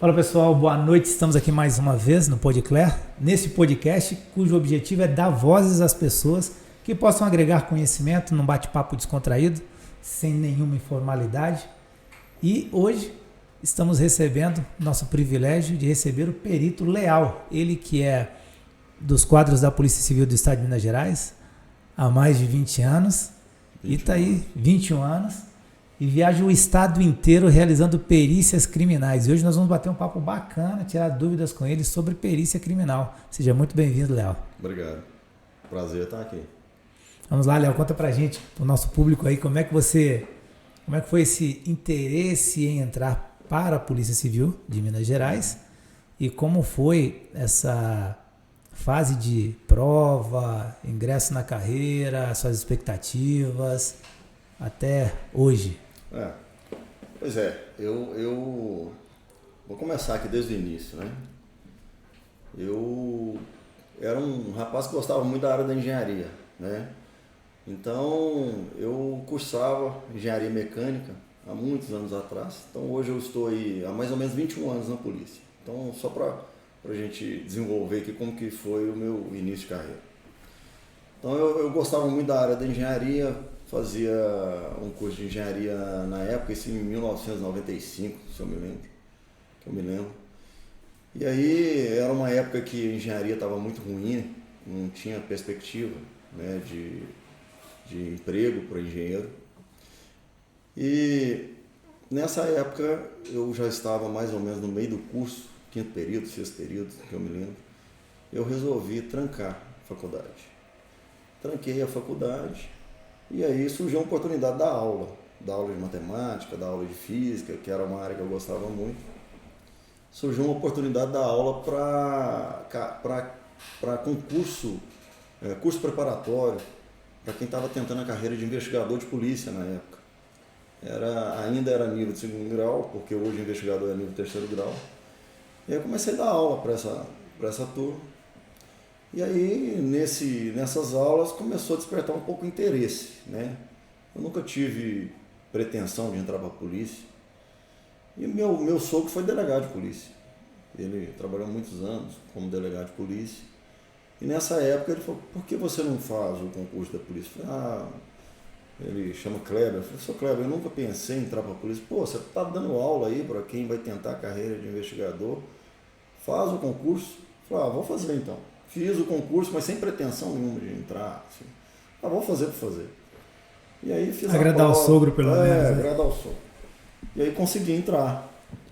Fala pessoal, boa noite. Estamos aqui mais uma vez no Podcler, nesse podcast cujo objetivo é dar vozes às pessoas que possam agregar conhecimento num bate-papo descontraído, sem nenhuma informalidade. E hoje estamos recebendo nosso privilégio de receber o perito Leal, ele que é dos quadros da Polícia Civil do Estado de Minas Gerais há mais de 20 anos, e está aí 21 anos. E viaja o estado inteiro realizando perícias criminais. E hoje nós vamos bater um papo bacana, tirar dúvidas com ele sobre perícia criminal. Seja muito bem-vindo, Léo. Obrigado. Prazer estar aqui. Vamos lá, Léo, conta pra gente, pro nosso público aí, como é que foi esse interesse em entrar para a Polícia Civil de Minas Gerais e como foi essa fase de prova, ingresso na carreira, suas expectativas até hoje. Pois é, eu vou começar aqui desde o início, né? Eu era um rapaz que gostava muito da área da engenharia, né? Então eu cursava engenharia mecânica há muitos anos atrás. Então hoje eu estou aí há mais ou menos 21 anos na polícia. Então só para a gente desenvolver aqui como que foi o meu início de carreira. Então eu gostava muito da área da engenharia. Fazia um curso de engenharia na época, isso em 1995, se eu me lembro. E aí era uma época que a engenharia estava muito ruim, não tinha perspectiva, né, de emprego para engenheiro. E nessa época eu já estava mais ou menos no meio do curso, quinto período, sexto período, que eu me lembro. Eu resolvi trancar a faculdade. Tranquei a faculdade. E aí surgiu a oportunidade da aula de matemática, da aula de física, que era uma área que eu gostava muito. Surgiu uma oportunidade da aula para concurso, curso preparatório, para quem estava tentando a carreira de investigador de polícia na época. Ainda era nível de segundo grau, porque hoje o investigador é nível de terceiro grau. E aí eu comecei a dar aula para essa turma. E aí, nessas aulas, começou a despertar um pouco o interesse, né? Eu nunca tive pretensão de entrar para a polícia. E meu sogro foi delegado de polícia. Ele trabalhou muitos anos como delegado de polícia. E nessa época ele falou, por que você não faz o concurso da polícia? Eu falei, ele chama Kleber. Eu falei, seu Kleber, eu nunca pensei em entrar para a polícia. Pô, você está dando aula aí para quem vai tentar a carreira de investigador. Faz o concurso. Eu falei, vou fazer então. Fiz o concurso, mas sem pretensão nenhuma de entrar. Assim. Vou fazer por fazer. E aí fiz agradar o sogro, pelo menos. Né? Agradar o sogro. E aí consegui entrar.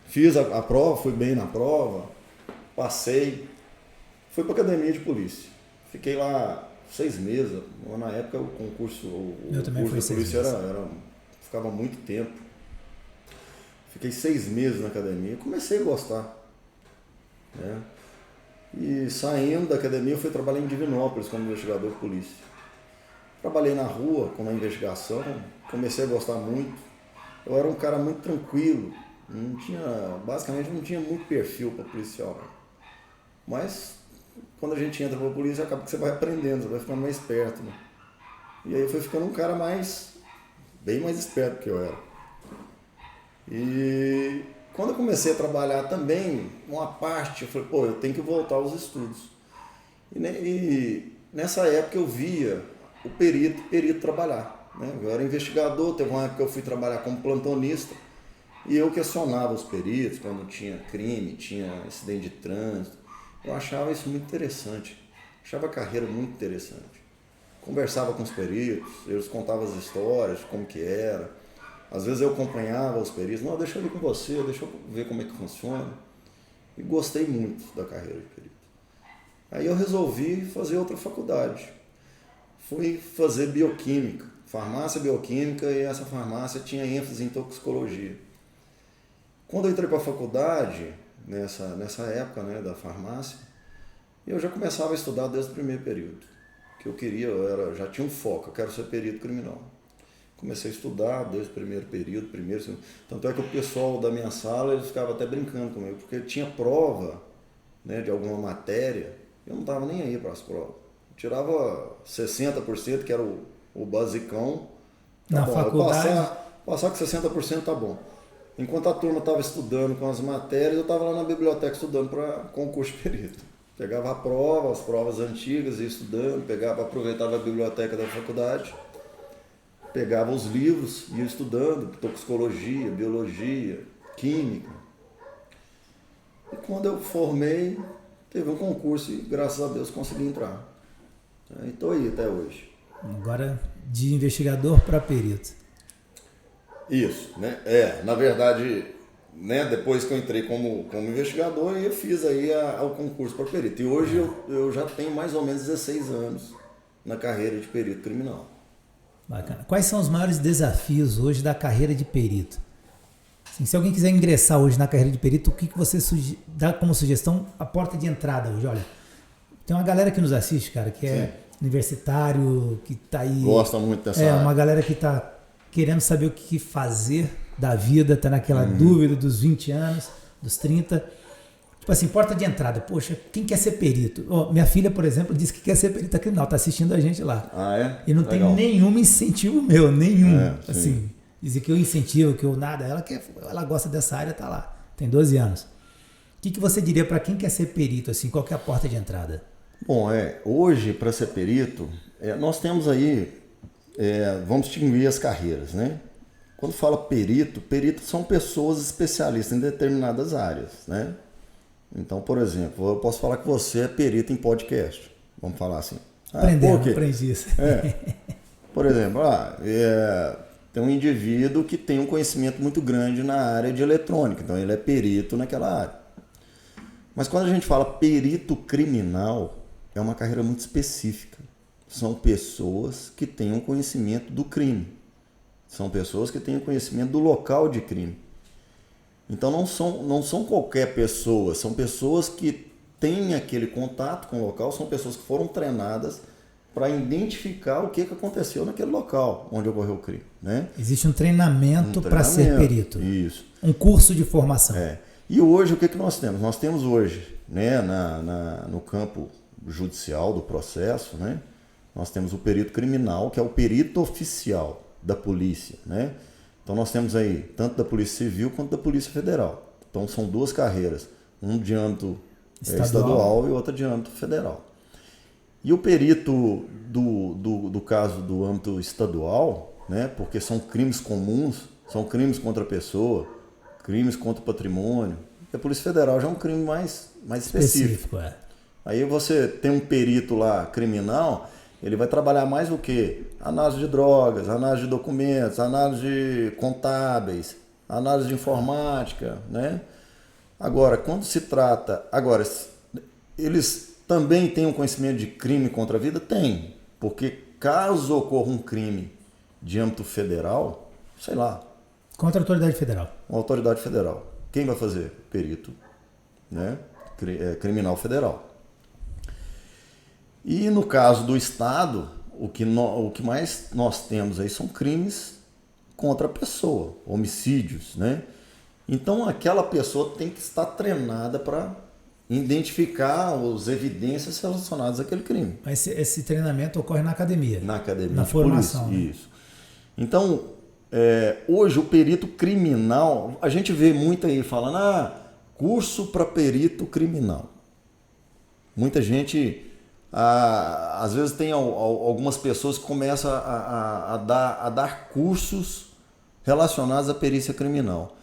Fiz a prova, fui bem na prova, passei. Fui para a academia de polícia. Fiquei lá 6 meses. Na época o concurso, Eu também fui da polícia ficava muito tempo. Fiquei 6 meses na academia e comecei a gostar. Né? E saindo da academia eu fui trabalhar em Divinópolis como investigador de polícia. Trabalhei na rua com a investigação, comecei a gostar muito. Eu era um cara muito tranquilo, basicamente não tinha muito perfil para policial. Mas quando a gente entra para a polícia acaba que você vai aprendendo, você vai ficando mais esperto. Né? E aí eu fui ficando um cara bem mais esperto que eu era. E quando eu comecei a trabalhar também, uma parte, eu falei, eu tenho que voltar aos estudos. E nessa época eu via o perito trabalhar. Né? Eu era investigador, teve uma época que eu fui trabalhar como plantonista e eu questionava os peritos quando tinha crime, tinha acidente de trânsito. Eu achava isso muito interessante, achava a carreira muito interessante. Conversava com os peritos, eles contavam as histórias, como que era. Às vezes eu acompanhava os peritos, deixa eu ir com você, deixa eu ver como é que funciona. E gostei muito da carreira de perito. Aí eu resolvi fazer outra faculdade. Fui fazer bioquímica, farmácia bioquímica, e essa farmácia tinha ênfase em toxicologia. Quando eu entrei para a faculdade, nessa época, né, da farmácia, eu já começava a estudar desde o primeiro período. Que eu queria, já tinha um foco, eu quero ser perito criminal. Comecei a estudar desde o primeiro período, segundo. Tanto é que o pessoal da minha sala, eles ficavam até brincando comigo, porque tinha prova, né, de alguma matéria, eu não estava nem aí para as provas. Eu tirava 60%, que era o basicão. Na faculdade? Passar com 60% tá bom. Enquanto a turma estava estudando com as matérias, eu estava lá na biblioteca estudando para concurso de perito. Pegava a prova, as provas antigas, ia estudando, aproveitava a biblioteca da faculdade, pegava os livros, ia estudando, toxicologia, biologia, química. E quando eu formei, teve um concurso e, graças a Deus, consegui entrar. E estou aí até hoje. Agora, de investigador para perito. Isso, né? Na verdade, né, depois que eu entrei como investigador, eu fiz aí o concurso para perito. E hoje eu já tenho mais ou menos 16 anos na carreira de perito criminal. Bacana. Quais são os maiores desafios hoje da carreira de perito? Assim, se alguém quiser ingressar hoje na carreira de perito, o que você dá como sugestão a porta de entrada hoje? Olha, tem uma galera que nos assiste, cara, que é universitário, que tá aí... Gosta muito dessa área. Uma galera que tá querendo saber o que fazer da vida, tá naquela dúvida dos 20 anos, dos 30. Tipo assim, porta de entrada. Poxa, quem quer ser perito? Minha filha, por exemplo, disse que quer ser perita criminal, tá assistindo a gente lá. Ah, é? E não Legal. tem nenhum incentivo meu, nenhum. Sim. Assim, dizer que eu incentivo, que eu nada. Ela gosta dessa área, tá lá. Tem 12 anos. O que você diria para quem quer ser perito, assim, qual que é a porta de entrada? Bom, hoje, para ser perito, nós temos aí, vamos distinguir as carreiras, né? Quando fala perito são pessoas especialistas em determinadas áreas, né? Então, por exemplo, eu posso falar que você é perito em podcast, vamos falar assim. Aprendi isso. Por exemplo, tem um indivíduo que tem um conhecimento muito grande na área de eletrônica, então ele é perito naquela área. Mas quando a gente fala perito criminal, é uma carreira muito específica. São pessoas que têm um conhecimento do crime. São pessoas que têm um conhecimento do local de crime. Então não são qualquer pessoa, são pessoas que têm aquele contato com o local, são pessoas que foram treinadas para identificar o que aconteceu naquele local onde ocorreu o crime, né? Existe um treinamento para ser perito. Isso. Um curso de formação. E hoje o que nós temos? Nós temos hoje, né, no campo judicial do processo, né, nós temos o perito criminal, que é o perito oficial da polícia, né? Então nós temos aí tanto da Polícia Civil quanto da Polícia Federal. Então são duas carreiras, um de âmbito estadual e outra de âmbito federal. E o perito do caso do âmbito estadual, né, porque são crimes comuns, são crimes contra a pessoa, crimes contra o patrimônio. E a Polícia Federal já é um crime mais específico. Aí você tem um perito lá criminal, ele vai trabalhar mais o quê? Análise de drogas, análise de documentos, análise de contábeis, análise de informática, né? Agora, quando se trata... Agora, eles também têm um conhecimento de crime contra a vida? Tem. Porque caso ocorra um crime de âmbito federal, sei lá... Contra a autoridade federal. Uma autoridade federal. Quem vai fazer? Perito, né? Criminal federal. E no caso do Estado, o que mais nós temos aí são crimes contra a pessoa, homicídios, né? Então aquela pessoa tem que estar treinada para identificar as evidências relacionadas àquele crime. Mas esse treinamento ocorre na academia? Na academia na de formação, polícia, né? Isso. Então, hoje o perito criminal, a gente vê muito aí falando, curso para perito criminal. Muita gente, às vezes tem algumas pessoas que começam a dar cursos relacionados à perícia criminal.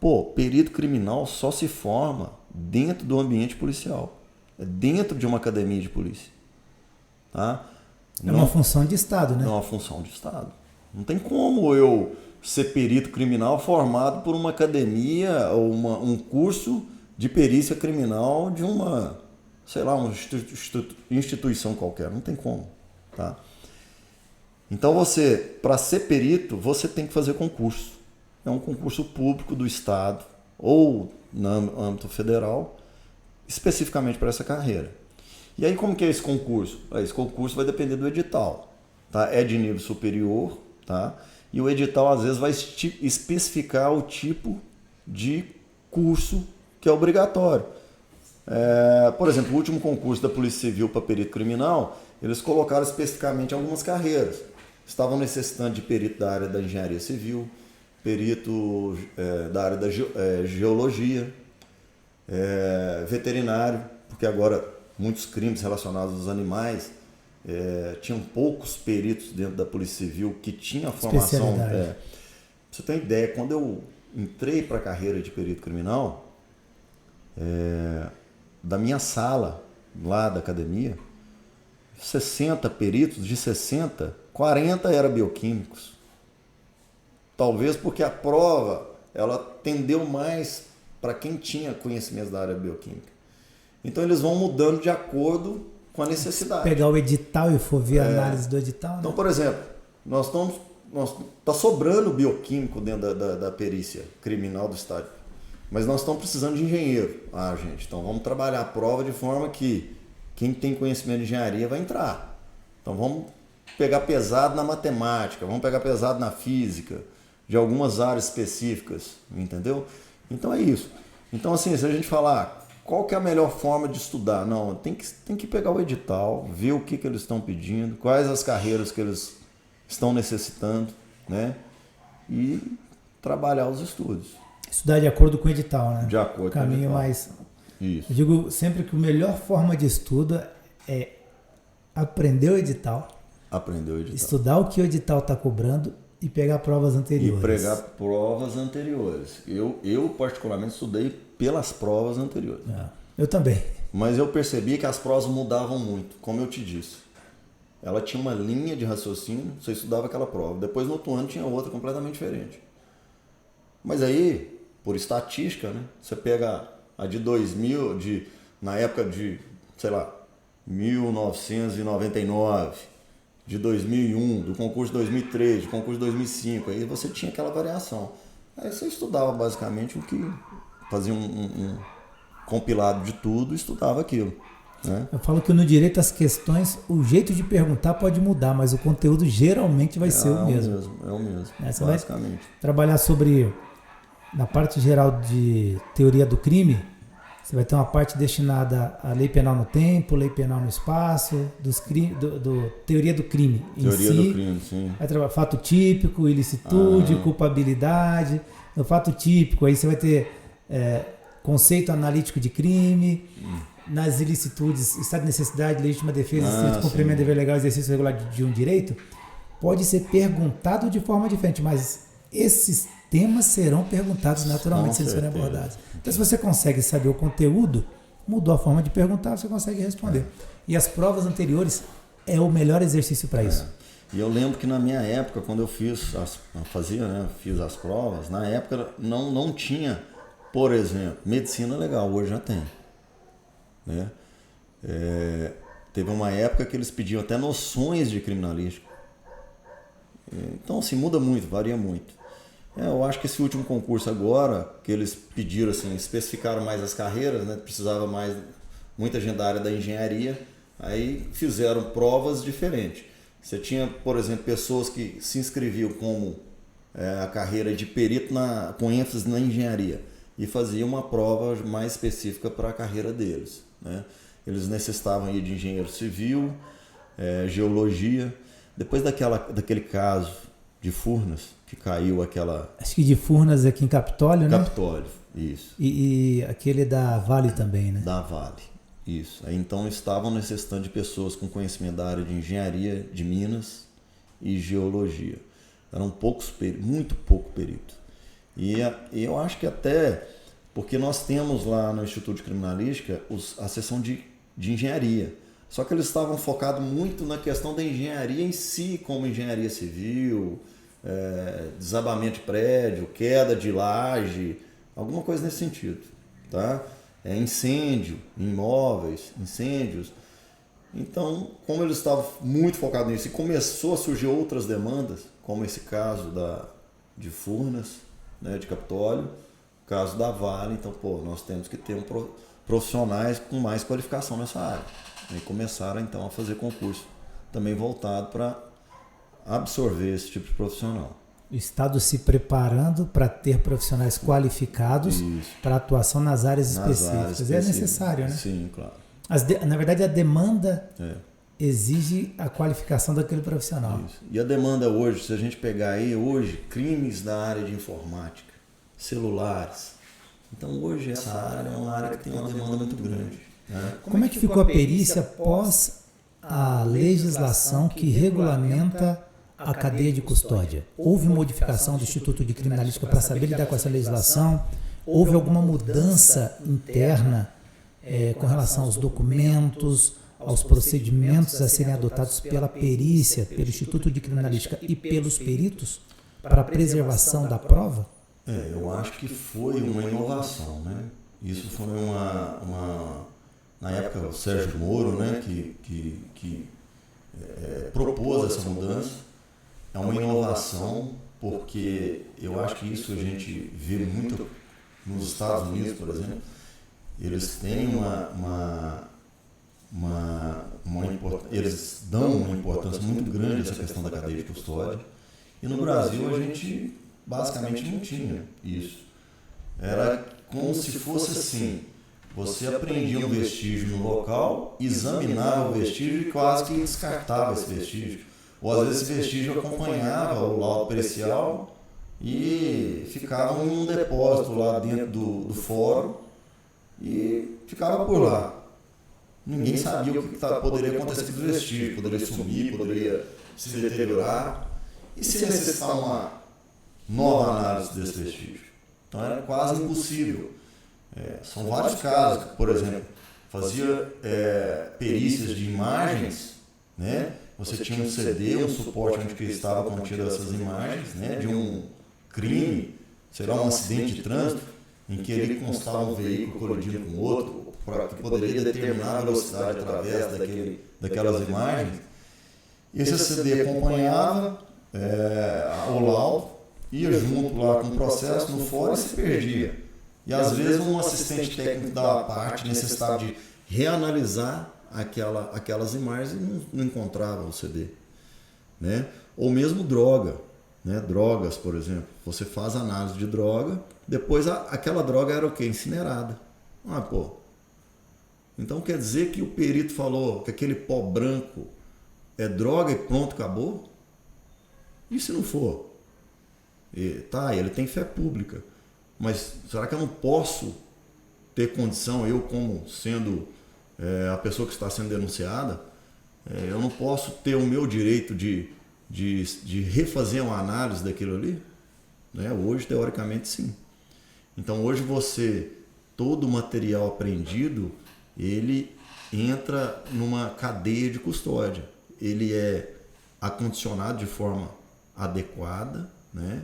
Pô, perito criminal só se forma dentro do ambiente policial, dentro de uma academia de polícia. Tá? É uma função de Estado, né? É uma função de Estado. Não tem como eu ser perito criminal formado por uma academia ou um curso de perícia criminal de uma, sei lá, uma instituição qualquer. Não tem como. Tá? Então para ser perito, você tem que fazer concurso. É um concurso público do Estado ou no âmbito federal, especificamente para essa carreira. E aí como que é esse concurso? Esse concurso vai depender do edital. Tá? É de nível superior, tá? E o edital às vezes vai especificar o tipo de curso que é obrigatório. Por exemplo, o último concurso da Polícia Civil para perito criminal, eles colocaram especificamente algumas carreiras. Estavam necessitando de perito da área da engenharia civil, perito da área da geologia, veterinário, porque agora muitos crimes relacionados aos animais, tinham poucos peritos dentro da Polícia Civil que tinham a formação. Pra você ter uma ideia, quando eu entrei para a carreira de perito criminal, da minha sala lá da academia, 60 peritos, de 60, 40 eram bioquímicos. Talvez porque a prova ela tendeu mais para quem tinha conhecimento da área bioquímica. Então eles vão mudando de acordo com a necessidade. Se pegar o edital e for ver a análise do edital. Então, por exemplo, tá sobrando bioquímico dentro da perícia criminal do Estado, mas nós estamos precisando de engenheiro. Gente, então vamos trabalhar a prova de forma que quem tem conhecimento de engenharia vai entrar. Então vamos pegar pesado na matemática, vamos pegar pesado na física, de algumas áreas específicas, entendeu? Então é isso. Então assim, se a gente falar qual que é a melhor forma de estudar, não, tem que pegar o edital, ver o que eles estão pedindo, quais as carreiras que eles estão necessitando, né? E trabalhar os estudos. Estudar de acordo com o edital, né? De acordo com o edital. Caminho mais... Isso. Eu digo sempre que a melhor forma de estudo é aprender o edital. Aprender o edital. Estudar o que o edital está cobrando e pegar provas anteriores. E pegar provas anteriores. Eu particularmente estudei pelas provas anteriores. Eu também. Mas eu percebi que as provas mudavam muito, como eu te disse. Ela tinha uma linha de raciocínio, você estudava aquela prova. Depois no outro ano tinha outra completamente diferente. Mas aí, por estatística, né, você pega a de 2000, na época de, sei lá, 1999, de 2001, do concurso de 2003, do concurso de 2005, aí você tinha aquela variação. Aí você estudava basicamente o que... Fazia um compilado de tudo e estudava aquilo. Né? Eu falo que no direito as questões, o jeito de perguntar pode mudar, mas o conteúdo geralmente vai ser o mesmo. É o mesmo, Você basicamente. vai trabalhar sobre, na parte geral de teoria do crime, você vai ter uma parte destinada à lei penal no tempo, lei penal no espaço, teoria do crime em teoria si. Do crime, sim. Vai trabalhar fato típico, ilicitude, culpabilidade. No fato típico, aí você vai ter conceito analítico de crime, nas ilicitudes, estado de necessidade, legítima defesa, estrito cumprimento, dever legal, exercício regular de um direito, pode ser perguntado de forma diferente, mas esses temas serão perguntados naturalmente se eles forem abordados. Então, se você consegue saber o conteúdo, mudou a forma de perguntar, você consegue responder. E as provas anteriores é o melhor exercício para isso. E eu lembro que na minha época, quando eu fiz as provas, na época não tinha, por exemplo, medicina legal, hoje já tem. Né? Teve uma época que eles pediam até noções de criminalística. Então, assim, muda muito, varia muito. Eu acho que esse último concurso agora, que eles pediram, assim, especificaram mais as carreiras, né? Precisava mais, muita gente da área da engenharia, aí fizeram provas diferentes. Você tinha, por exemplo, pessoas que se inscreviam como a carreira de perito com ênfase na engenharia e faziam uma prova mais específica para a carreira deles. Né? Eles necessitavam aí de engenheiro civil, geologia. Depois daquele caso de Furnas, que caiu aquela... Acho que de Furnas aqui em Capitólio, né? Capitólio, isso. E aquele da Vale também, né? Da Vale, isso. Aí, então estavam necessitando de pessoas com conhecimento da área de engenharia, de minas e geologia. Eram poucos, muito pouco perito. E eu acho que até... Porque nós temos lá no Instituto de Criminalística a seção de engenharia. Só que eles estavam focados muito na questão da engenharia em si, como engenharia civil, desabamento de prédio, queda de laje, alguma coisa nesse sentido. Tá? Incêndio, imóveis, incêndios. Então, como eles estavam muito focados nisso e começou a surgir outras demandas, como esse caso de Furnas, né, de Capitólio, caso da Vale, então, nós temos que ter profissionais com mais qualificação nessa área. E começaram, então, a fazer concurso também voltado para absorver esse tipo de profissional. O Estado se preparando para ter profissionais qualificados para atuação nas áreas específicas. É necessário, né? Sim, claro. Na verdade, a demanda exige a qualificação daquele profissional. Isso. E a demanda hoje, se a gente pegar aí, hoje, crimes da área de informática, celulares. Então hoje essa área é uma área que tem uma demanda muito grande. Né? Como é que ficou a perícia após a legislação que regulamenta a cadeia de custódia? Houve modificação do Instituto de Criminalística para saber lidar com essa legislação? Houve alguma mudança interna com relação aos documentos, aos procedimentos a serem adotados pela perícia, pelo Instituto de Criminalística e pelos peritos para a preservação da prova? Eu acho que foi uma inovação, né? Isso foi na época o Sérgio Moro, né, que propôs essa mudança. É uma inovação porque eu acho que isso a gente vê muito nos Estados Unidos, por exemplo. Eles têm eles dão uma importância muito grande a essa questão da cadeia de custódia. E no Brasil a gente basicamente não tinha isso. Era como se fosse assim, você apreendia um vestígio no local, examinava o vestígio e quase que descartava esse vestígio. Ou às vezes esse vestígio acompanhava o laudo pericial e ficava num depósito lá dentro do fórum e ficava por lá. Ninguém sabia o que poderia acontecer com o vestígio, poderia sumir, poderia se deteriorar. E se necessitar uma nova análise desse vestígio? Então era quase impossível. São vários casos, por exemplo, fazia perícias de imagens, né? Você tinha um CD, um suporte onde estava contido essas imagens, né, de um crime, será um acidente de trânsito, em que ele constava um veículo colidindo com outro, que poderia determinar a velocidade através daquelas imagens. E esse CD acompanhava o laudo, ia junto lá com o processo no fórum e se perdia. E às vezes um assistente técnico da parte necessitava de reanalisar aquelas imagens e não encontrava o CD. Né? Ou mesmo droga. Né? Drogas, por exemplo. Você faz análise de droga, depois aquela droga era o quê? Incinerada. Então quer dizer que o perito falou que aquele pó branco é droga e pronto, acabou? E se não for? Ele tem fé pública. Mas será que eu não posso ter condição, eu como sendo a pessoa que está sendo denunciada, eu não posso ter o meu direito de refazer uma análise daquilo ali? Né? Hoje, teoricamente, sim. Então, hoje todo o material apreendido, ele entra numa cadeia de custódia. Ele é acondicionado de forma adequada, né?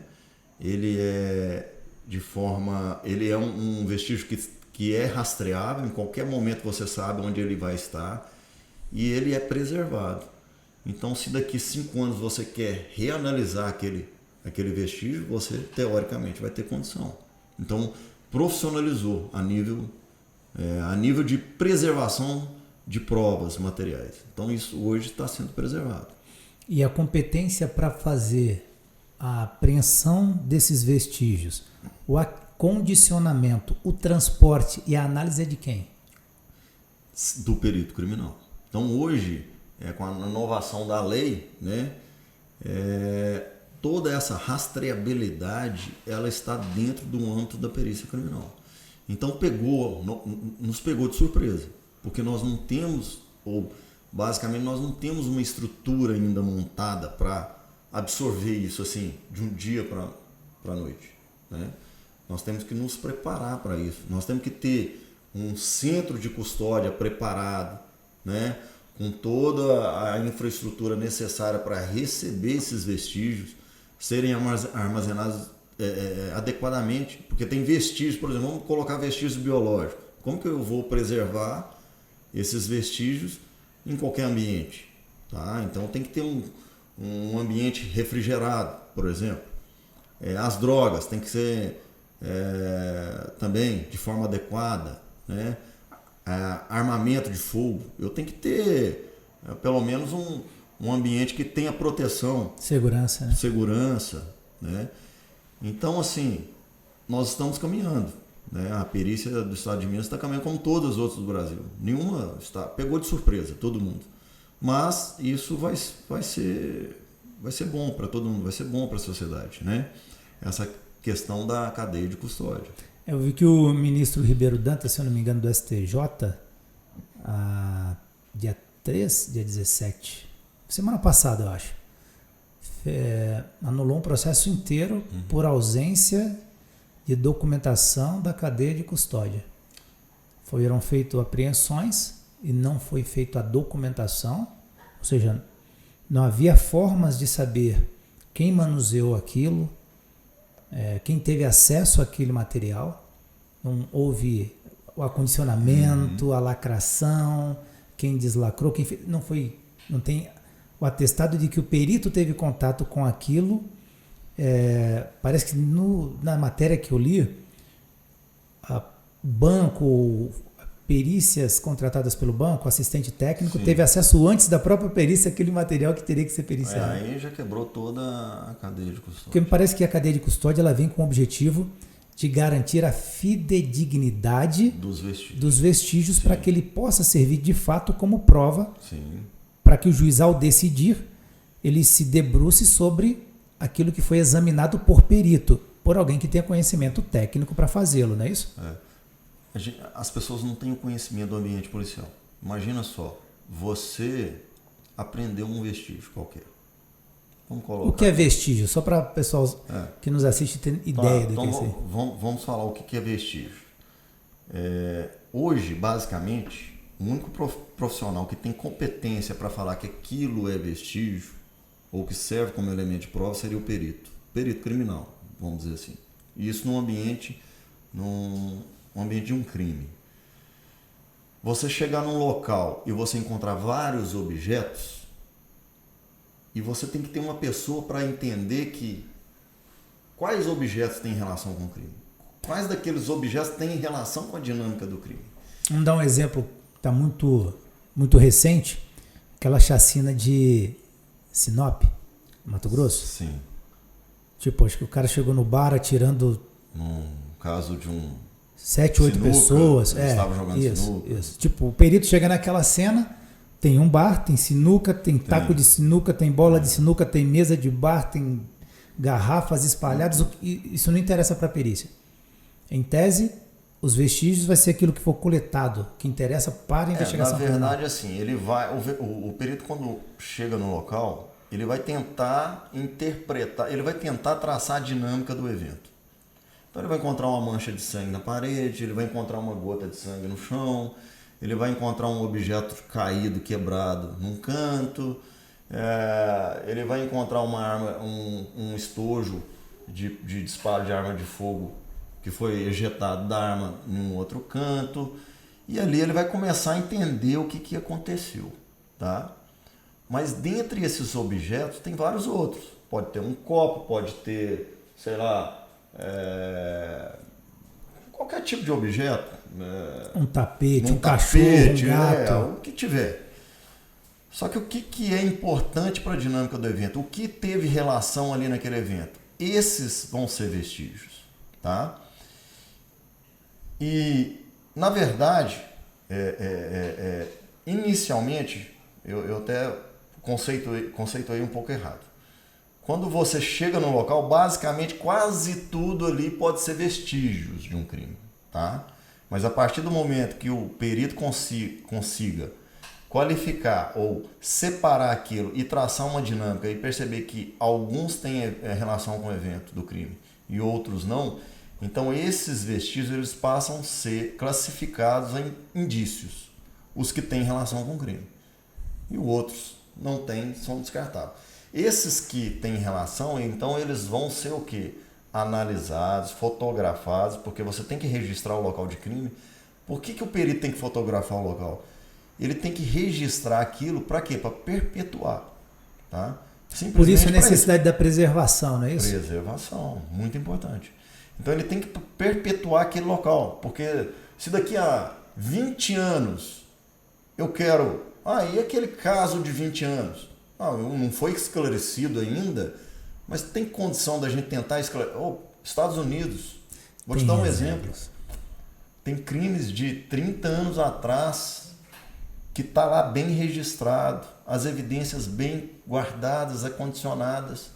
Ele é um vestígio que é rastreável, em qualquer momento você sabe onde ele vai estar, e ele é preservado. Então, se daqui 5 anos você quer reanalisar aquele vestígio, você teoricamente vai ter condição. Então, profissionalizou a nível de preservação de provas materiais. Então, isso hoje está sendo preservado. E a competência para fazer a apreensão desses vestígios, o acondicionamento, o transporte e a análise é de quem? Do perito criminal. Então hoje, com a inovação da lei, né, toda essa rastreabilidade ela está dentro do âmbito da perícia criminal. Então nos pegou de surpresa, porque nós não temos, ou basicamente nós não temos uma estrutura ainda montada para absorver isso assim de um dia para a noite, né? Nós temos que nos preparar para isso. Nós temos que ter um centro de custódia preparado, né? Com toda a infraestrutura necessária para receber esses vestígios, serem armazenados adequadamente, porque tem vestígios, por exemplo, vamos colocar vestígios biológicos. Como que eu vou preservar esses vestígios em qualquer ambiente? Tá? Então tem que ter um ambiente refrigerado, por exemplo. As drogas tem que ser também de forma adequada, né? Armamento de fogo, eu tenho que ter pelo menos um ambiente que tenha proteção, segurança, né? Segurança, né? Então, assim, nós estamos caminhando, né? A perícia do Estado de Minas está caminhando como todas as outras do Brasil. Nenhuma pegou de surpresa todo mundo, Mas isso vai ser bom para todo mundo, vai ser bom para a sociedade, né? Essa questão da cadeia de custódia. Eu vi que o ministro Ribeiro Dantas, se eu não me engano, do STJ, dia 17, semana passada, eu acho, anulou um processo inteiro por ausência de documentação da cadeia de custódia. Foram feitas apreensões e não foi feita a documentação, ou seja, não havia formas de saber quem manuseou aquilo, quem teve acesso àquele material, não houve o acondicionamento, a lacração, quem deslacrou, quem fez, não tem o atestado de que o perito teve contato com aquilo. Parece que na matéria que eu li, banco, perícias contratadas pelo banco, assistente técnico, teve acesso antes da própria perícia àquele material que teria que ser periciado. Aí já quebrou toda a cadeia de custódia. Porque me parece que a cadeia de custódia ela vem com o objetivo de garantir a fidedignidade dos vestígios para que ele possa servir de fato como prova, para que o juiz, ao decidir, ele se debruce sobre aquilo que foi examinado por perito, por alguém que tenha conhecimento técnico para fazê-lo, não é isso? As pessoas não têm o conhecimento do ambiente policial. Imagina só, você aprendeu um vestígio qualquer. Vamos colocar. O que é vestígio? Só para o pessoal que nos assiste ter ideia do que é isso. Vamos falar o que é vestígio. Hoje, basicamente, o único profissional que tem competência para falar que aquilo é vestígio ou que serve como elemento de prova seria o perito criminal, vamos dizer assim. E isso num ambiente de um crime. Você chegar num local e você encontrar vários objetos, e você tem que ter uma pessoa para entender quais objetos têm relação com o crime. Quais daqueles objetos têm relação com a dinâmica do crime. Vamos dar um exemplo que está muito, muito recente, aquela chacina de Sinop, Mato Grosso. Sim. Tipo, acho que o cara chegou no bar atirando... Num caso de 7, 8 pessoas. Estava jogando sinuca. Isso. Tipo, o perito chega naquela cena, tem um bar, tem sinuca, tem taco de sinuca, tem bola de sinuca, tem mesa de bar, tem garrafas espalhadas. Isso não interessa para a perícia. Em tese, os vestígios vai ser aquilo que for coletado, que interessa para a investigação. Na verdade, assim, o perito, quando chega no local, ele vai tentar interpretar, ele vai tentar traçar a dinâmica do evento. Então ele vai encontrar uma mancha de sangue na parede, ele vai encontrar uma gota de sangue no chão, ele vai encontrar um objeto caído, quebrado num canto, ele vai encontrar uma arma, um estojo de disparo de arma de fogo que foi ejetado da arma num outro canto, e ali ele vai começar a entender o que aconteceu, tá? Mas dentre esses objetos tem vários outros. Pode ter um copo, pode ter, sei lá, qualquer tipo de objeto. Um tapete, um cachorro, um gato. O que tiver. Só que o que é importante para a dinâmica do evento? O que teve relação ali naquele evento? Esses vão ser vestígios, tá? E, na verdade, inicialmente, eu até conceituei um pouco errado. Quando você chega no local, basicamente quase tudo ali pode ser vestígios de um crime, tá? Mas a partir do momento que o perito consiga qualificar ou separar aquilo e traçar uma dinâmica e perceber que alguns têm relação com o evento do crime e outros não, então esses vestígios eles passam a ser classificados em indícios, os que têm relação com o crime. E os outros não têm, são descartáveis. Esses que têm relação, então eles vão ser o quê? Analisados, fotografados, porque você tem que registrar o local de crime. Por que o perito tem que fotografar o local? Ele tem que registrar aquilo para quê? Para perpetuar. Tá? Por isso a necessidade da preservação, não é isso? Preservação, muito importante. Então ele tem que perpetuar aquele local, porque se daqui a 20 anos eu quero... e aquele caso de 20 anos? Não foi esclarecido ainda, mas tem condição da gente tentar esclarecer. Estados Unidos, vou te dar um exemplo. Tem crimes de 30 anos atrás que está lá bem registrado. as evidências bem guardadas, acondicionadas,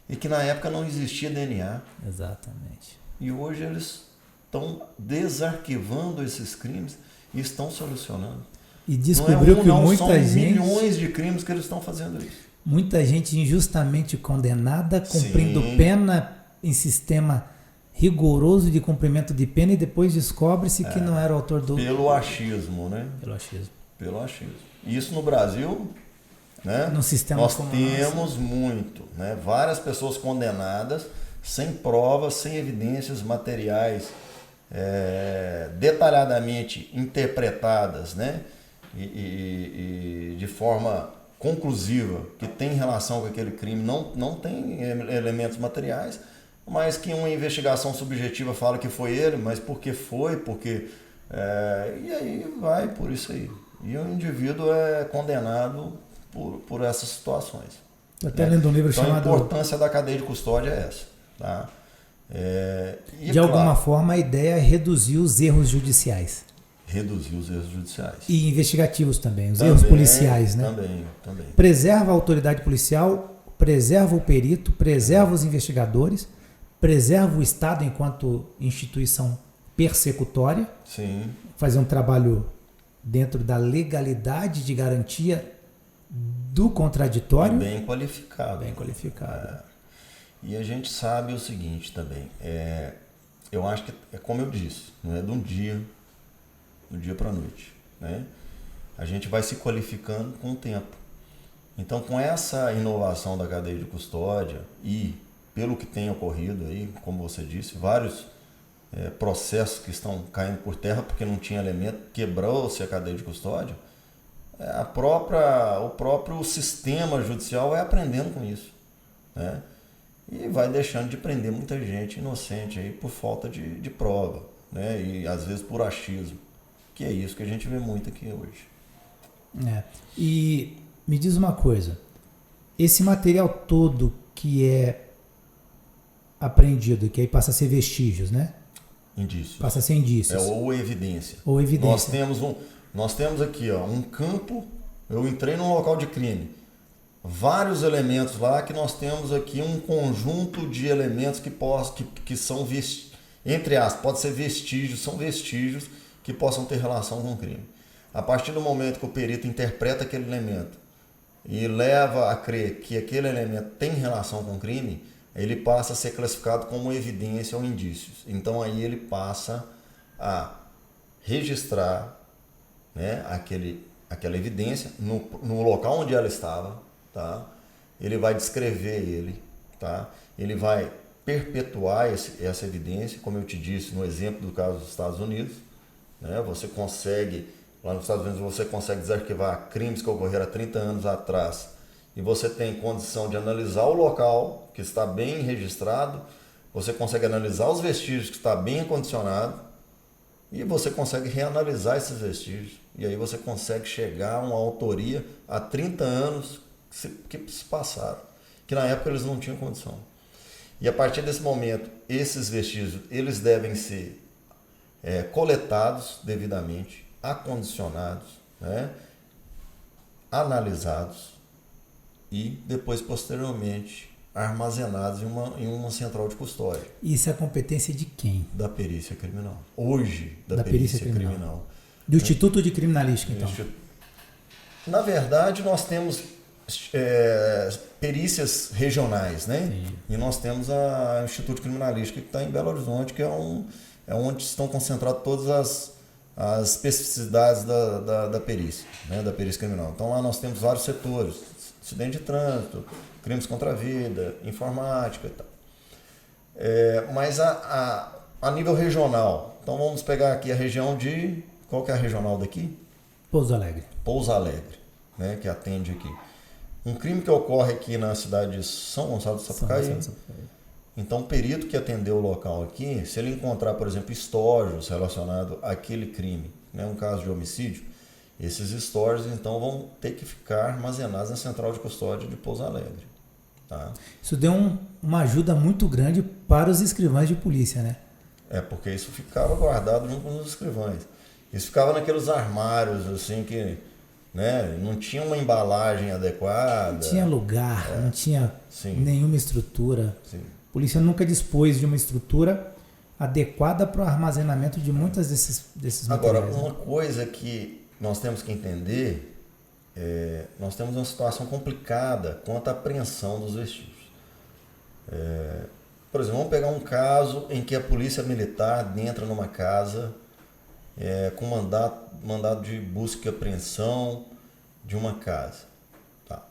e que na época não existia DNA. Exatamente. E hoje eles estão desarquivando esses crimes e estão solucionando. E descobriu que muita gente... São milhões de crimes que eles estão fazendo isso. Muita gente injustamente condenada, cumprindo Sim. pena em sistema rigoroso de cumprimento de pena e depois descobre-se que não era o autor do... Pelo achismo, né? Pelo achismo. Isso no Brasil, né? No sistema nós como temos muito, né? Várias pessoas condenadas sem provas, sem evidências materiais detalhadamente interpretadas, né? E de forma conclusiva, que tem relação com aquele crime, não tem elementos materiais, mas que uma investigação subjetiva fala que foi ele, mas por que foi, porque... e aí vai por isso aí. E o indivíduo é condenado por essas situações. Estou até lendo um livro então, chamado... a importância da cadeia de custódia é essa. Tá? De alguma forma, a ideia é reduzir os erros judiciais. Reduzir os erros judiciais. E investigativos também, os erros policiais, né? Também. Preserva a autoridade policial, preserva o perito, preserva os investigadores, preserva o Estado enquanto instituição persecutória. Sim. Fazer um trabalho dentro da legalidade de garantia do contraditório. Bem qualificado. Bem qualificado. E a gente sabe o seguinte também, eu acho que é como eu disse, não é do dia para a noite, né? A gente vai se qualificando com o tempo. Então, com essa inovação da cadeia de custódia e pelo que tem ocorrido aí, como você disse, vários processos que estão caindo por terra porque não tinha elemento, quebrou-se a cadeia de custódia, o próprio sistema judicial vai aprendendo com isso, né? E vai deixando de prender muita gente inocente aí por falta de prova, né? E às vezes por achismo, que é isso que a gente vê muito aqui hoje. E me diz uma coisa, esse material todo que é apreendido, que aí passa a ser vestígios, né? Indícios. Passa a ser indícios. Ou evidência. Ou evidência. Nós temos aqui um campo, eu entrei num local de crime, vários elementos lá que nós temos aqui um conjunto de elementos que são, entre aspas, pode ser vestígios, são vestígios que possam ter relação com o crime. A partir do momento que o perito interpreta aquele elemento e leva a crer que aquele elemento tem relação com o crime, ele passa a ser classificado como evidência ou indícios. Então aí ele passa a registrar, né, aquela evidência no local onde ela estava, tá? Ele vai descrever ele, tá? Ele vai perpetuar essa evidência, como eu te disse no exemplo do caso dos Estados Unidos, né? Lá nos Estados Unidos você consegue desarquivar crimes que ocorreram há 30 anos atrás e você tem condição de analisar o local que está bem registrado, você consegue analisar os vestígios que está bem acondicionado e você consegue reanalisar esses vestígios. E aí você consegue chegar a uma autoria há 30 anos que se passaram, que na época eles não tinham condição. E a partir desse momento, esses vestígios eles devem ser coletados devidamente, acondicionados, né, analisados e depois, posteriormente, armazenados em uma central de custódia. Isso é a competência de quem? Da perícia criminal. Hoje, da perícia criminal. Do Instituto de Criminalística, então? Na verdade, nós temos perícias regionais, né? Sim. E nós temos o Instituto de Criminalística que está em Belo Horizonte, que é onde estão concentradas todas as especificidades da perícia, né? Da perícia criminal. Então lá nós temos vários setores, acidente de trânsito, crimes contra a vida, informática e tal. Mas a nível regional, então vamos pegar aqui a região de... Qual que é a regional daqui? Pouso Alegre. Pouso Alegre, né, que atende aqui. Um crime que ocorre aqui na cidade de São Gonçalo do Sapucaí. Então, o perito que atendeu o local aqui, se ele encontrar, por exemplo, estojos relacionados àquele crime, né, um caso de homicídio, esses estojos, então, vão ter que ficar armazenados na central de custódia de Pouso Alegre. Tá? Isso deu uma ajuda muito grande para os escrivães de polícia, né? Porque isso ficava guardado junto com os escrivães. Isso ficava naqueles armários, assim, que né? Não tinha uma embalagem adequada. Não tinha lugar, não tinha nenhuma estrutura. Sim. A polícia nunca dispôs de uma estrutura adequada para o armazenamento de muitos desses Agora, materiais. uma coisa que nós temos que entender nós temos uma situação complicada quanto à apreensão dos vestígios. Por exemplo, vamos pegar um caso em que a polícia militar entra numa casa com mandado de busca e apreensão de uma casa. Tá.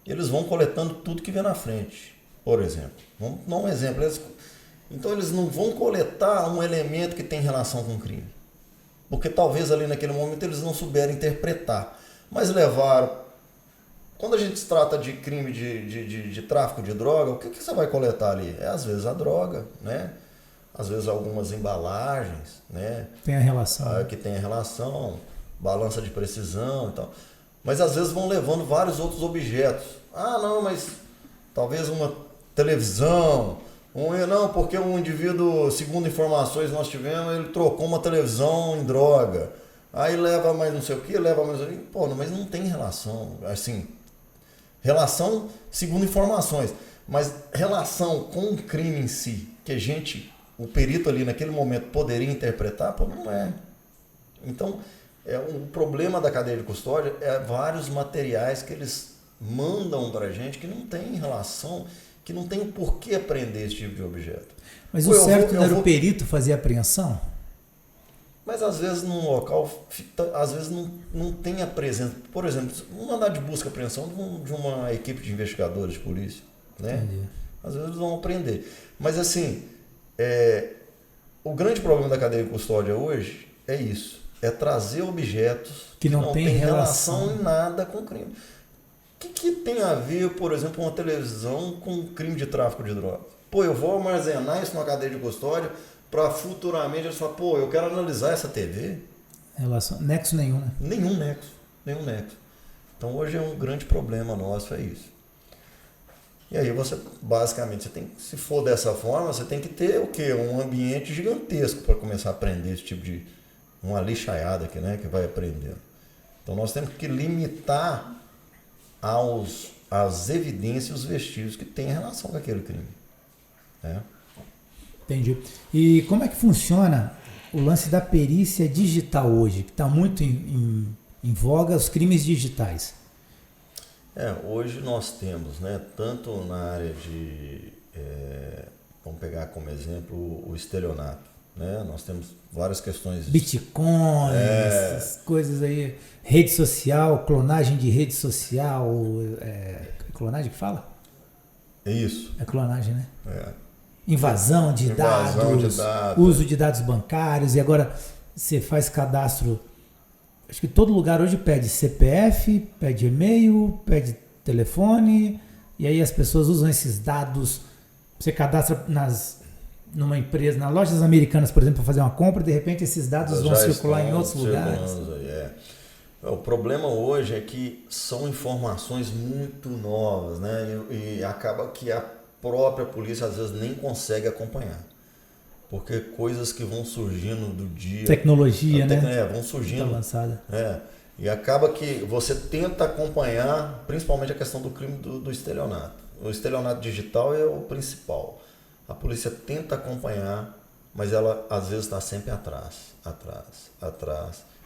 Eles vão coletando tudo que vem na frente. Por exemplo, vamos dar um exemplo. Então eles não vão coletar um elemento que tem relação com o crime. Porque talvez ali naquele momento eles não souberam interpretar. Mas levaram. Quando a gente se trata de crime de tráfico de droga, o que você vai coletar ali? Às vezes a droga, né? Às vezes algumas embalagens, né? Tem a relação. Que tem a relação, balança de precisão e tal. Mas às vezes vão levando vários outros objetos. Ah, não, mas talvez uma televisão. Não, porque um indivíduo, segundo informações que nós tivemos, ele trocou uma televisão em droga. Aí leva mais não sei o que, leva mais... Pô, mas não tem relação, assim... Relação segundo informações, mas relação com o crime em si, que o perito ali naquele momento poderia interpretar, pô, não é. Então, um problema da cadeia de custódia vários materiais que eles mandam pra gente que não tem relação, que não tem o porquê apreender esse tipo de objeto. Mas o certo não era o perito fazer a apreensão? Mas às vezes num local, às vezes não tem a presença. Por exemplo, um mandado de busca e apreensão de uma equipe de investigadores de polícia, né? Entendi. Às vezes eles vão aprender. Mas assim, o grande problema da cadeia de custódia hoje é isso. É trazer objetos que não tem relação em nada com o crime. O que tem a ver, por exemplo, uma televisão com crime de tráfico de drogas? Pô, eu vou armazenar isso na cadeia de custódia para futuramente eles falarem, pô, eu quero analisar essa TV. Nexo nenhum, né? Nenhum nexo. Então hoje é um grande problema nosso, é isso. E aí você, basicamente, se for dessa forma, você tem que ter o quê? Um ambiente gigantesco para começar a aprender esse tipo de... uma lixaiada aqui, né? Que vai aprendendo. Então nós temos que limitar às evidências e os vestígios que têm relação com aquele crime. Né? Entendi. E como é que funciona o lance da perícia digital hoje, que está muito em voga, os crimes digitais? Hoje nós temos, né, tanto na área de, vamos pegar como exemplo o estelionato, né? Nós temos várias questões... Bitcoins, essas coisas aí, rede social, clonagem de rede social, clonagem que fala? É isso. É clonagem, né? Invasão de dados, uso de dados bancários, e agora você faz cadastro. Acho que todo lugar hoje pede CPF, pede e-mail, pede telefone, e aí as pessoas usam esses dados. Você cadastra numa empresa, nas lojas americanas, por exemplo, para fazer uma compra, de repente esses dados vão circular em outros lugares. O problema hoje é que são informações muito novas, né? E acaba que a própria polícia às vezes nem consegue acompanhar. Porque coisas que vão surgindo do dia... Tecnologia, né? Vão surgindo. Muito avançada. E acaba que você tenta acompanhar, principalmente a questão do crime do estelionato. O estelionato digital é o principal. A polícia tenta acompanhar, mas ela às vezes está sempre atrás.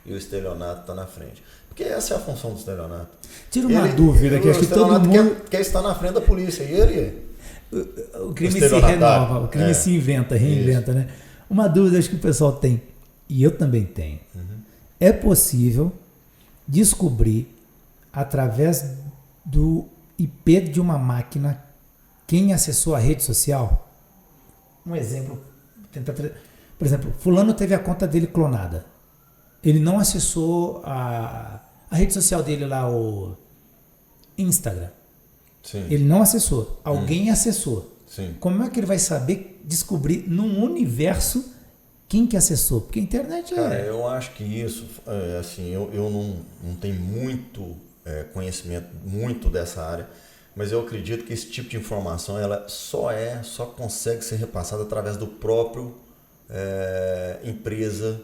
E o estelionato está na frente. Porque essa é a função do estelionato. Tira uma dúvida, que acho que todo mundo... quer estar na frente da polícia, e ele... O crime se renova, o crime se reinventa, né? Uma dúvida acho que o pessoal tem, e eu também tenho. É possível descobrir, através do IP de uma máquina, quem acessou a rede social? Um exemplo. Por exemplo, fulano teve a conta dele clonada. Ele não acessou a rede social dele lá, o Instagram. Sim. Ele não acessou. Alguém acessou. Sim. Como é que ele vai saber descobrir num universo quem que acessou? Porque a internet é... Cara, eu acho que isso, assim, eu não tenho muito conhecimento muito dessa área, mas eu acredito que esse tipo de informação ela só consegue ser repassada através do próprio empresa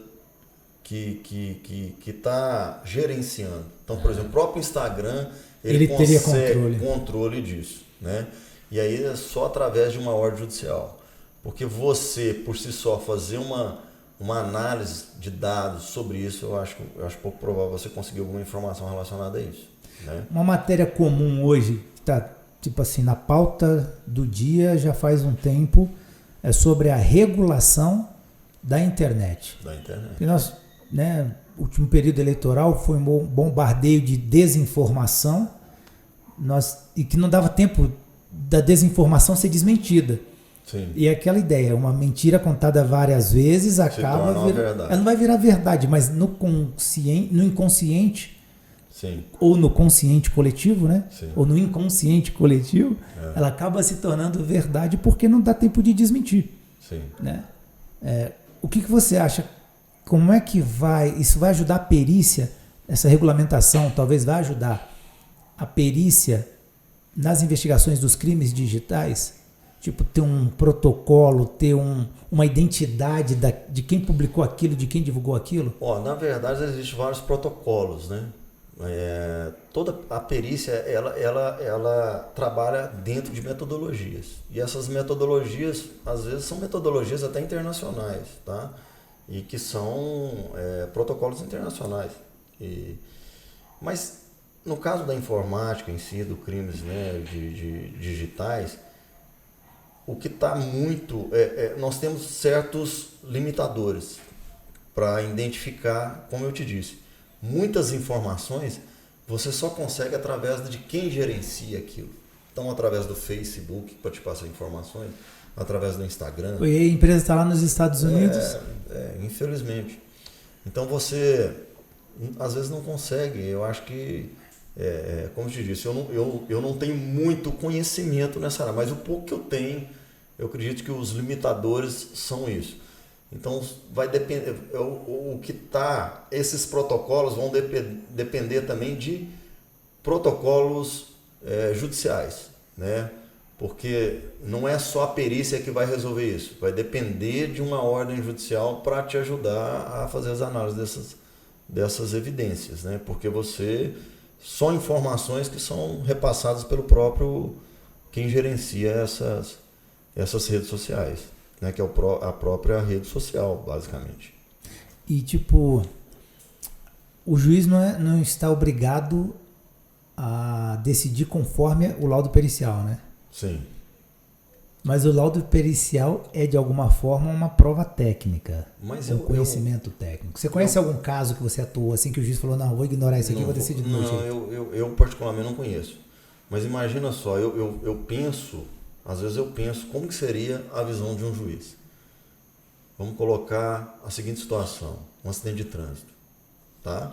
que está gerenciando. Então, por exemplo, o próprio Instagram, Ele teria consegue controle disso, né? E aí é só através de uma ordem judicial. Porque você, por si só, fazer uma análise de dados sobre isso, eu acho pouco provável você conseguir alguma informação relacionada a isso, né? Uma matéria comum hoje, que está tipo assim, na pauta do dia já faz um tempo, é sobre a regulação da internet. Porque nós, né, o último período eleitoral foi um bombardeio de desinformação, e que não dava tempo da desinformação ser desmentida. Sim. E aquela ideia, uma mentira contada várias vezes acaba ela não vai virar verdade, mas no inconsciente, sim, ou no consciente coletivo, né? Sim. Ou no inconsciente coletivo, ela acaba se tornando verdade porque não dá tempo de desmentir. Sim. Né? O que você acha? Como é que isso vai ajudar a perícia? Essa regulamentação talvez vai ajudar a perícia nas investigações dos crimes digitais? Tipo, ter um protocolo, ter uma identidade de quem publicou aquilo, de quem divulgou aquilo? Na verdade, existem vários protocolos, né? Toda a perícia, ela trabalha dentro de metodologias. E essas metodologias, às vezes, são metodologias até internacionais, tá? E que são protocolos internacionais. Mas, no caso da informática em si, do crimes, né, de digitais, o que está muito... nós temos certos limitadores para identificar, como eu te disse, muitas informações você só consegue através de quem gerencia aquilo. Então, através do Facebook, para te passar informações, através do Instagram. E a empresa está lá nos Estados Unidos? Infelizmente. Então, você, às vezes, não consegue. Eu acho que, como eu te disse, eu não tenho muito conhecimento nessa área, mas o pouco que eu tenho, eu acredito que os limitadores são isso. Então, vai depender, esses protocolos vão depender também de protocolos judiciais, né? Porque não é só a perícia que vai resolver isso, vai depender de uma ordem judicial para te ajudar a fazer as análises dessas evidências, né? Porque só informações que são repassadas pelo próprio quem gerencia essas redes sociais, né, que é a própria rede social, basicamente. E, tipo, o juiz não está obrigado a decidir conforme o laudo pericial, né? Sim. Mas o laudo pericial é, de alguma forma, uma prova técnica, um conhecimento técnico. Você conhece algum caso que você atuou assim, que o juiz falou, não, vou ignorar isso aqui, vou decidir do meu jeito? Não, eu particularmente não conheço. Mas imagina só, eu penso... Às vezes eu penso como que seria a visão de um juiz. Vamos colocar a seguinte situação, um acidente de trânsito, tá?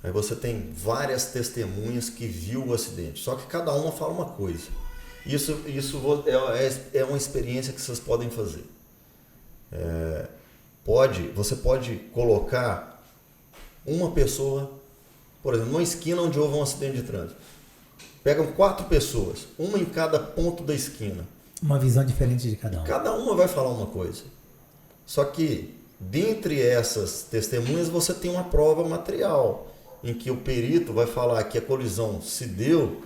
Aí você tem várias testemunhas que viu o acidente, só que cada uma fala uma coisa. Isso é uma experiência que vocês podem fazer. Você pode colocar uma pessoa, por exemplo, numa esquina onde houve um acidente de trânsito. Pegam 4 pessoas, uma em cada ponto da esquina. Uma visão diferente de cada um. Cada uma vai falar uma coisa. Só que, dentre essas testemunhas, você tem uma prova material, em que o perito vai falar que a colisão se deu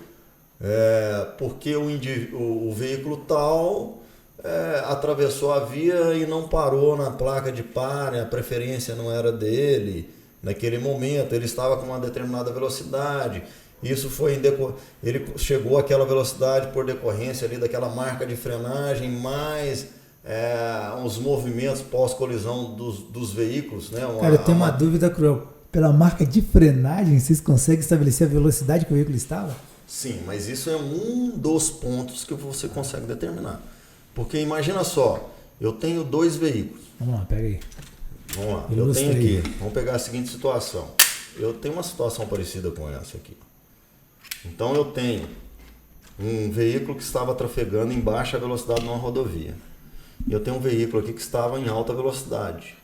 porque o veículo tal atravessou a via e não parou na placa de pare, a preferência não era dele. Naquele momento, ele estava com uma determinada velocidade. Isso foi ele chegou àquela velocidade por decorrência ali daquela marca de frenagem, mais os movimentos pós-colisão dos veículos, né? Cara, eu tenho uma dúvida cruel. Pela marca de frenagem, vocês conseguem estabelecer a velocidade que o veículo estava? Sim, mas isso é um dos pontos que você consegue determinar. Porque imagina só, eu tenho 2 veículos. Vamos lá, pega aí. Vamos lá, eu tenho aqui, vamos pegar a seguinte situação. Eu tenho uma situação parecida com essa aqui. Então eu tenho um veículo que estava trafegando em baixa velocidade numa rodovia. E eu tenho um veículo aqui que estava em alta velocidade.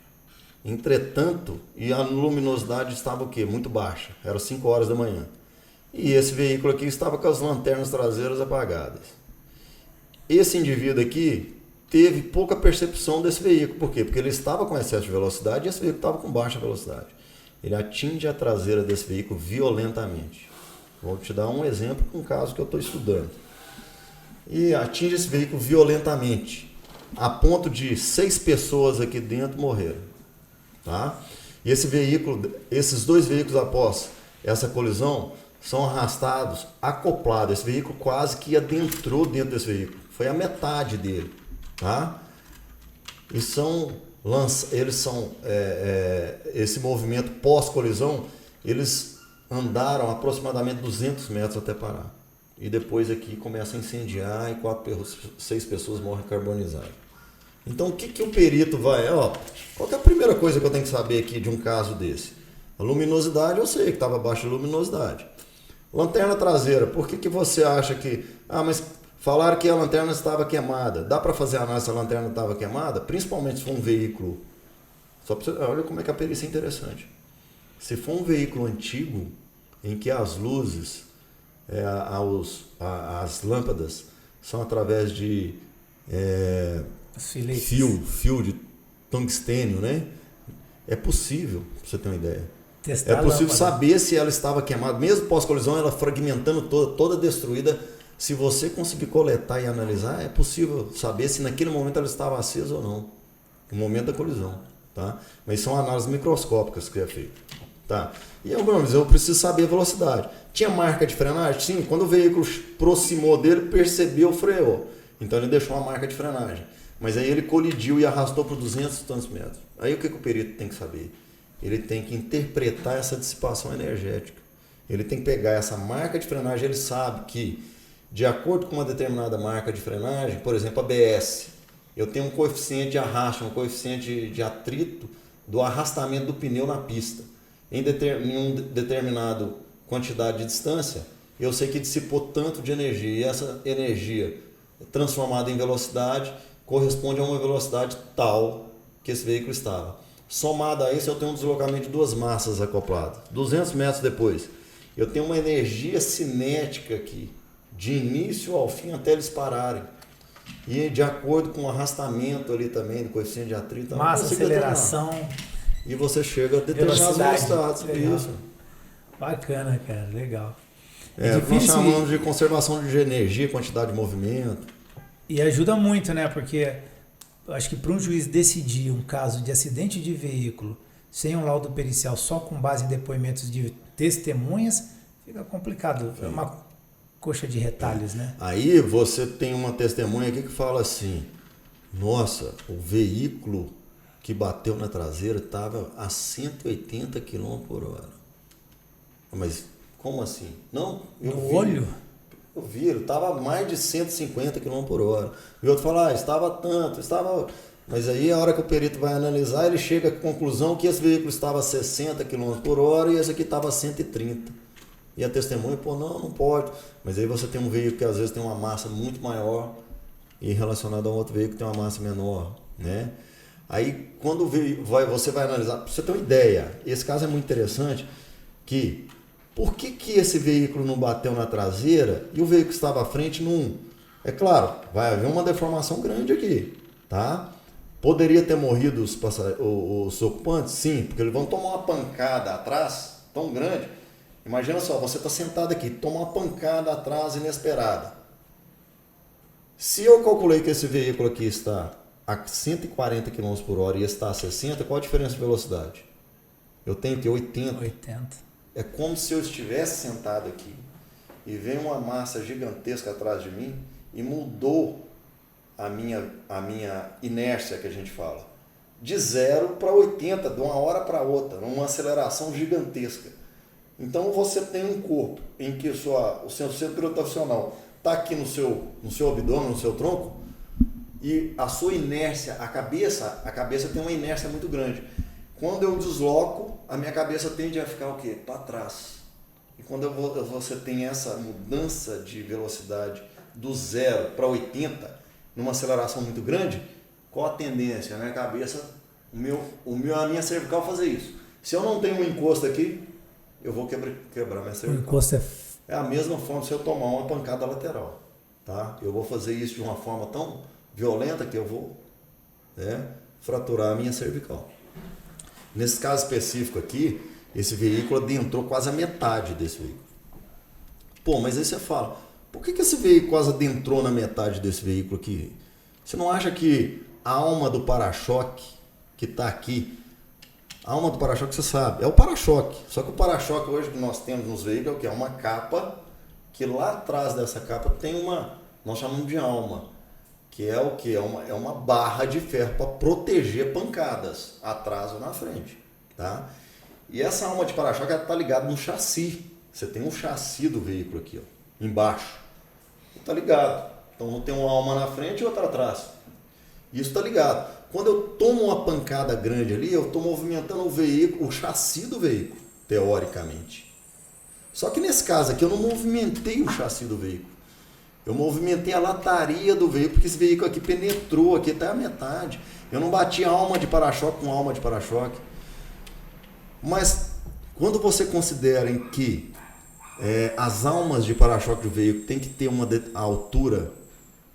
Entretanto, e a luminosidade estava o quê? Muito baixa. Era 5 horas da manhã. E esse veículo aqui estava com as lanternas traseiras apagadas. Esse indivíduo aqui, teve pouca percepção desse veículo. Por quê? Porque ele estava com excesso de velocidade e esse veículo estava com baixa velocidade. Ele atinge a traseira desse veículo violentamente. Vou te dar um exemplo com um caso que eu estou estudando. E atinge esse veículo violentamente, a ponto de 6 pessoas aqui dentro morreram. Tá? E esses 2 veículos após essa colisão são arrastados, acoplados. Esse veículo quase que adentrou dentro desse veículo. Foi a metade dele. Tá? E esse movimento pós-colisão, eles andaram aproximadamente 200 metros até parar. E depois aqui começa a incendiar e 6 pessoas morrem carbonizadas. Então o que o perito vai... qual que é a primeira coisa que eu tenho que saber aqui de um caso desse? A luminosidade, eu sei que estava baixa a luminosidade. Lanterna traseira, por que você acha que... mas falaram que a lanterna estava queimada. Dá para fazer análise se a lanterna estava queimada? Principalmente se for um veículo... olha como é que a perícia é interessante. Se for um veículo antigo, em que as luzes... as lâmpadas são através de fio de tungstênio, né? É possível, pra você ter uma ideia. É possível saber se ela estava queimada, mesmo pós-colisão, ela fragmentando toda destruída. Se você conseguir coletar e analisar, é possível saber se naquele momento ela estava acesa ou não, no momento da colisão, tá? Mas são análises microscópicas que é feito, tá? E eu preciso saber a velocidade. Tinha marca de frenagem? Sim, quando o veículo aproximou dele, percebeu, freou. Então ele deixou uma marca de frenagem. Mas aí ele colidiu e arrastou por 200 e tantos metros. Aí o que o perito tem que saber? Ele tem que interpretar essa dissipação energética. Ele tem que pegar essa marca de frenagem, ele sabe que, de acordo com uma determinada marca de frenagem, por exemplo, a ABS, eu tenho um coeficiente de arrasto, um coeficiente de atrito do arrastamento do pneu na pista. Em um determinado quantidade de distância, eu sei que dissipou tanto de energia, e essa energia transformada em velocidade corresponde a uma velocidade tal que esse veículo estava. Somado a isso, eu tenho um deslocamento de 2 massas acopladas. 200 metros depois, eu tenho uma energia cinética aqui, de início ao fim até eles pararem. E de acordo com o arrastamento ali também, do coeficiente de atrito, massa, aceleração. E você chega a determinadas velocidades. Isso. Bacana, cara, legal. Nós chamamos de conservação de energia, quantidade de movimento. E ajuda muito, né? Porque eu acho que para um juiz decidir um caso de acidente de veículo sem um laudo pericial, só com base em depoimentos de testemunhas, fica complicado. É uma coxa de retalhos, né? Aí você tem uma testemunha aqui que fala assim: nossa, o veículo que bateu na traseira estava a 180 km por hora. Mas como assim? Não, olho? Eu vi, ele estava a mais de 150 km por hora. E outro fala, estava tanto, estava... Mas aí a hora que o perito vai analisar, ele chega à conclusão que esse veículo estava a 60 km por hora e esse aqui estava a 130. E a testemunha, não pode. Mas aí você tem um veículo que às vezes tem uma massa muito maior e relacionado a um outro veículo que tem uma massa menor, né? Aí quando você vai analisar, para você ter uma ideia, esse caso é muito interessante, que por que esse veículo não bateu na traseira e o veículo que estava à frente não... É claro, vai haver uma deformação grande aqui, tá? Poderia ter morrido os ocupantes? Sim, porque eles vão tomar uma pancada atrás tão grande. Imagina só, você está sentado aqui, toma uma pancada atrás inesperada. Se eu calculei que esse veículo aqui está a 140 km por hora e está a 60, qual a diferença de velocidade? Eu tenho que 80. É como se eu estivesse sentado aqui e vem uma massa gigantesca atrás de mim e mudou a minha inércia, que a gente fala, de 0 para 80, de uma hora para outra, numa aceleração gigantesca. Então você tem um corpo em que o seu centro gravitacional está aqui no seu abdômen, no seu tronco, e a sua inércia, a cabeça tem uma inércia muito grande. Quando eu desloco, a minha cabeça tende a ficar o quê? Para trás. E quando você tem essa mudança de velocidade do 0 para 80, numa aceleração muito grande, qual a tendência? A minha cabeça, a minha cervical fazer isso. Se eu não tenho um encosto aqui, eu vou quebrar minha cervical. O encosto é a mesma forma se eu tomar uma pancada lateral. Tá? Eu vou fazer isso de uma forma tão violenta que eu vou fraturar a minha cervical. Nesse caso específico aqui, esse veículo adentrou quase a metade desse veículo. Pô, mas aí você fala, por que esse veículo quase adentrou na metade desse veículo aqui? Você não acha que a alma do para-choque que está aqui, a alma do para-choque você sabe, é o para-choque. Só que o para-choque hoje que nós temos nos veículos é o quê? É uma capa, que lá atrás dessa capa tem nós chamamos de alma, que é o quê? É uma barra de ferro para proteger pancadas atrás ou na frente, tá? E essa alma de para-choque está ligada no chassi. Você tem um chassi do veículo aqui, ó, embaixo. Está ligado. Então tem uma alma na frente e outra atrás. Isso está ligado. Quando eu tomo uma pancada grande ali, eu estou movimentando o veículo, o chassi do veículo, teoricamente. Só que nesse caso aqui eu não movimentei o chassi do veículo. Eu movimentei a lataria do veículo, porque esse veículo aqui penetrou aqui até a metade. Eu não bati alma de para-choque com alma de para-choque. Mas quando você considera em que as almas de para-choque do veículo tem que ter uma altura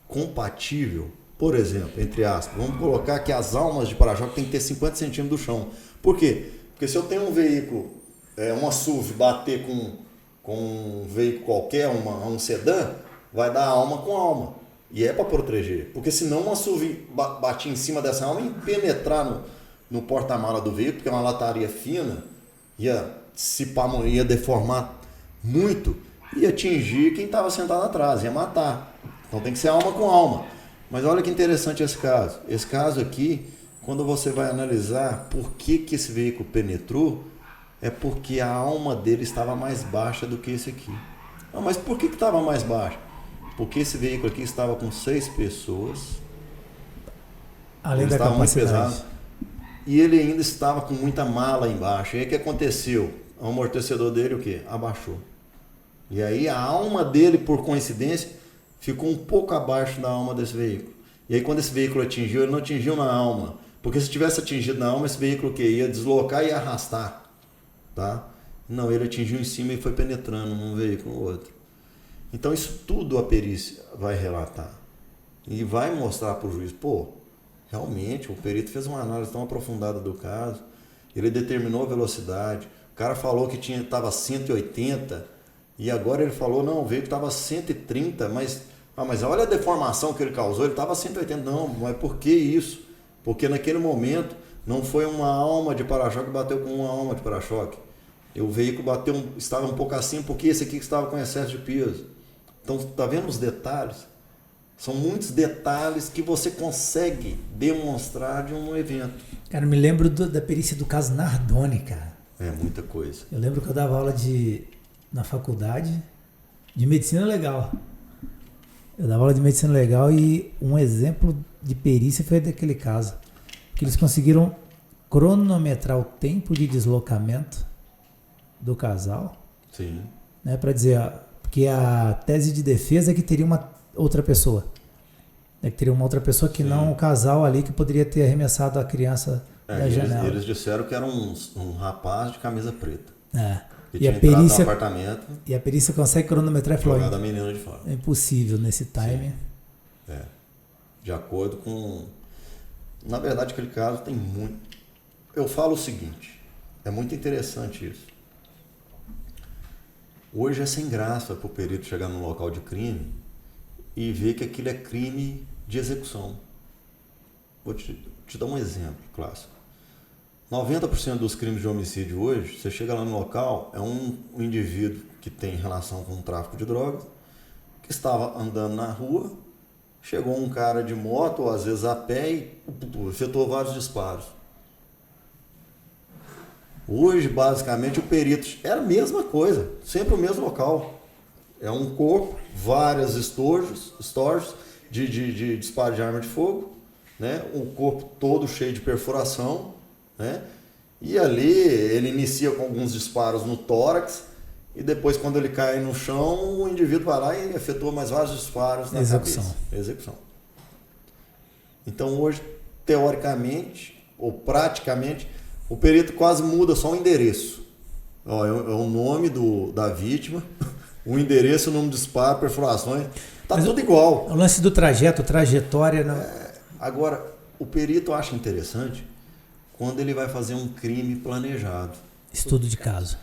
compatível, por exemplo, entre aspas, vamos colocar que as almas de para-choque tem que ter 50 centímetros do chão. Por quê? Porque se eu tenho um veículo, uma SUV, bater com um veículo qualquer, um sedã, vai dar alma com alma. E é para proteger. Porque senão uma SUV bater em cima dessa alma e penetrar no porta-mala do veículo, porque é uma lataria fina, ia deformar muito e atingir quem estava sentado atrás, ia matar. Então tem que ser alma com alma. Mas olha que interessante esse caso. Esse caso aqui, quando você vai analisar por que esse veículo penetrou, é porque a alma dele estava mais baixa do que esse aqui. Ah, mas por que estava mais baixa? Porque esse veículo aqui estava com 6 pessoas. Além da capacidade. E ele ainda estava com muita mala embaixo. E aí o que aconteceu? O amortecedor dele o quê? Abaixou. E aí a alma dele, por coincidência, ficou um pouco abaixo da alma desse veículo. E aí quando esse veículo atingiu, ele não atingiu na alma. Porque se tivesse atingido na alma, esse veículo que ia deslocar e ia arrastar. Tá? Não, ele atingiu em cima e foi penetrando num veículo ou outro. Então isso tudo a perícia vai relatar. E vai mostrar para o juiz, realmente o perito fez uma análise tão aprofundada do caso, ele determinou a velocidade, o cara falou que estava 180 e agora ele falou, não, o veículo estava 130, mas olha a deformação que ele causou, ele estava 180, não, mas por que isso? Porque naquele momento não foi uma alma de para-choque que bateu com uma alma de para-choque. O veículo estava um pouco acima porque esse aqui estava com excesso de peso. Então, está vendo os detalhes? São muitos detalhes que você consegue demonstrar de um evento. Cara, me lembro da perícia do caso Nardoni, cara. É muita coisa. Eu lembro que eu dava aula na faculdade de medicina legal. Eu dava aula de medicina legal e um exemplo de perícia foi daquele caso. Que eles conseguiram cronometrar o tempo de deslocamento do casal. Sim. Né, para dizer, porque a tese de defesa é que teria uma outra pessoa. É que teria uma outra pessoa que Sim. não o casal ali que poderia ter arremessado a criança da janela. Eles disseram que era um rapaz de camisa preta. Que e tinha a perícia, no apartamento. E a perícia consegue cronometrar e falou: jogar a menina de fora. É impossível nesse time. De acordo com. Na verdade, aquele caso tem muito. Eu falo o seguinte: é muito interessante isso. Hoje é sem graça para o perito chegar num local de crime e ver que aquilo é crime de execução. Vou te dar um exemplo clássico. 90% dos crimes de homicídio hoje, você chega lá no local, é um indivíduo que tem relação com o tráfico de drogas, que estava andando na rua, chegou um cara de moto, ou às vezes a pé, e efetuou vários disparos. Hoje, basicamente, o perito era a mesma coisa, sempre o mesmo local. É um corpo, vários estojos de disparo de arma de fogo, né? O corpo todo cheio de perfuração, né? E ali ele inicia com alguns disparos no tórax e depois, quando ele cai no chão, o indivíduo vai lá e efetua mais vários disparos na cabeça. Execução. Então, hoje, teoricamente, ou praticamente, o perito quase muda só o endereço. É o nome da vítima, o endereço, o nome do disparo, perfurações. Tá tudo igual. O lance do trajeto, trajetória... Não... Agora, o perito acha interessante quando ele vai fazer um crime planejado. Estudo de caso.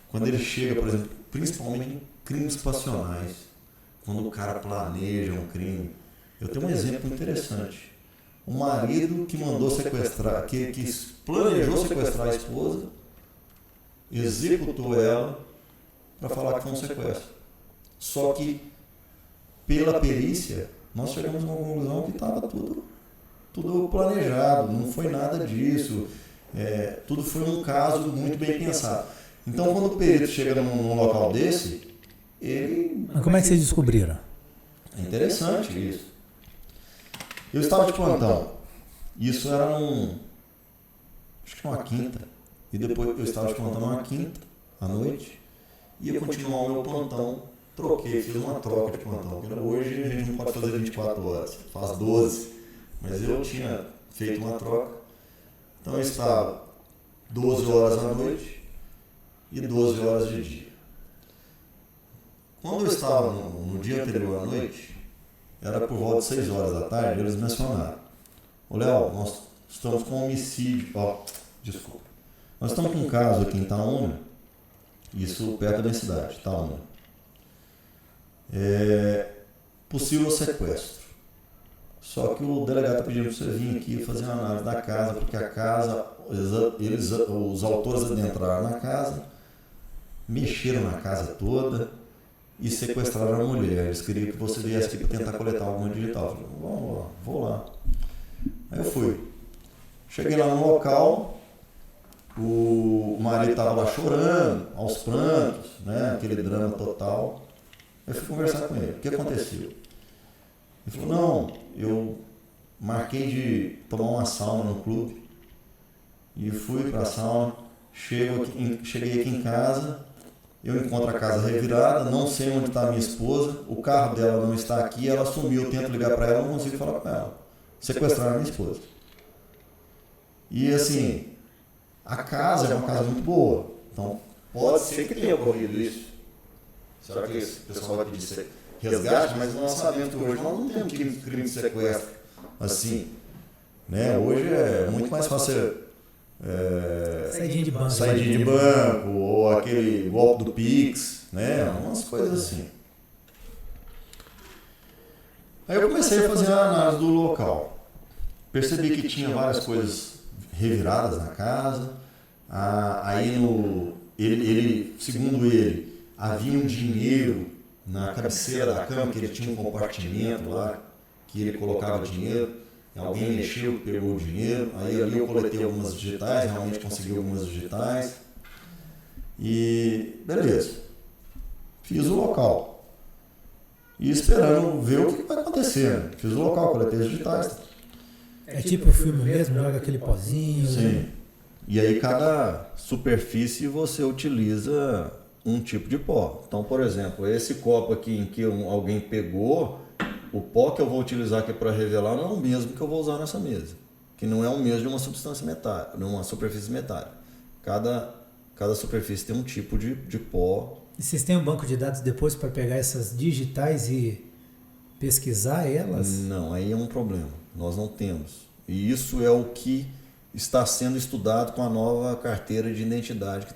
Quando ele chega, por exemplo, principalmente em crimes passionais, quando o cara planeja um crime. Eu tenho um exemplo interessante. Um marido que mandou sequestrar, que planejou sequestrar a esposa, executou ela para falar que foi um sequestro. Só que, pela perícia, nós chegamos a uma conclusão que estava tudo planejado, não foi nada disso. Tudo foi um caso muito bem pensado. Então, quando o perito chega num local desse, ele... Mas como é que vocês descobriram? É interessante isso. Eu estava de plantão. Isso era acho que uma quinta. E depois eu estava de plantão numa quinta, à noite. E eu continuar o meu plantão. Troquei, fiz uma troca de plantão. Porque hoje a gente não pode fazer 24 horas, faz 12. Mas eu tinha feito uma troca. Então eu estava 12 horas à noite e 12 horas de dia. Quando eu estava no dia anterior à noite, era por volta de 6 horas da tarde, eles mencionaram: ô Léo, nós estamos com homicídio. Desculpa. Nós estamos com um caso aqui em Itaúna, isso perto da cidade, Itaúna. Possível sequestro. Só que o delegado pediu para você vir aqui fazer uma análise da casa, porque a casa, os autores adentraram na casa, mexeram na casa toda e sequestraram a mulher. Eles queriam que você viesse aqui para tentar coletar alguma digital. Eu falei: vamos lá, vou lá. Aí eu fui. Cheguei lá no local, o marido estava lá chorando, aos prantos, né, aquele drama total. Eu fui conversar com ele. O que aconteceu? Ele falou: não, eu marquei de tomar uma sauna no clube e fui para a sauna. Cheguei aqui em casa, eu encontro a casa revirada, não sei onde está a minha esposa, o carro dela não está aqui, ela sumiu, eu tento ligar para ela, não consigo falar com ela. Sequestraram a minha esposa. E assim, a casa é uma casa muito boa, então pode ser que tenha ocorrido isso. Será que o pessoal vai pedir resgate? Mas nós sabemos que hoje nós não temos crime de sequestro assim, né? Hoje é muito mais fácil saidinha de banco, ou aquele golpe do Pix, né? Umas coisas assim. Aí eu comecei a fazer a análise do local. Percebi que tinha várias coisas reviradas na casa. Aí segundo ele, havia um dinheiro na cabeceira da cama, que ele tinha um compartimento lá, que ele colocava dinheiro. Alguém mexeu, pegou o dinheiro. Aí ali eu coletei algumas digitais, realmente consegui algumas digitais. E beleza. Fiz o local. E esperando ver o que vai acontecer. Fiz o local, coletei as digitais. É tipo o filme mesmo, joga aquele pozinho. Sim. E aí cada superfície você utiliza um tipo de pó. Então, por exemplo, esse copo aqui em que alguém pegou, o pó que eu vou utilizar aqui para revelar não é o mesmo que eu vou usar nessa mesa. Que não é o mesmo de uma substância metálica, de uma superfície metálica. Cada superfície tem um tipo de pó. E vocês têm um banco de dados depois para pegar essas digitais e pesquisar elas? Não, aí é um problema. Nós não temos. E isso é o que está sendo estudado com a nova carteira de identidade que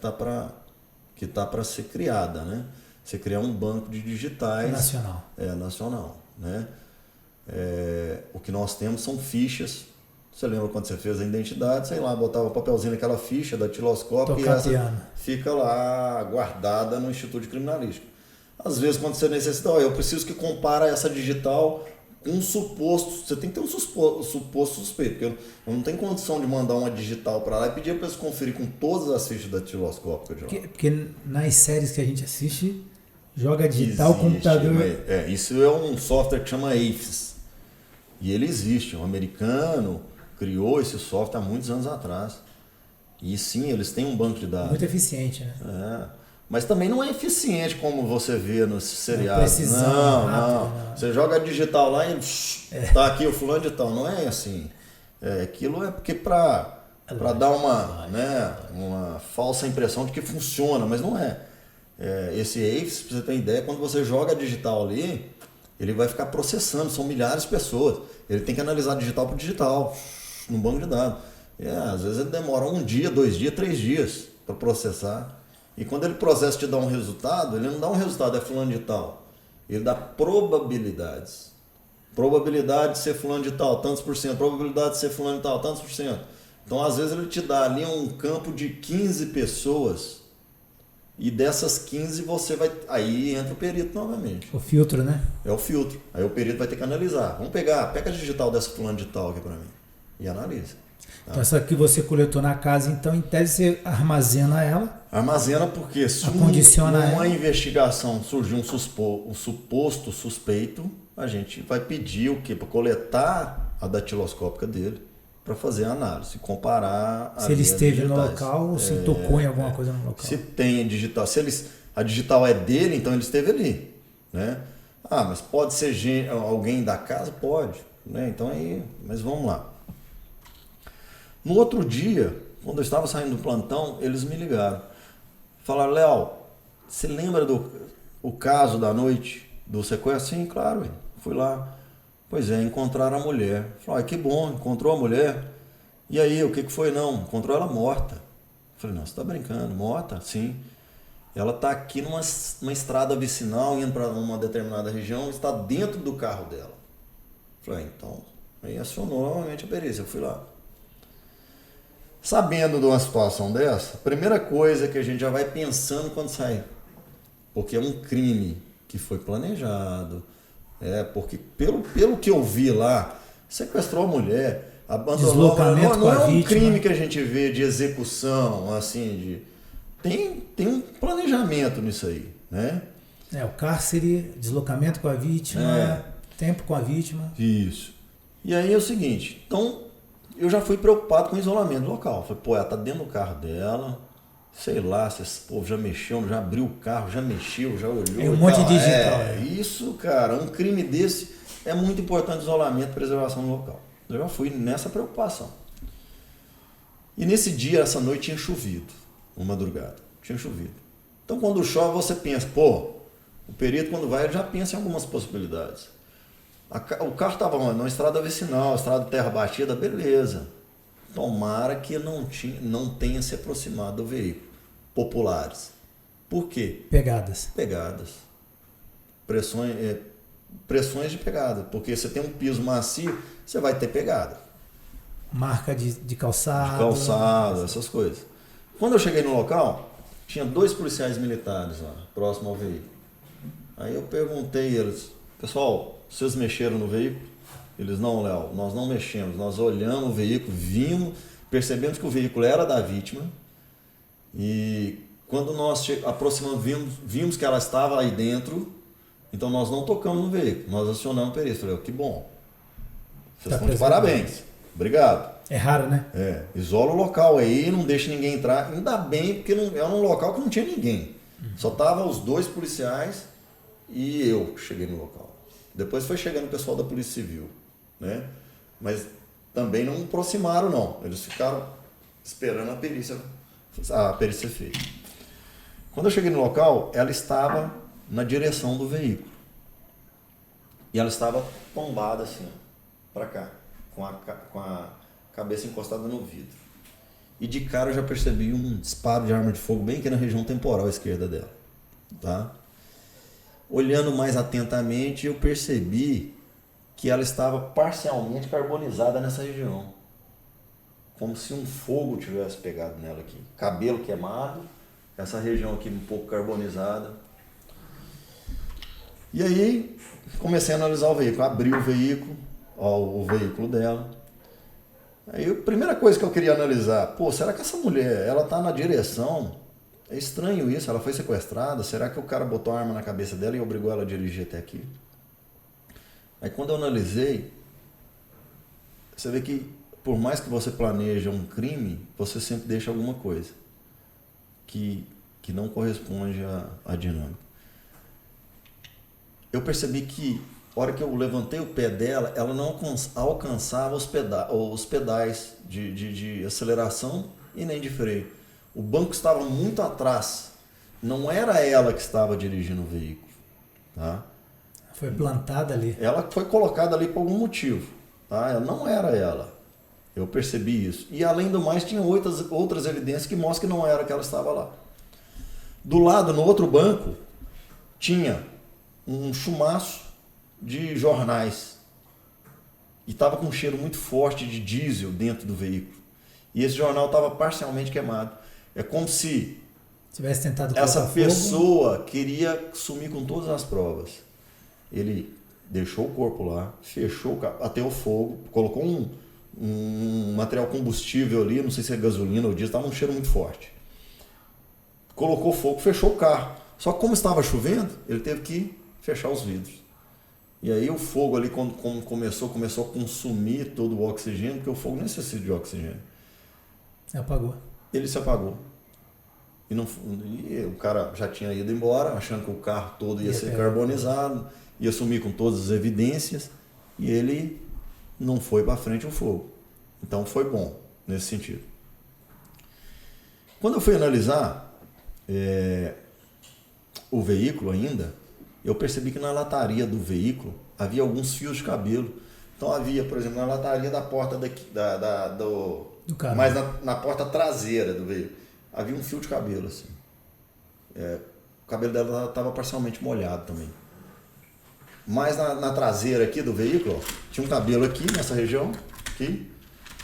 está para ser criada, né? Você criar um banco de digitais nacional. Nacional, né? O que nós temos são fichas. Você lembra quando você fez a identidade, sei lá, botava o papelzinho naquela ficha da datiloscópio e essa fica lá guardada no Instituto de Criminalística. Às vezes, quando você necessita, eu preciso que compara essa digital com um suposto, você tem que ter um suposto suspeito, porque eu não tenho condição de mandar uma digital para lá e pedir para eles conferir com todas as fichas da datiloscópio. Porque nas séries que a gente assiste, joga digital, computador... Isso é um software que chama AFIS. E ele existe, um americano criou esse software há muitos anos atrás. E sim, eles têm um banco de dados. Muito eficiente, né? Mas também não é eficiente como você vê nos seriados. Precisão, não. Você joga digital lá e tá aqui o fulano de tal. Não é assim. Aquilo é porque para dar uma falsa impressão de que funciona, mas não é. Esse AFIS, pra você ter ideia, quando você joga digital ali, ele vai ficar processando, são milhares de pessoas. Ele tem que analisar digital por digital, num banco de dados. Às vezes ele demora 1 dia, 2 dias, 3 dias para processar. E quando ele processa e te dá um resultado, ele não dá um resultado, é fulano de tal. Ele dá probabilidades. Probabilidade de ser fulano de tal, tantos por cento. Probabilidade de ser fulano de tal, tantos por cento. Então, às vezes, ele te dá ali um campo de 15 pessoas e dessas 15 você vai... Aí entra o perito novamente. O filtro, né? É o filtro. Aí o perito vai ter que analisar. Vamos pega a digital dessa fulano de tal aqui para mim. E analisa. Tá? Então, essa que você coletou na casa, então, em tese, você armazena ela. Armazena porque se uma investigação surgir um suposto suspeito, a gente vai pedir o quê? Para coletar a datiloscópica dele, para fazer a análise, comparar se ele esteve no local ou se tocou em alguma coisa no local. Se tem digital, a digital é dele, então ele esteve ali, né? Mas pode ser alguém da casa? Pode, né? Então aí, mas vamos lá. No outro dia, quando eu estava saindo do plantão, eles me ligaram. Falaram, Léo, você lembra do caso da noite do sequestro? Sim, claro, fui lá. Pois é, encontraram a mulher. Falaram, que bom, encontrou a mulher. E aí, o que foi? Não, encontrou ela morta. Falei, não, você está brincando, morta? Sim. Ela está aqui numa estrada vicinal, indo para uma determinada região, está dentro do carro dela. Falei, então, aí acionou novamente a perícia, eu fui lá. Sabendo de uma situação dessa, a primeira coisa que a gente já vai pensando quando sai, porque é um crime que foi planejado, porque pelo que eu vi lá, sequestrou a mulher, abandonou, não é um crime que a gente vê de execução, assim, tem um planejamento nisso aí, né? O cárcere, deslocamento com a vítima, tempo com a vítima. Isso. E aí é o seguinte, então eu já fui preocupado com o isolamento local. Falei, ela tá dentro do carro dela, sei lá, se esse povo já mexeu, já abriu o carro, já mexeu, já olhou. É um monte de digital. Isso, cara, um crime desse é muito importante, isolamento e preservação do local. Eu já fui nessa preocupação. E nesse dia, essa noite, tinha chovido, uma madrugada, tinha chovido. Então, quando chove, você pensa, o perito, quando vai, ele já pensa em algumas possibilidades. O carro estava numa estrada vicinal, estrada de terra batida, beleza. Tomara que não tenha se aproximado do veículo. Populares. Por quê? Pegadas. Pressões de pegada. Porque você tem um piso macio, você vai ter pegada. Marca de calçado. De calçado, essas coisas. Quando eu cheguei no local, tinha 2 policiais militares lá, próximo ao veículo. Aí eu perguntei a eles, pessoal, vocês mexeram no veículo? Eles, não, Léo, nós não mexemos. Nós olhamos o veículo, vimos, percebemos que o veículo era da vítima. E quando nós aproximamos, vimos que ela estava aí dentro, então nós não tocamos no veículo. Nós acionamos o perícia. Falei, que bom. Vocês estão de parabéns. Obrigado. É raro, né? Isola o local aí, não deixa ninguém entrar. Ainda bem, porque era um local que não tinha ninguém. Só estavam os 2 policiais e eu que cheguei no local. Depois foi chegando o pessoal da Polícia Civil, né? Mas também não aproximaram, não. Eles ficaram esperando a perícia feita. Quando eu cheguei no local, ela estava na direção do veículo. E ela estava tombada assim, para cá, com a cabeça encostada no vidro. E de cara eu já percebi um disparo de arma de fogo bem aqui na região temporal esquerda dela, tá? Olhando mais atentamente, eu percebi que ela estava parcialmente carbonizada nessa região. Como se um fogo tivesse pegado nela aqui. Cabelo queimado, essa região aqui um pouco carbonizada. E aí, comecei a analisar o veículo. Abri o veículo, o veículo dela. Aí, a primeira coisa que eu queria analisar, será que essa mulher, ela está na direção... É estranho isso, ela foi sequestrada, será que o cara botou a arma na cabeça dela e obrigou ela a dirigir até aqui? Aí quando eu analisei, você vê que por mais que você planeje um crime, você sempre deixa alguma coisa que não corresponde à dinâmica. Eu percebi que, a hora que eu levantei o pé dela, ela não alcançava os pedais de aceleração e nem de freio. O banco estava muito atrás. Não era ela que estava dirigindo o veículo. Tá? Foi plantada ali. Ela foi colocada ali por algum motivo. Tá? Ela não era ela. Eu percebi isso. E além do mais, tinha outras evidências que mostram que não era que ela estava lá. Do lado, no outro banco, tinha um chumaço de jornais. E estava com um cheiro muito forte de diesel dentro do veículo. E esse jornal estava parcialmente queimado. É como se tivesse tentado essa pessoa queria sumir com todas as provas. Ele deixou o corpo lá, fechou, ateou fogo, colocou um material combustível ali, não sei se é gasolina ou diesel, estava um cheiro muito forte. Colocou fogo, fechou o carro. Só que como estava chovendo, ele teve que fechar os vidros. E aí o fogo ali, quando começou a consumir todo o oxigênio, porque o fogo necessita de oxigênio. Se apagou. Ele se apagou. E o cara já tinha ido embora, achando que o carro todo ia ser carbonizado, ia sumir com todas as evidências, e ele não foi para frente o fogo. Então foi bom nesse sentido. Quando eu fui analisar o veículo ainda, eu percebi que na lataria do veículo havia alguns fios de cabelo. Então havia, por exemplo, na lataria da porta do carro, mas na porta traseira do veículo, havia um fio de cabelo assim. O cabelo dela estava parcialmente molhado também. Mas na traseira aqui do veículo, ó, tinha um cabelo aqui nessa região,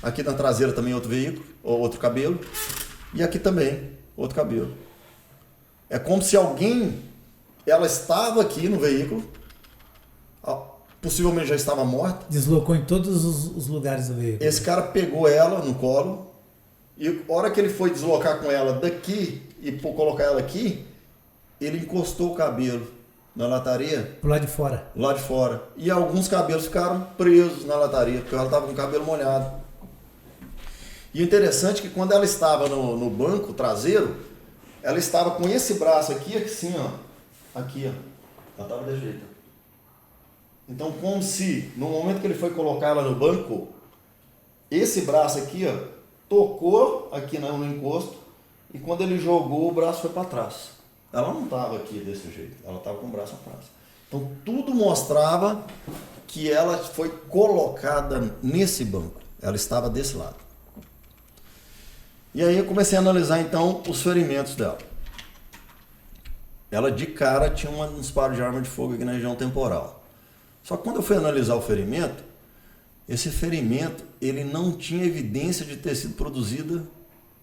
aqui na traseira também outro veículo, outro cabelo, e aqui também outro cabelo. É como se ela estava aqui no veículo, possivelmente já estava morta. Deslocou em todos os lugares do veículo. Esse cara pegou ela no colo, e a hora que ele foi deslocar com ela daqui e colocar ela aqui, ele encostou o cabelo na lataria. Pro lado de fora. Lá de fora. E alguns cabelos ficaram presos na lataria, porque ela estava com o cabelo molhado. E o interessante é que quando ela estava no banco traseiro, ela estava com esse braço aqui, assim, ó. Aqui, ó. Ela estava desse jeito. Então, como se, no momento que ele foi colocar ela no banco, esse braço aqui, ó, tocou aqui no encosto, e quando ele jogou, o braço foi para trás. Ela não estava aqui desse jeito, ela estava com o braço atrás. Então, tudo mostrava que ela foi colocada nesse banco. Ela estava desse lado. E aí eu comecei a analisar, então, os ferimentos dela. Ela, de cara, tinha um disparo de arma de fogo aqui na região temporal. Só que quando eu fui analisar o ferimento, esse ferimento, ele não tinha evidência de ter sido produzido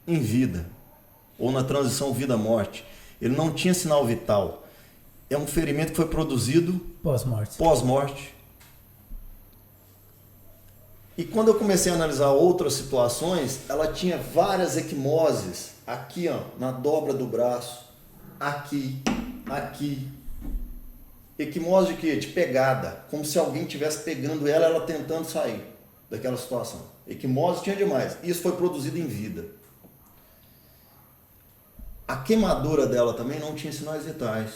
em vida, ou na transição vida-morte. Ele não tinha sinal vital. É um ferimento que foi produzido pós-morte. E quando eu comecei a analisar outras situações, ela tinha várias equimoses aqui, ó, na dobra do braço, aqui. Equimose de quê? De pegada, como se alguém estivesse pegando ela tentando sair daquela situação. Equimose tinha demais. Isso foi produzido em vida. A queimadura dela também não tinha sinais vitais.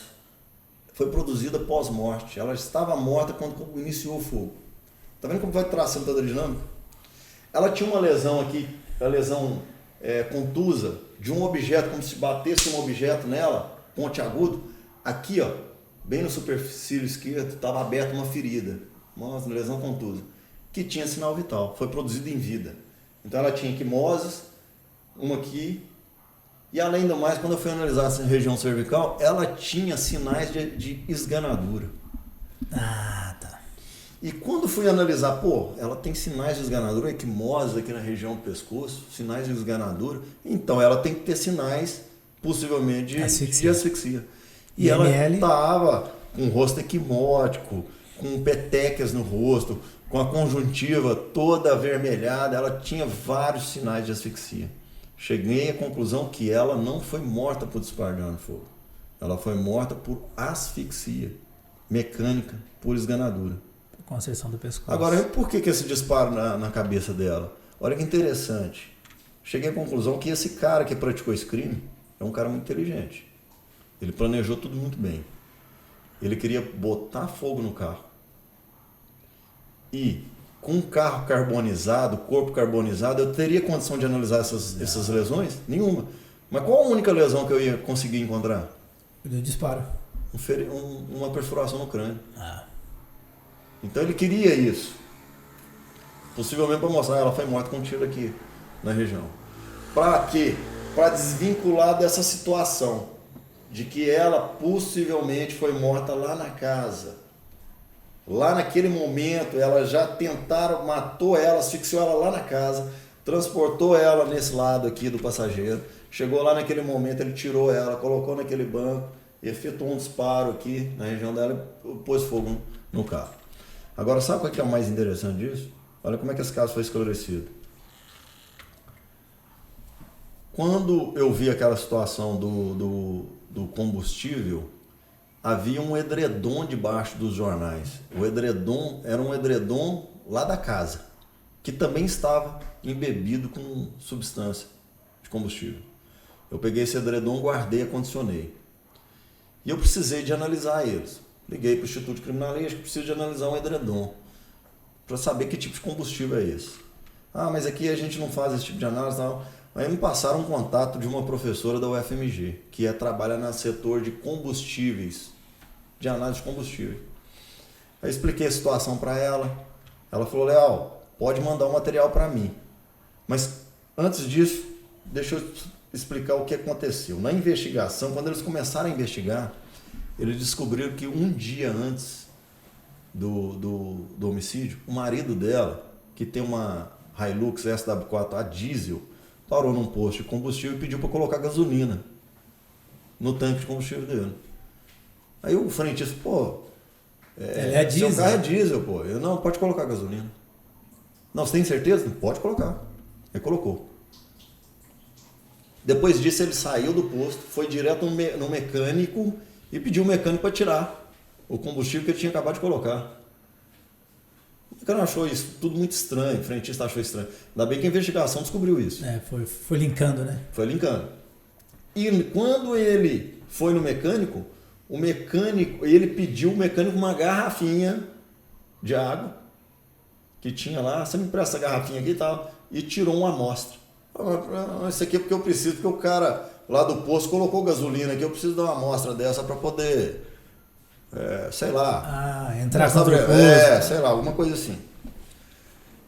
Foi produzida pós-morte. Ela estava morta quando iniciou o fogo. Tá vendo como vai traçando toda a dinâmica? Ela tinha uma lesão aqui, a lesão contusa, de um objeto, como se batesse um objeto nela, pontiagudo. Aqui, ó, bem no supercílio esquerdo, estava aberta uma ferida, uma lesão contusa, que tinha sinal vital. Foi produzido em vida. Então ela tinha equimoses, uma aqui. E além do mais, quando eu fui analisar essa região cervical, ela tinha sinais de esganadura. Ah, tá. E quando fui analisar, ela tem sinais de esganadura, equimose aqui na região do pescoço, sinais de esganadura, então ela tem que ter sinais, possivelmente, de asfixia. E ela estava com o rosto equimótico, com petecas no rosto, com a conjuntiva toda avermelhada, ela tinha vários sinais de asfixia. Cheguei à conclusão que ela não foi morta por disparo de arma de fogo. Ela foi morta por asfixia mecânica, por esganadura. Por constrição do pescoço. Agora, por que esse disparo na cabeça dela? Olha que interessante. Cheguei à conclusão que esse cara que praticou esse crime é um cara muito inteligente. Ele planejou tudo muito bem. Ele queria botar fogo no carro. E com um carro carbonizado, corpo carbonizado, eu teria condição de analisar essas lesões? Nenhuma. Mas qual a única lesão que eu ia conseguir encontrar? O disparo. Uma perfuração no crânio. Então ele queria isso. Possivelmente para mostrar, ela foi morta com um tiro aqui na região. Para quê? Para desvincular dessa situação de que ela possivelmente foi morta lá na casa. Lá naquele momento, ela já tentaram, matou ela, asfixiou ela lá na casa, transportou ela nesse lado aqui do passageiro. Chegou lá naquele momento, ele tirou ela, colocou naquele banco, efetuou um disparo aqui na região dela e pôs fogo no carro. Agora, sabe o que é o mais interessante disso? Olha como é que esse caso foi esclarecido. Quando eu vi aquela situação do combustível, havia um edredom debaixo dos jornais. O edredom era um edredom lá da casa, que também estava embebido com substância de combustível. Eu peguei esse edredom, guardei e acondicionei. E eu precisei de analisar eles. Liguei para o Instituto Criminalístico, preciso de analisar um edredom, para saber que tipo de combustível é esse. Ah, mas aqui a gente não faz esse tipo de análise, não. Aí me passaram um contato de uma professora da UFMG, que trabalha no setor de combustíveis, de análise de combustível. Aí expliquei a situação para ela. Ela falou, Leal, pode mandar o material para mim. Mas antes disso, deixa eu explicar o que aconteceu. Na investigação, quando eles começaram a investigar, eles descobriram que um dia antes do homicídio, o marido dela, que tem uma Hilux SW4 a diesel, parou num posto de combustível e pediu para colocar gasolina no tanque de combustível dele. Aí o frentista, pô, diesel. Seu carro é diesel, pô. Eu, não, pode colocar gasolina. Não, você tem certeza? Pode colocar. Aí colocou. Depois disso ele saiu do posto, foi direto no mecânico e pediu o mecânico para tirar o combustível que ele tinha acabado de colocar. O cara achou isso tudo muito estranho, o frentista achou estranho. Ainda bem que a investigação descobriu isso. Foi linkando, né? Foi linkando. E quando ele foi no mecânico, ele pediu o mecânico uma garrafinha de água que tinha lá, você me empresta essa garrafinha aqui e tal, e tirou uma amostra. Isso aqui é porque eu preciso, porque o cara lá do posto colocou gasolina aqui, eu preciso dar uma amostra dessa para poder, sei lá. Entrar contra o posto. Sei lá, alguma coisa assim.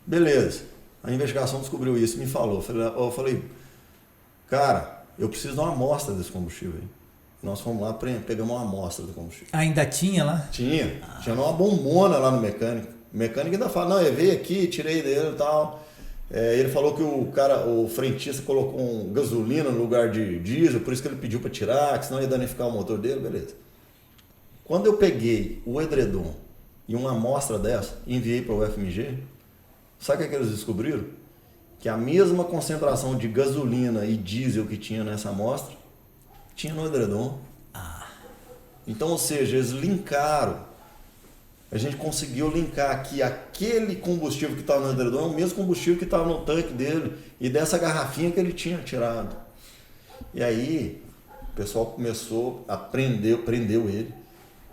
Beleza. A investigação descobriu isso, me falou. Eu falei, cara, eu preciso dar uma amostra desse combustível aí. Nós fomos lá, pegamos uma amostra do combustível. Ainda tinha lá? Tinha uma bombona lá no mecânico. O mecânico ainda fala, não, eu veio aqui, tirei dele e tal. Ele falou que o frentista colocou gasolina no lugar de diesel, por isso que ele pediu para tirar, que senão ia danificar o motor dele, beleza. Quando eu peguei o edredom e uma amostra dessa, enviei para o UFMG, sabe o que eles descobriram? Que a mesma concentração de gasolina e diesel que tinha nessa amostra, tinha no edredom. Então, ou seja, eles linkaram. A gente conseguiu linkar que aquele combustível que estava no edredom é o mesmo combustível que estava no tanque dele e dessa garrafinha que ele tinha tirado. E aí, o pessoal começou a prendeu ele.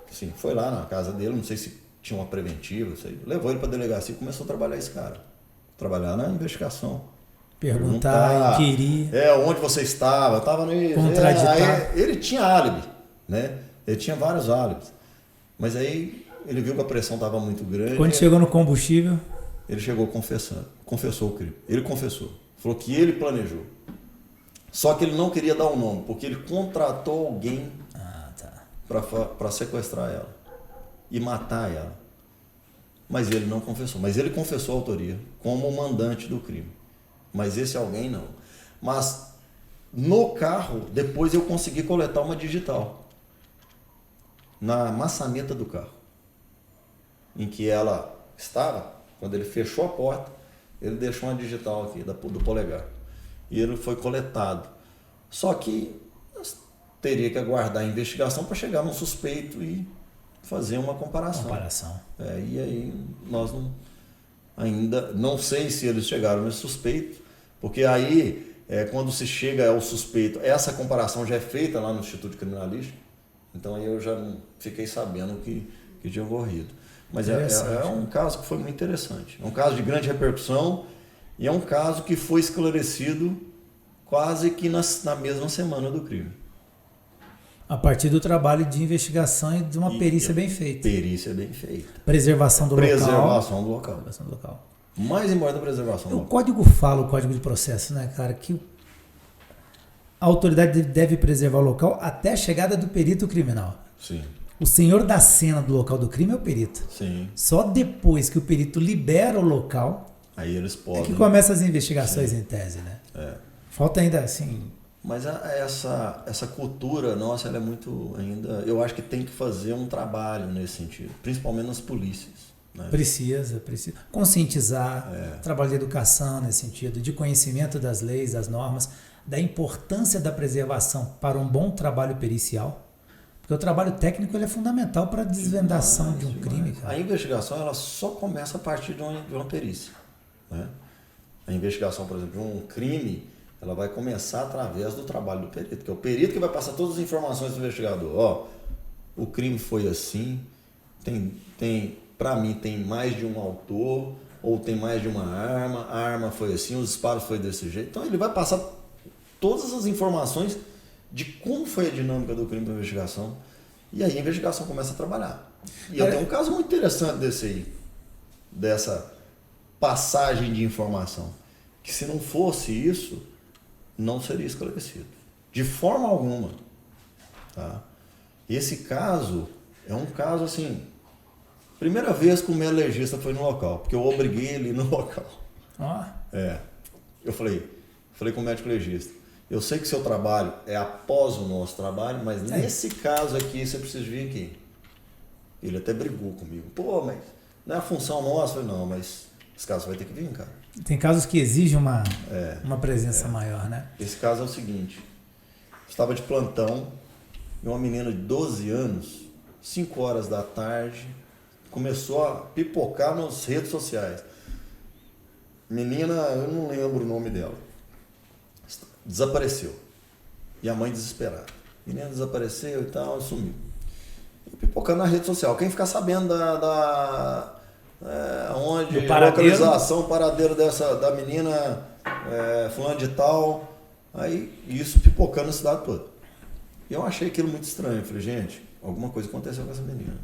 Assim, foi lá na casa dele, não sei se tinha uma preventiva, levou ele para a delegacia e começou a trabalhar esse cara. Trabalhar na investigação. Perguntar, inquirir. Onde você estava? Estava no. Contraditar. Ele tinha álibi, né? Ele tinha vários álibis. Mas aí ele viu que a pressão estava muito grande. Quando chegou no combustível? Ele chegou confessou o crime. Ele confessou. Falou que ele planejou. Só que ele não queria dar o nome, porque ele contratou alguém para sequestrar ela e matar ela. Mas ele não confessou. Mas ele confessou a autoria como o mandante do crime. Mas esse alguém não. Mas no carro, depois eu consegui coletar uma digital. Na maçaneta do carro. Em que ela estava, quando ele fechou a porta, ele deixou uma digital aqui do polegar. E ele foi coletado. Só que teria que aguardar a investigação para chegar num suspeito e fazer uma comparação. E aí nós ainda não sei se eles chegaram nesse suspeito, porque aí quando se chega ao suspeito, essa comparação já é feita lá no Instituto Criminalístico, então aí eu já não fiquei sabendo que tinha ocorrido. Mas é um caso que foi muito interessante, é um caso de grande repercussão e é um caso que foi esclarecido quase que na mesma semana do crime. A partir do trabalho de investigação e de uma perícia bem feita. Perícia bem feita. Preservação do local. Preservação do local. Preservação do local. Mais importante a preservação do O local. código fala, o código de processo, né, cara, que a autoridade deve preservar o local até a chegada do perito criminal. Sim. O senhor da cena do local do crime é o perito. Sim. Só depois que o perito libera o local Aí eles podem. é que começam as investigações em tese, né? É. Falta ainda, assim... Mas essa cultura nossa, ela é muito ainda... Eu acho que tem que fazer um trabalho nesse sentido, principalmente nas polícias. Né? Precisa conscientizar, trabalho de educação nesse sentido, de conhecimento das leis, das normas, da importância da preservação para um bom trabalho pericial. Porque o trabalho técnico ele é fundamental para a desvendação de um crime, cara. A investigação ela só começa a partir de uma perícia. Né? A investigação, por exemplo, de um crime, ela vai começar através do trabalho do perito, que é o perito que vai passar todas as informações do investigador. Ó, o crime foi assim, para mim tem mais de um autor, ou tem mais de uma arma, a arma foi assim, os disparos foi desse jeito. Então ele vai passar todas as informações de como foi a dinâmica do crime da investigação, e aí a investigação começa a trabalhar. E eu tenho um caso muito interessante dessa passagem de informação, que se não fosse isso, não seria esclarecido. De forma alguma. Tá? Esse caso é um caso assim, primeira vez que o meu legista foi no local, porque eu obriguei ele no local. Eu falei com o médico legista, eu sei que seu trabalho é após o nosso trabalho, mas nesse caso aqui você precisa vir aqui. Ele até brigou comigo. Pô, mas não é a função nossa. Eu falei, não, mas esse caso vai ter que vir, cara. Tem casos que exigem uma presença maior, né? Esse caso é o seguinte, estava de plantão e uma menina de 12 anos, 5 horas da tarde, começou a pipocar nas redes sociais. Menina, eu não lembro o nome dela. Desapareceu. E a mãe desesperada. A menina desapareceu e tal, sumiu. E pipocando na rede social. Quem ficar sabendo onde localização, paradeiro da menina fulano de tal, aí isso pipocando na cidade toda. E eu achei aquilo muito estranho. Eu falei, gente, alguma coisa aconteceu com essa menina.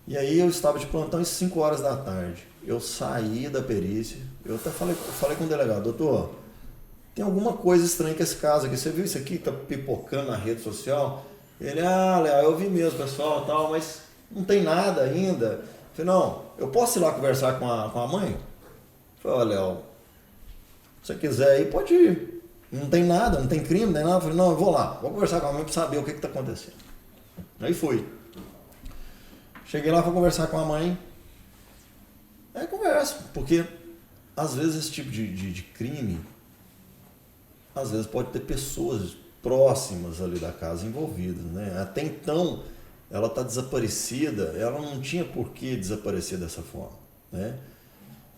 E aí eu estava de plantão às 5 horas da tarde. Eu saí da perícia, eu até falei com o delegado, doutor, tem alguma coisa estranha com esse caso aqui. Você viu isso aqui que tá pipocando na rede social? Ele, Léo, eu vi mesmo, pessoal, tal, mas não tem nada ainda. Eu falei, não, eu posso ir lá conversar com a mãe? Eu falei, Léo, se você quiser aí, pode ir. Não tem nada, não tem crime, não tem nada. Eu falei, não, eu vou lá, vou conversar com a mãe para saber o que está acontecendo. Aí fui. Cheguei lá para conversar com a mãe. Aí converso, porque às vezes esse tipo de crime, às vezes pode ter pessoas próximas ali da casa envolvidas, né? Até então, ela está desaparecida, ela não tinha por que desaparecer dessa forma, né?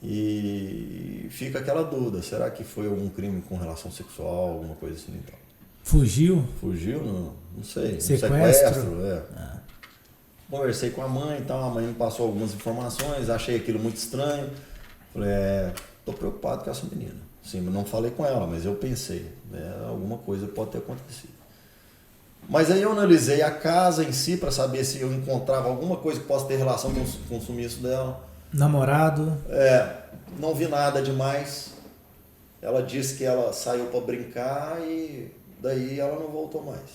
E fica aquela dúvida, será que foi algum crime com relação sexual, alguma coisa assim então? Fugiu? Fugiu? Não sei. Sequestro? Conversei com a mãe e tal, a mãe me passou algumas informações, achei aquilo muito estranho. Falei, tô preocupado com essa menina. Sim, não falei com ela, mas eu pensei, alguma coisa pode ter acontecido. Mas aí eu analisei a casa em si para saber se eu encontrava alguma coisa que possa ter relação com o sumiço dela. Namorado? Não vi nada demais. Ela disse que ela saiu para brincar e daí ela não voltou mais.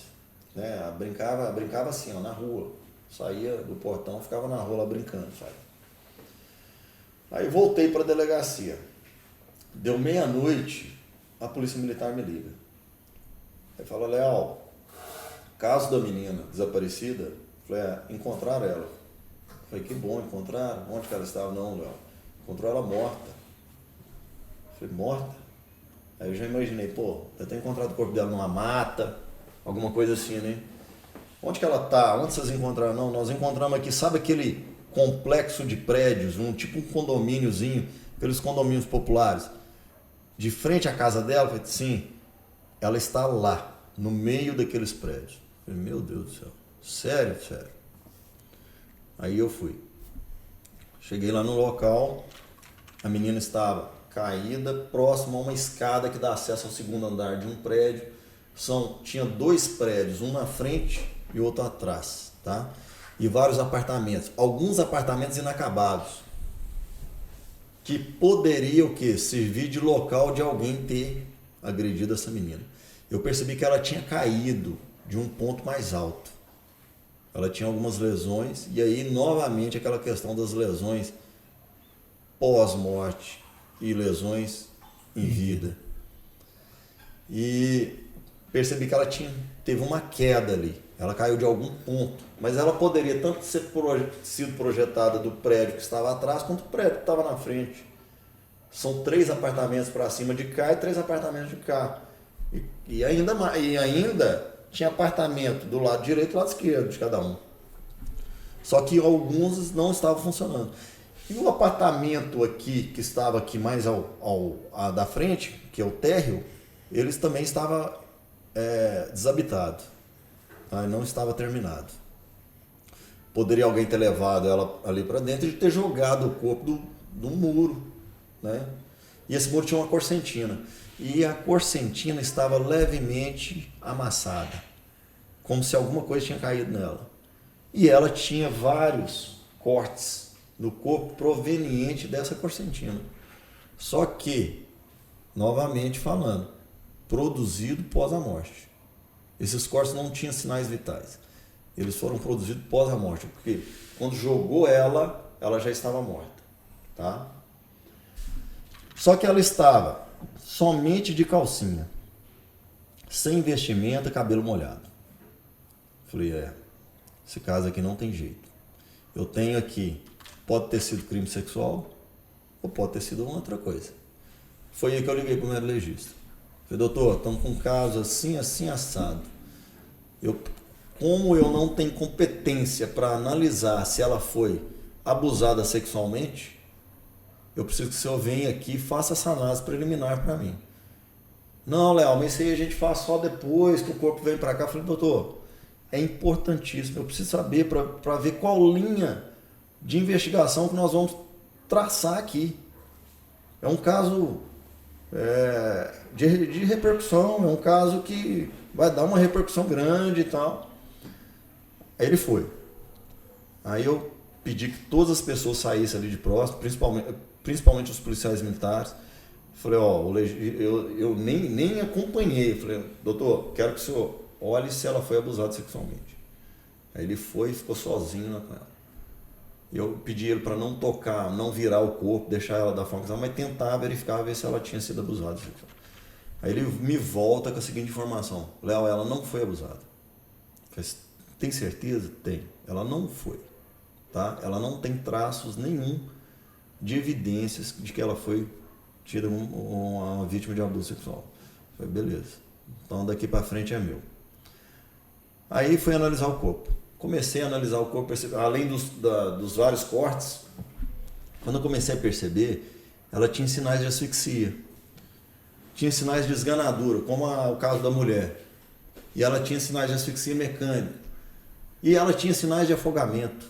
Ela brincava assim, na rua. Saía do portão, ficava na rua lá brincando, sabe? Aí voltei para a delegacia. Deu meia-noite, a polícia militar me liga. Aí fala, Léo, caso da menina desaparecida, falei, encontraram ela. Falei, que bom, encontraram. Onde que ela estava? Não, Léo. Encontrou ela morta. Falei, morta? Aí eu já imaginei, eu tenho encontrado o corpo dela numa mata, alguma coisa assim, né? Onde que ela está? Onde vocês encontraram? Não, nós encontramos aqui, sabe aquele complexo de prédios, tipo um condomíniozinho, aqueles condomínios populares, de frente à casa dela? Falei, sim, ela está lá, no meio daqueles prédios. Falei, meu Deus do céu, sério? Aí eu fui. Cheguei lá no local, a menina estava caída, próximo a uma escada que dá acesso ao segundo andar de um prédio, tinha 2 prédios, um na frente e outro atrás, tá? E vários apartamentos, alguns apartamentos inacabados, que poderia o quê? Servir de local de alguém ter agredido essa menina. Eu percebi que ela tinha caído de um ponto mais alto. Ela tinha algumas lesões, e aí novamente aquela questão das lesões pós-morte e lesões em vida. E percebi que ela teve uma queda ali. Ela caiu de algum ponto, mas ela poderia tanto ser sido projetada do prédio que estava atrás, quanto do prédio que estava na frente. São 3 apartamentos para cima de cá e 3 apartamentos de cá. E ainda tinha apartamento do lado direito e do lado esquerdo de cada um. Só que alguns não estavam funcionando. E o apartamento aqui, que estava aqui mais da frente, que é o térreo, eles também estava desabitado, tá? Não estava terminado. Poderia alguém ter levado ela ali para dentro e ter jogado o corpo do muro, né? E esse muro tinha uma corcentina, e a corcentina estava levemente amassada, como se alguma coisa tinha caído nela. E ela tinha vários cortes no corpo proveniente dessa corcentina. Só que, novamente falando, produzido pós a morte. Esses cortes não tinham sinais vitais. Eles foram produzidos pós a morte, porque quando jogou ela já estava morta, tá? Só que ela estava somente de calcinha, sem vestimenta, cabelo molhado. Falei, esse caso aqui não tem jeito. Eu tenho aqui, pode ter sido crime sexual ou pode ter sido outra coisa. Foi aí que eu liguei para o meu legista. Falei, doutor, estamos com um caso assim, assim, assado. Como eu não tenho competência para analisar se ela foi abusada sexualmente, eu preciso que o senhor venha aqui e faça essa análise preliminar para mim. Não, Léo, mas isso aí a gente faz só depois que o corpo vem para cá. Eu falei, doutor, é importantíssimo, eu preciso saber para ver qual linha de investigação que nós vamos traçar aqui. É um caso de repercussão, é um caso que vai dar uma repercussão grande e tal. Aí ele foi. Aí eu pedi que todas as pessoas saíssem ali de próximo, principalmente os policiais militares. Falei, eu nem acompanhei. Falei, doutor, quero que o senhor olhe se ela foi abusada sexualmente. Aí ele foi e ficou sozinho com ela. Eu pedi ele para não tocar, não virar o corpo, deixar ela da forma que ela, mas tentar verificar, ver se ela tinha sido abusada sexualmente. Aí ele me volta com a seguinte informação: Léo, ela não foi abusada. Eu falei, tem certeza? Tem. Ela não foi. Tá? Ela não tem traços nenhum de evidências de que ela foi tida uma vítima de abuso sexual. Eu falei, beleza. Então daqui para frente é meu. Aí fui analisar o corpo. Comecei a analisar o corpo, além dos vários cortes. Quando eu comecei a perceber, ela tinha sinais de asfixia. Tinha sinais de esganadura, como o caso da mulher. E ela tinha sinais de asfixia mecânica. E ela tinha sinais de afogamento.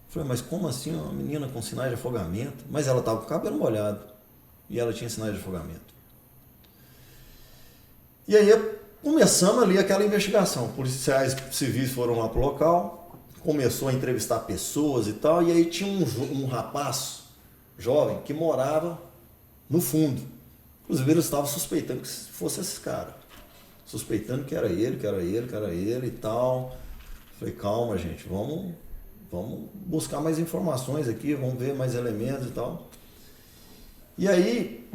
Falei, mas como assim uma menina com sinais de afogamento? Mas ela estava com o cabelo molhado. E ela tinha sinais de afogamento. E aí começamos ali aquela investigação. Policiais civis foram lá para o local. Começou a entrevistar pessoas e tal. E aí tinha um rapaz jovem que morava no fundo. Inclusive eles estavam suspeitando que fosse esse cara. Suspeitando que era ele e tal. Falei, calma gente, vamos buscar mais informações aqui, vamos ver mais elementos e tal. E aí,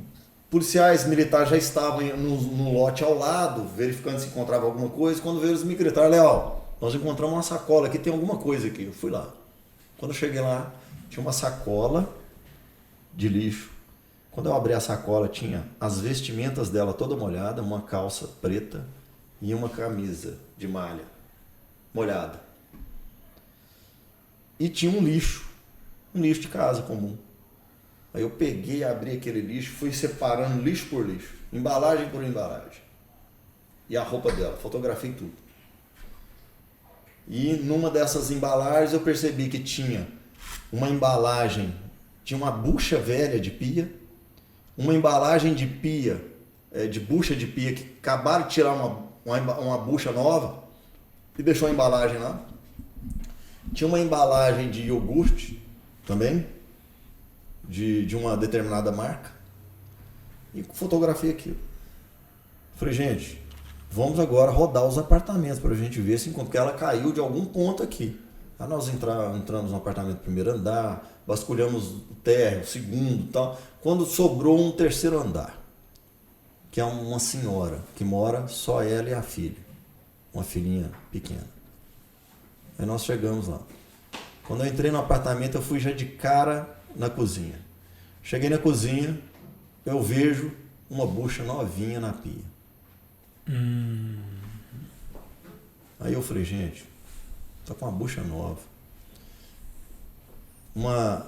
policiais militares já estavam no lote ao lado, verificando se encontrava alguma coisa. Quando veio, eles me gritaram, Léo, nós encontramos uma sacola aqui, tem alguma coisa aqui. Eu fui lá. Quando eu cheguei lá, tinha uma sacola de lixo. Quando eu abri a sacola, tinha as vestimentas dela toda molhada, uma calça preta e uma camisa de malha molhada. E tinha um lixo de casa comum. Aí eu peguei, abri aquele lixo, fui separando lixo por lixo, embalagem por embalagem. E a roupa dela, fotografei tudo. E numa dessas embalagens eu percebi que tinha uma embalagem, tinha uma bucha velha de pia, uma embalagem de pia, de bucha de pia, que acabaram de tirar uma bucha nova e deixou a embalagem lá. Tinha uma embalagem de iogurte também, de uma determinada marca, e fotografei aquilo. Falei, gente, vamos agora rodar os apartamentos para a gente ver se porque ela caiu de algum ponto aqui. Aí nós entramos no apartamento do primeiro andar, vasculhamos o térreo, o segundo e tal. Quando sobrou um terceiro andar, que é uma senhora que mora só ela e a filha, uma filhinha pequena. Aí nós chegamos lá. Quando eu entrei no apartamento, eu fui já de cara na cozinha. Cheguei na cozinha, eu vejo uma bucha novinha na pia. Aí eu falei, gente, tá com uma bucha nova.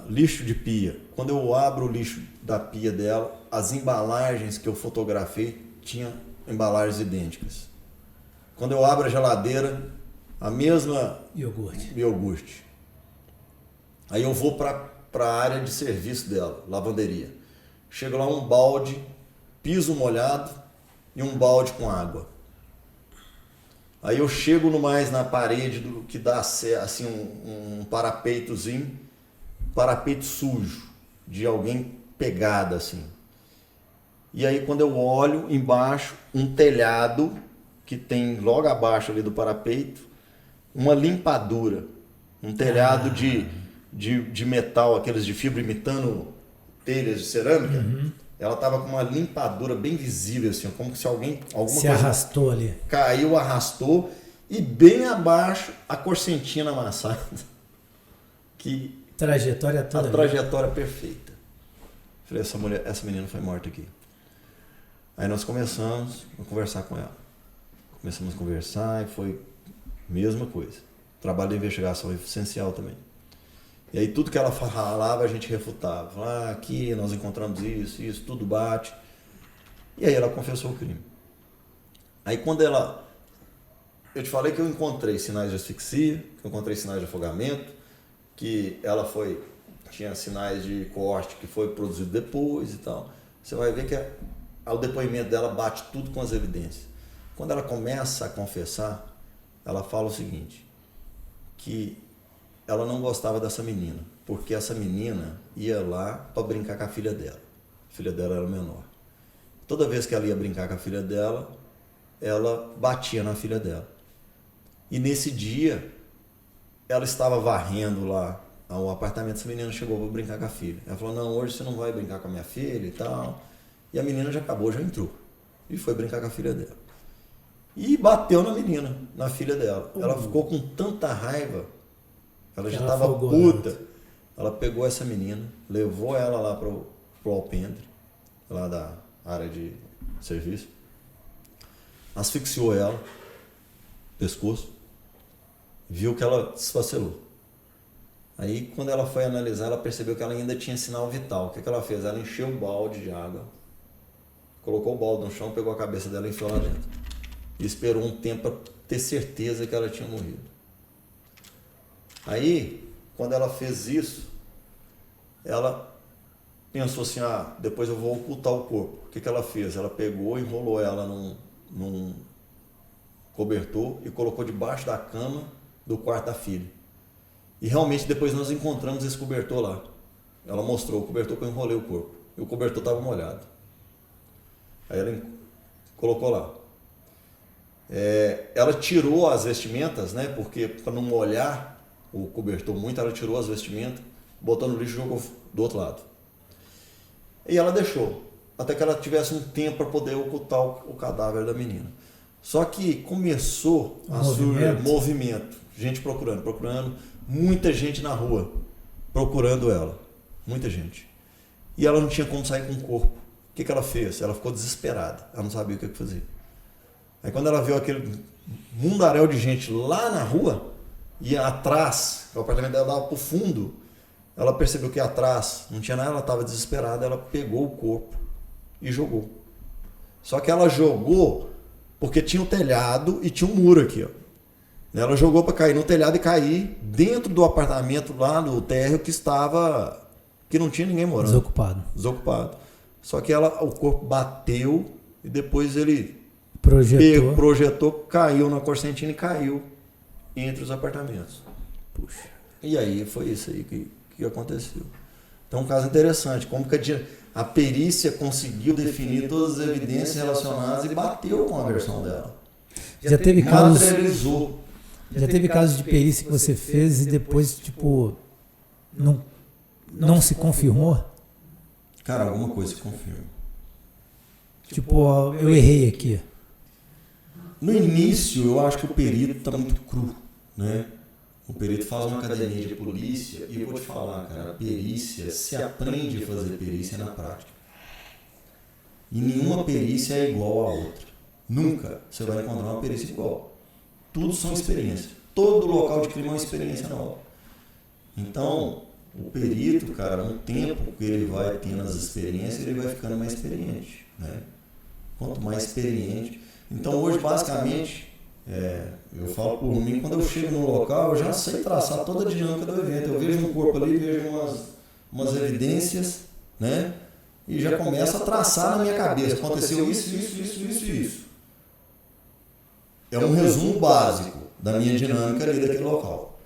Lixo de pia. Quando eu abro o lixo da pia dela, as embalagens que eu fotografei tinham embalagens idênticas. Quando eu abro a geladeira, a mesma iogurte. Aí eu vou para a área de serviço dela, lavanderia. Chego lá, um balde, piso molhado e um balde com água. Aí eu chego mais na parede que dá assim um parapeitozinho, parapeito sujo, de alguém pegado assim. E aí quando eu olho embaixo, um telhado que tem logo abaixo ali do parapeito, uma limpadura, um telhado de metal, aqueles de fibra imitando telhas de cerâmica. Ela estava com uma limpadura bem visível, assim, como se alguma coisa arrastou ali. Caiu, arrastou, e bem abaixo a corcentina amassada. Trajetória toda. A trajetória perfeita. Falei, essa menina foi morta aqui. Aí nós começamos a conversar com ela. Começamos a conversar e foi a mesma coisa. Trabalho de investigação é essencial também. E aí tudo que ela falava a gente refutava. Falava, aqui nós encontramos isso, tudo bate. E aí ela confessou o crime. Aí quando eu te falei que eu encontrei sinais de asfixia, que eu encontrei sinais de afogamento, que ela tinha sinais de corte que foi produzido depois e tal. Você vai ver que o depoimento dela bate tudo com as evidências. Quando ela começa a confessar, ela fala o seguinte, que ela não gostava dessa menina, porque essa menina ia lá para brincar com a filha dela. A filha dela era menor. Toda vez que ela ia brincar com a filha dela, ela batia na filha dela. E nesse dia, ela estava varrendo lá o apartamento, essa menina chegou para brincar com a filha. Ela falou, não, hoje você não vai brincar com a minha filha e tal. E a menina já entrou. E foi brincar com a filha dela. E bateu na menina, na filha dela. Ela ficou com tanta raiva, ela já estava puta. Ela pegou essa menina, levou ela lá pro alpendre, lá da área de serviço, asfixiou ela, pescoço, viu que ela desfacelou. Aí quando ela foi analisar, ela percebeu que ela ainda tinha sinal vital. O que ela fez? Ela encheu o balde de água, colocou o balde no chão, pegou a cabeça dela e enfiou lá dentro. E esperou um tempo para ter certeza que ela tinha morrido. Aí, quando ela fez isso, ela pensou assim, depois eu vou ocultar o corpo. O que ela fez? Ela pegou, enrolou ela num cobertor e colocou debaixo da cama do quarto da filha. E realmente depois nós encontramos esse cobertor lá. Ela mostrou o cobertor que eu enrolei o corpo. E o cobertor estava molhado. Aí ela colocou lá. Ela tirou as vestimentas, né? Porque para não molhar o cobertor muito, ela tirou as vestimentas, botou no lixo e jogou do outro lado. E ela deixou, até que ela tivesse um tempo para poder ocultar o cadáver da menina. Só que começou a surgir movimento, gente procurando, muita gente na rua procurando ela, muita gente. E ela não tinha como sair com o corpo. O que ela fez? Ela ficou desesperada, ela não sabia o que fazer. Aí quando ela viu aquele mundaréu de gente lá na rua, e atrás, o apartamento dela dava para o fundo, ela percebeu que atrás não tinha nada, ela estava desesperada, ela pegou o corpo e jogou. Só que ela jogou porque tinha um telhado e tinha um muro aqui. Ó. Ela jogou para cair no telhado e cair dentro do apartamento lá do térreo que não tinha ninguém morando. Desocupado. Só que o corpo bateu e depois ele projetou, caiu na corcentina e caiu entre os apartamentos. Puxa. E aí foi isso aí que aconteceu. Então, um caso interessante, como que a perícia conseguiu definir todas as evidências relacionadas e bateu com a versão dela. Já teve casos de perícia que você fez e depois, tipo, não se confirmou? Cara, alguma coisa se confirma. Tipo, ó, eu errei aqui. No início, eu acho que o perito está muito cru, né? O perito faz uma academia de polícia e eu vou te falar, cara, a perícia, se aprende a fazer perícia na prática. E nenhuma perícia é igual à outra. Nunca você vai encontrar uma perícia igual. Tudo são experiências. Todo local de crime é uma experiência nova. Então, o perito, cara, um tempo que ele vai tendo as experiências, ele vai ficando mais experiente, né? Quanto mais experiente. Então, hoje, basicamente, eu falo por mim, quando eu chego no local, eu já sei traçar toda a dinâmica do evento. Eu vejo um corpo ali, vejo umas evidências, né? E já começo a traçar na minha cabeça. Aconteceu isso. É um resumo básico da minha dinâmica ali daquele local.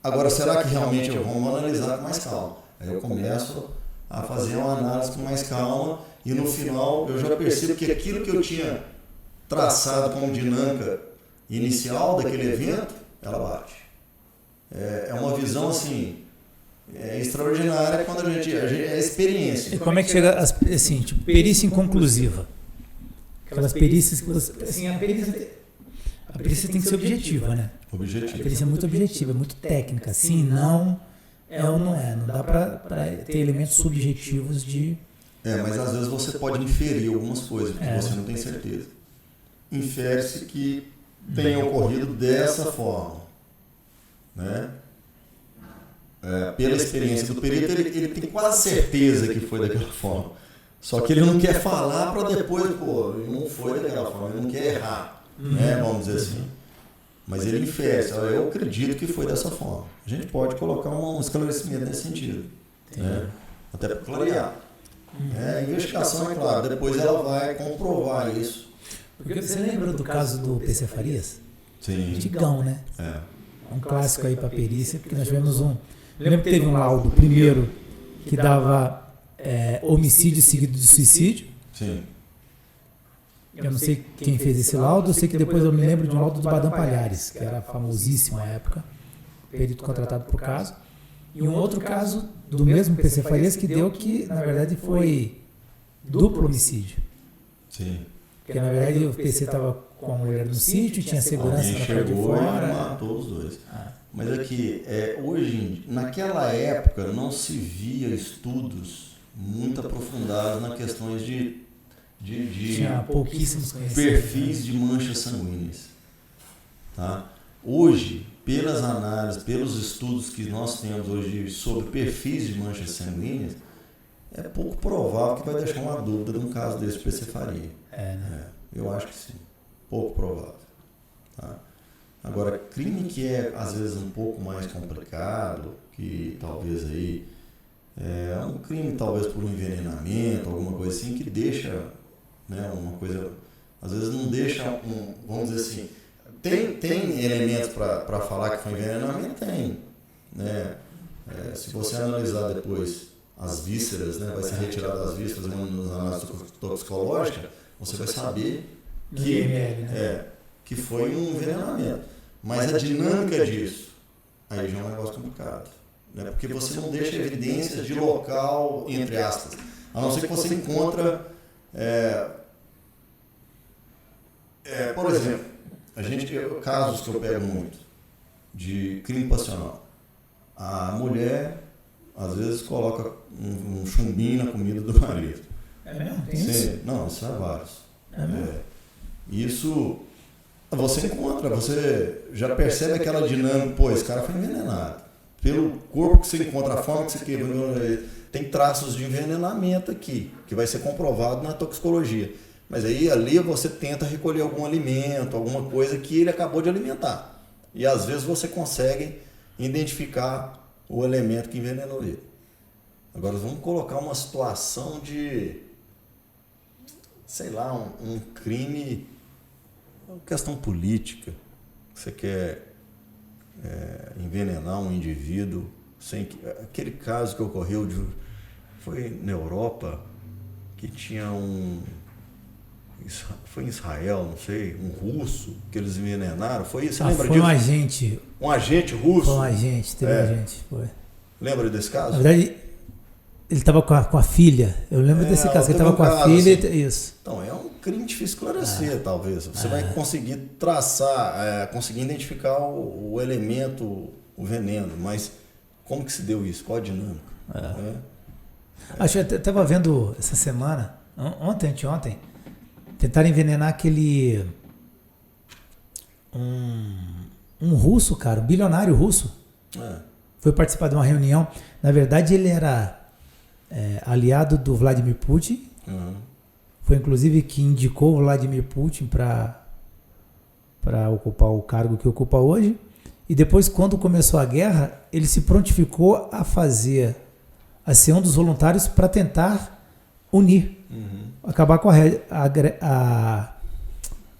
Agora, será que realmente eu vou analisar com mais calma? Aí eu começo a fazer uma análise com mais calma e no final eu já percebo que aquilo que eu tinha traçado como dinâmica inicial daquele evento, ela bate. É uma visão assim extraordinária quando a gente é experiência. E como é que chega assim, tipo, perícia inconclusiva? Aquelas perícias que você, assim, a perícia tem que ser objetiva, né? Objetivo. A perícia é muito objetiva, é muito técnica. Sim, não, ou não é. Não dá para ter elementos subjetivos de... Mas às vezes você pode inferir algumas coisas que você não tem certeza. Infere-se que tenha ocorrido dessa forma, né? Pela experiência do perito, ele tem quase certeza que foi daquela forma. Só que ele não quer falar para depois, não foi daquela forma, ele não quer errar, né? Vamos dizer assim. Mas ele infere, eu acredito que foi dessa forma. A gente pode colocar um esclarecimento nesse sentido, né? Até para clarear. A investigação, é claro, depois ela vai comprovar isso. Porque você lembra do caso do PC Farias? Sim. Antigão, né? Um clássico aí para perícia, porque nós tivemos lembro que teve um laudo primeiro que dava homicídio seguido de suicídio. Sim. Eu não sei quem fez esse laudo, eu sei que depois eu me lembro de um laudo do Badam Palhares, que era famosíssimo na época, perito contratado por caso. E um outro caso do mesmo PC Farias que deu que, na verdade, foi duplo homicídio. Sim. Porque, na verdade, o PC estava com a mulher no sítio, tinha segurança na parte de fora. E matou os dois. Mas aqui, hoje, naquela época, não se via estudos muito aprofundados nas questões de tinha pouquíssimos perfis de manchas sanguíneas. Tá? Hoje, pelas análises, pelos estudos que nós temos hoje sobre perfis de manchas sanguíneas, é pouco provável que vai deixar uma dúvida de um caso desse PC Faria. Eu acho que sim. Pouco provável. Tá? Agora, crime que é às vezes um pouco mais complicado, que talvez aí é um crime talvez por um envenenamento, alguma coisa assim, que deixa, né, uma coisa, às vezes não deixa vamos dizer assim, tem elementos para falar que foi envenenamento? Tem. Né? Se você analisar depois as vísceras, né, vai ser retirado as vísceras nas análises toxicológicas, você vai saber que foi um envenenamento. Mas a dinâmica disso, aí já é um negócio complicado. Né? Porque você não deixa evidências de local, entre aspas. A não ser que você encontra... por exemplo, casos que eu pego muito, de crime passional. A mulher, às vezes, coloca um chumbinho na comida do marido. É mesmo? Tem isso? Não, isso é vários. Isso você encontra, você já percebe aquela dinâmica, esse cara foi envenenado. Pelo corpo que você encontra, a forma que você quebrou, tem traços de envenenamento aqui, que vai ser comprovado na toxicologia. Mas aí ali você tenta recolher algum alimento, alguma coisa que ele acabou de alimentar. E às vezes você consegue identificar o elemento que envenenou ele. Agora vamos colocar uma situação de, sei lá, um crime questão política. Você quer envenenar um indivíduo sem que... Aquele caso que ocorreu foi na Europa, que tinha foi em Israel, não sei, um russo que eles envenenaram. Foi isso? Você lembra foi disso? Um agente. Um agente russo? Foi um agente, teve um agente, foi. Lembra desse caso? Na verdade, ele estava com a filha. Eu lembro desse caso, que ele estava com a filha. Assim. Isso. Então, é um crime difícil de esclarecer, talvez. Você vai conseguir traçar, conseguir identificar o elemento, o veneno, mas como que se deu isso? Qual a dinâmica? Acho que eu estava vendo essa semana, anteontem, tentaram envenenar aquele... Um russo, cara, um bilionário russo. Foi participar de uma reunião. Na verdade, ele era aliado do Vladimir Putin. Foi inclusive que indicou o Vladimir Putin para ocupar o cargo que ocupa hoje. E depois, quando começou a guerra, ele se prontificou a ser um dos voluntários para tentar unir, acabar com a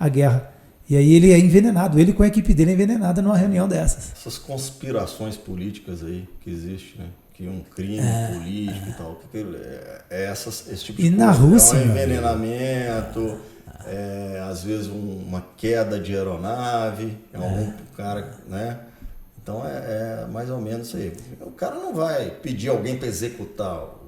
guerra. E aí ele é envenenado, ele com a equipe dele é envenenada numa reunião dessas. Essas conspirações políticas aí que existem, né? Que um crime político e tal, esse tipo de coisa. E na Rússia, é um envenenamento, às vezes uma queda de aeronave, algum cara, né? Então é mais ou menos isso aí. O cara não vai pedir alguém para executar o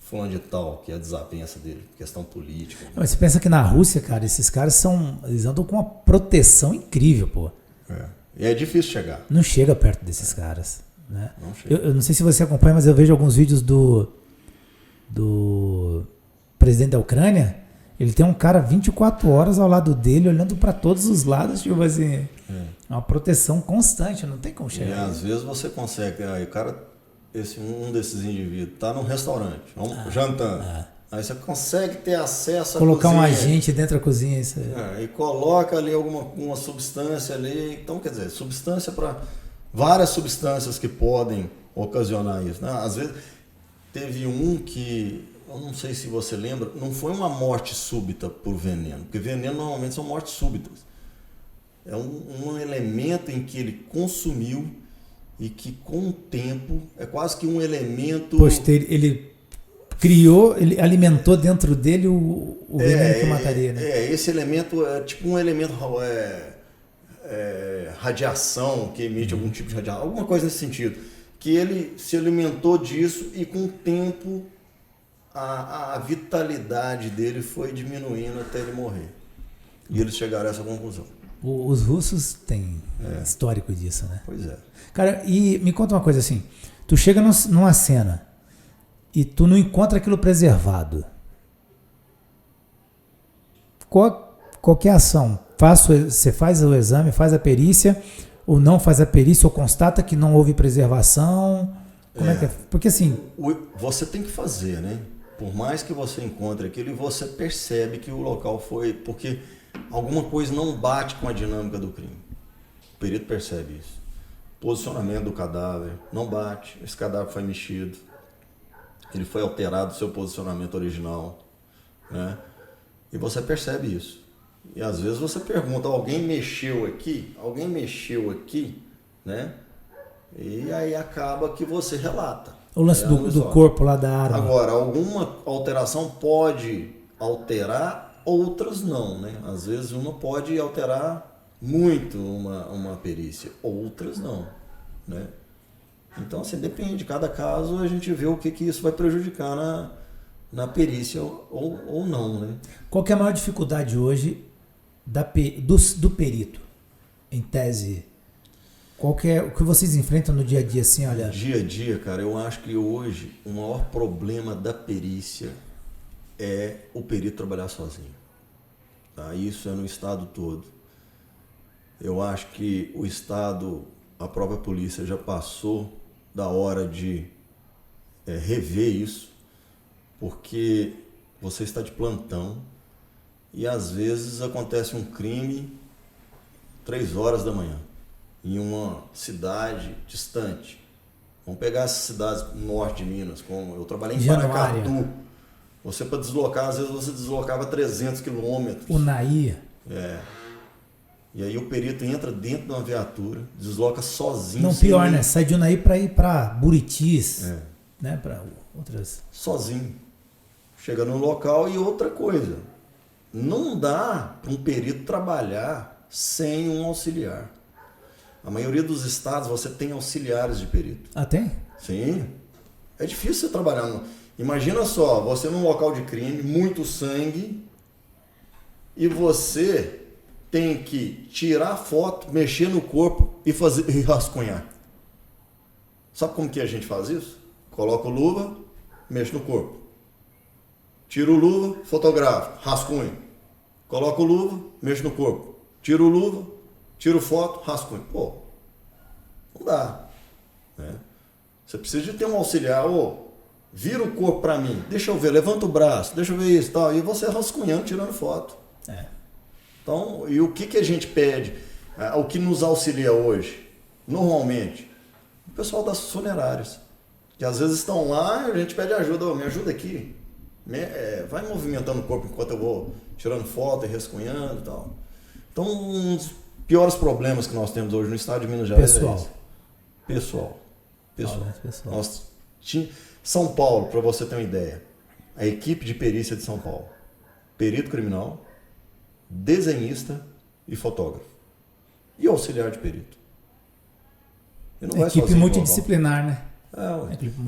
fulano de tal, que é a desavença dele, questão política. Né? Mas você pensa que na Rússia, cara, esses caras eles andam com uma proteção incrível, pô. E é difícil chegar. Não chega perto desses caras, né? Não chega. Eu não sei se você acompanha, mas eu vejo alguns vídeos do presidente da Ucrânia. Ele tem um cara 24 horas ao lado dele, olhando para todos os lados, tipo assim, uma proteção constante, não tem como chegar. E às vezes você consegue, aí o cara, um desses indivíduos está num restaurante, jantando, aí você consegue ter acesso à colocar cozinha, um agente dentro da cozinha, isso aí. E coloca ali uma substância ali, então quer dizer, substância para várias substâncias que podem ocasionar isso, né? Às vezes teve um que eu não sei se você lembra, não foi uma morte súbita por veneno, porque veneno normalmente são mortes súbitas. É um elemento em que ele consumiu e que com o tempo é quase que um elemento... Ele criou, ele alimentou dentro dele o veneno que mataria, né? Esse elemento é tipo um elemento radiação, que emite algum tipo de radiação, alguma coisa nesse sentido, que ele se alimentou disso e com o tempo a vitalidade dele foi diminuindo até ele morrer. E eles chegaram a essa conclusão. Os russos têm histórico disso, né? Pois é. Cara, e me conta uma coisa assim, tu chega numa cena e tu não encontra aquilo preservado. Qual que é a ação? Você faz o exame, faz a perícia, ou não faz a perícia, ou constata que não houve preservação? Como é que é? Porque assim... Você tem que fazer, né? Por mais que você encontre aquilo, você percebe que o local foi... Porque alguma coisa não bate com a dinâmica do crime. O perito percebe isso. Posicionamento do cadáver não bate. Esse cadáver foi mexido. Ele foi alterado do seu posicionamento original, né? E você percebe isso. E às vezes você pergunta, alguém mexeu aqui? Alguém mexeu aqui? Né? E aí acaba que você relata. O lance do corpo lá da arma. Agora, alguma alteração pode alterar, outras não, né? Às vezes uma pode alterar muito uma perícia, outras não, né? Então, assim, depende. De cada caso a gente vê o que isso vai prejudicar na perícia ou não, né? Qual que é a maior dificuldade hoje do perito, em tese? Qual que é o que vocês enfrentam no dia a dia, assim, olha? No dia a dia, cara, eu acho que hoje o maior problema da perícia é o perito trabalhar sozinho. Tá? Isso é no estado todo. Eu acho que o estado, a própria polícia já passou da hora de rever isso, porque você está de plantão e às vezes acontece um crime 3 horas da manhã em uma cidade distante. Vamos pegar essas cidades no norte de Minas, como eu trabalhei em Paracatu. Você, para deslocar, às vezes você deslocava 300 quilômetros. Unaí. E aí o perito entra dentro de uma viatura, desloca sozinho. Não, pior, né? Sai de Unai para ir para Buritis, né? Para outras. Sozinho. Chega no local e outra coisa. Não dá para um perito trabalhar sem um auxiliar. A maioria dos estados você tem auxiliares de perito. Ah, tem? Sim. É difícil você trabalhar. Imagina só, você num local de crime, muito sangue, e você tem que tirar a foto, mexer no corpo e rascunhar. Sabe como que a gente faz isso? Coloca o luva, mexe no corpo. Tira o luva, fotografa, rascunho. Coloca o luva, mexe no corpo. Tira o luva, tira foto, rascunho. Pô, não dá. Né? Você precisa de ter um auxiliar. Vira o corpo para mim, deixa eu ver, levanta o braço, deixa eu ver isso, tal. E você rascunhando, tirando foto. Então, e o que a gente pede? O que nos auxilia hoje? Normalmente, o pessoal das funerárias. Que às vezes estão lá e a gente pede ajuda. Me ajuda aqui. Vai movimentando o corpo enquanto eu vou tirando foto e rascunhando e tal. Então, um dos piores problemas que nós temos hoje no estado de Minas Gerais é esse. Pessoal. São Paulo, para você ter uma ideia, a equipe de perícia de São Paulo, perito criminal, desenhista e fotógrafo. E auxiliar de perito. Equipe multidisciplinar, né?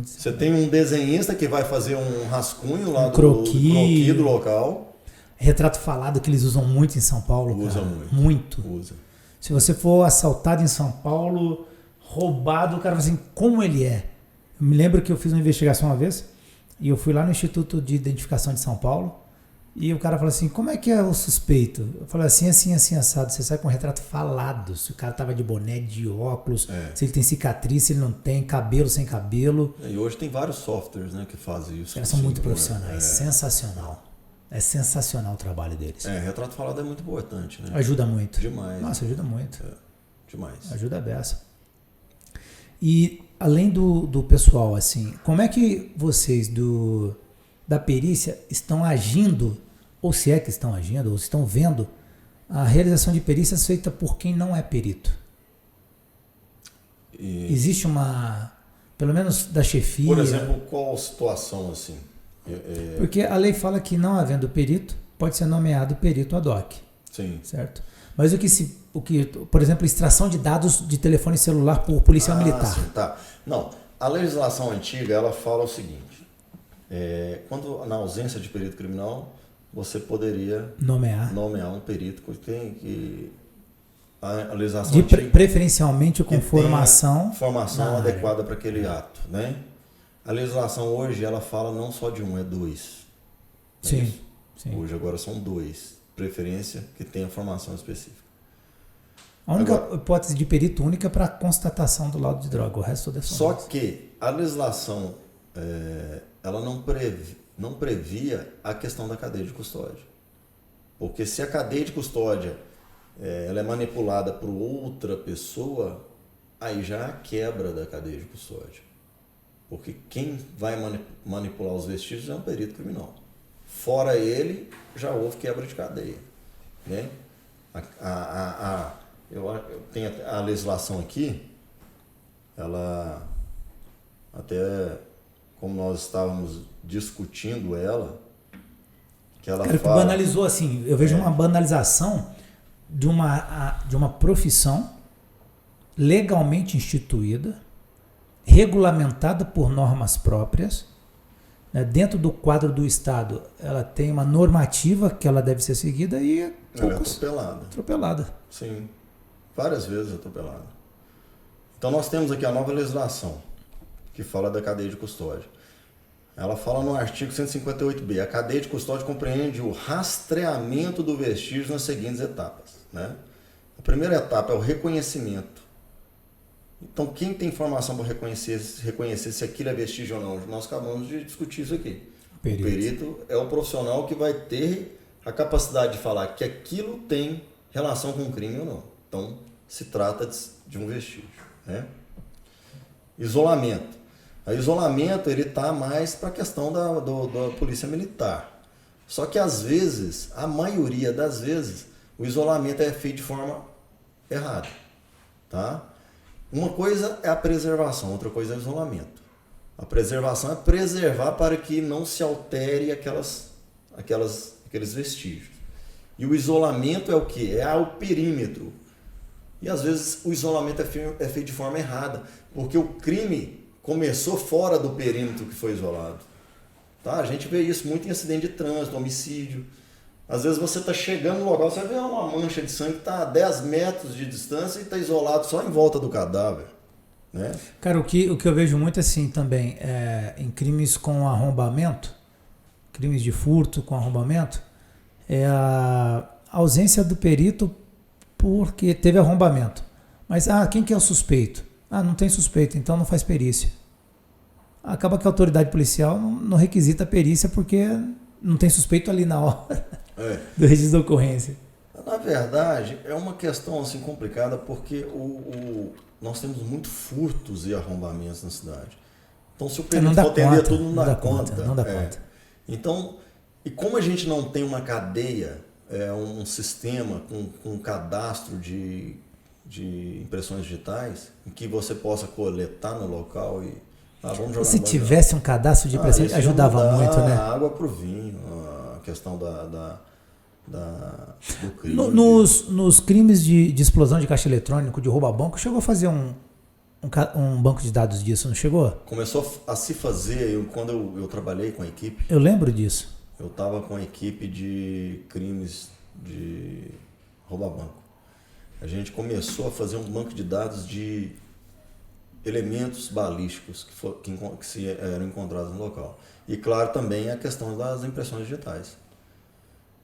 Você tem um desenhista que vai fazer um rascunho lá do croquis do local. Retrato falado que eles usam muito em São Paulo. Usa muito. Usa. Se você for assaltado em São Paulo, roubado, o cara fala assim, como ele é? Eu me lembro que eu fiz uma investigação uma vez e eu fui lá no Instituto de Identificação de São Paulo e o cara falou assim, como é que é o suspeito? Eu falei assim, assado. Você sai com um retrato falado, se o cara tava de boné, de óculos, se ele tem cicatriz, se ele não tem, cabelo sem cabelo. E hoje tem vários softwares, né, que fazem isso. Os caras são muito profissionais, sensacional. É sensacional o trabalho deles. Retrato falado é muito importante, né? Ajuda muito. Demais. Nossa, ajuda muito. Demais. Ajuda a beça. E além do pessoal, assim, como é que vocês da perícia estão agindo, ou se é que estão agindo, ou estão vendo a realização de perícias feita por quem não é perito? Existe pelo menos da chefia... Por exemplo, qual situação assim? Porque a lei fala que não havendo perito, pode ser nomeado perito ad hoc. Sim. Certo? Mas por exemplo, extração de dados de telefone celular por policial militar. Sim, tá. Não, a legislação antiga, ela fala o seguinte, quando na ausência de perito criminal, você poderia nomear um perito que a legislação antiga, preferencialmente com formação adequada para aquele ato, né? A legislação hoje, ela fala não só de um, é dois. Sim. Hoje agora são dois. Preferência que tenha formação específica. A única hipótese de perito única é para constatação do laudo de droga, o resto é só que a legislação ela não previa a questão da cadeia de custódia. Porque se a cadeia de custódia ela é manipulada por outra pessoa, aí já há quebra da cadeia de custódia. Porque quem vai manipular os vestígios é um perito criminal. Fora ele, já houve quebra de cadeia. Né? Eu tenho a legislação aqui, ela, até como nós estávamos discutindo ela, que ela fala... banalizou assim, eu vejo uma banalização de uma profissão legalmente instituída, regulamentada por normas próprias, né? Dentro do quadro do Estado, ela tem uma normativa que ela deve ser seguida e ela é atropelada. Sim, várias vezes atropelada. Então nós temos aqui a nova legislação, que fala da cadeia de custódia. Ela fala no artigo 158b, a cadeia de custódia compreende o rastreamento do vestígio nas seguintes etapas. Né? A primeira etapa é o reconhecimento. Então, quem tem informação para reconhecer se aquilo é vestígio ou não? Nós acabamos de discutir isso aqui. O perito é o profissional que vai ter a capacidade de falar que aquilo tem relação com o crime ou não. Então, se trata de um vestígio. Né? Isolamento. O isolamento está mais para a questão da polícia militar. Só que, às vezes, a maioria das vezes, O isolamento é feito de forma errada, tá? Uma coisa é a preservação, outra coisa é o isolamento. A preservação é preservar para que não se altere aqueles vestígios. E o isolamento é o quê? É o perímetro. E às vezes o isolamento é feito de forma errada, porque o crime começou fora do perímetro que foi isolado. Tá? A gente vê isso muito em acidente de trânsito, homicídio. Às vezes você está chegando no local, você vê uma mancha de sangue que está a 10 metros de distância e está isolado só em volta do cadáver. Né? Cara, o que eu vejo muito assim também, em crimes com arrombamento, crimes de furto com arrombamento, é a ausência do perito porque teve arrombamento. Mas, quem que é o suspeito? Não tem suspeito, então não faz perícia. Acaba que a autoridade policial não requisita a perícia porque não tem suspeito ali na hora do registro da ocorrência. Na verdade, é uma questão assim complicada porque nós temos muito furtos e arrombamentos na cidade. Então, se o perito for atender tudo, não dá conta. Não dá conta. Então, e como a gente não tem uma cadeia, um sistema com cadastro de impressões digitais, em que você possa coletar no local e... vamos jogar se tivesse um cadastro de impressões, ajudava muito, né? A água para o vinho, a questão do crime. Nos crimes de explosão de caixa eletrônico, de roubo a banco, chegou a fazer um banco de dados disso, não chegou? Começou a se fazer quando eu trabalhei com a equipe. Eu lembro disso. Eu estava com a equipe de crimes de roubo a banco. A gente começou a fazer um banco de dados de elementos balísticos que eram encontrados no local. E, claro, também a questão das impressões digitais.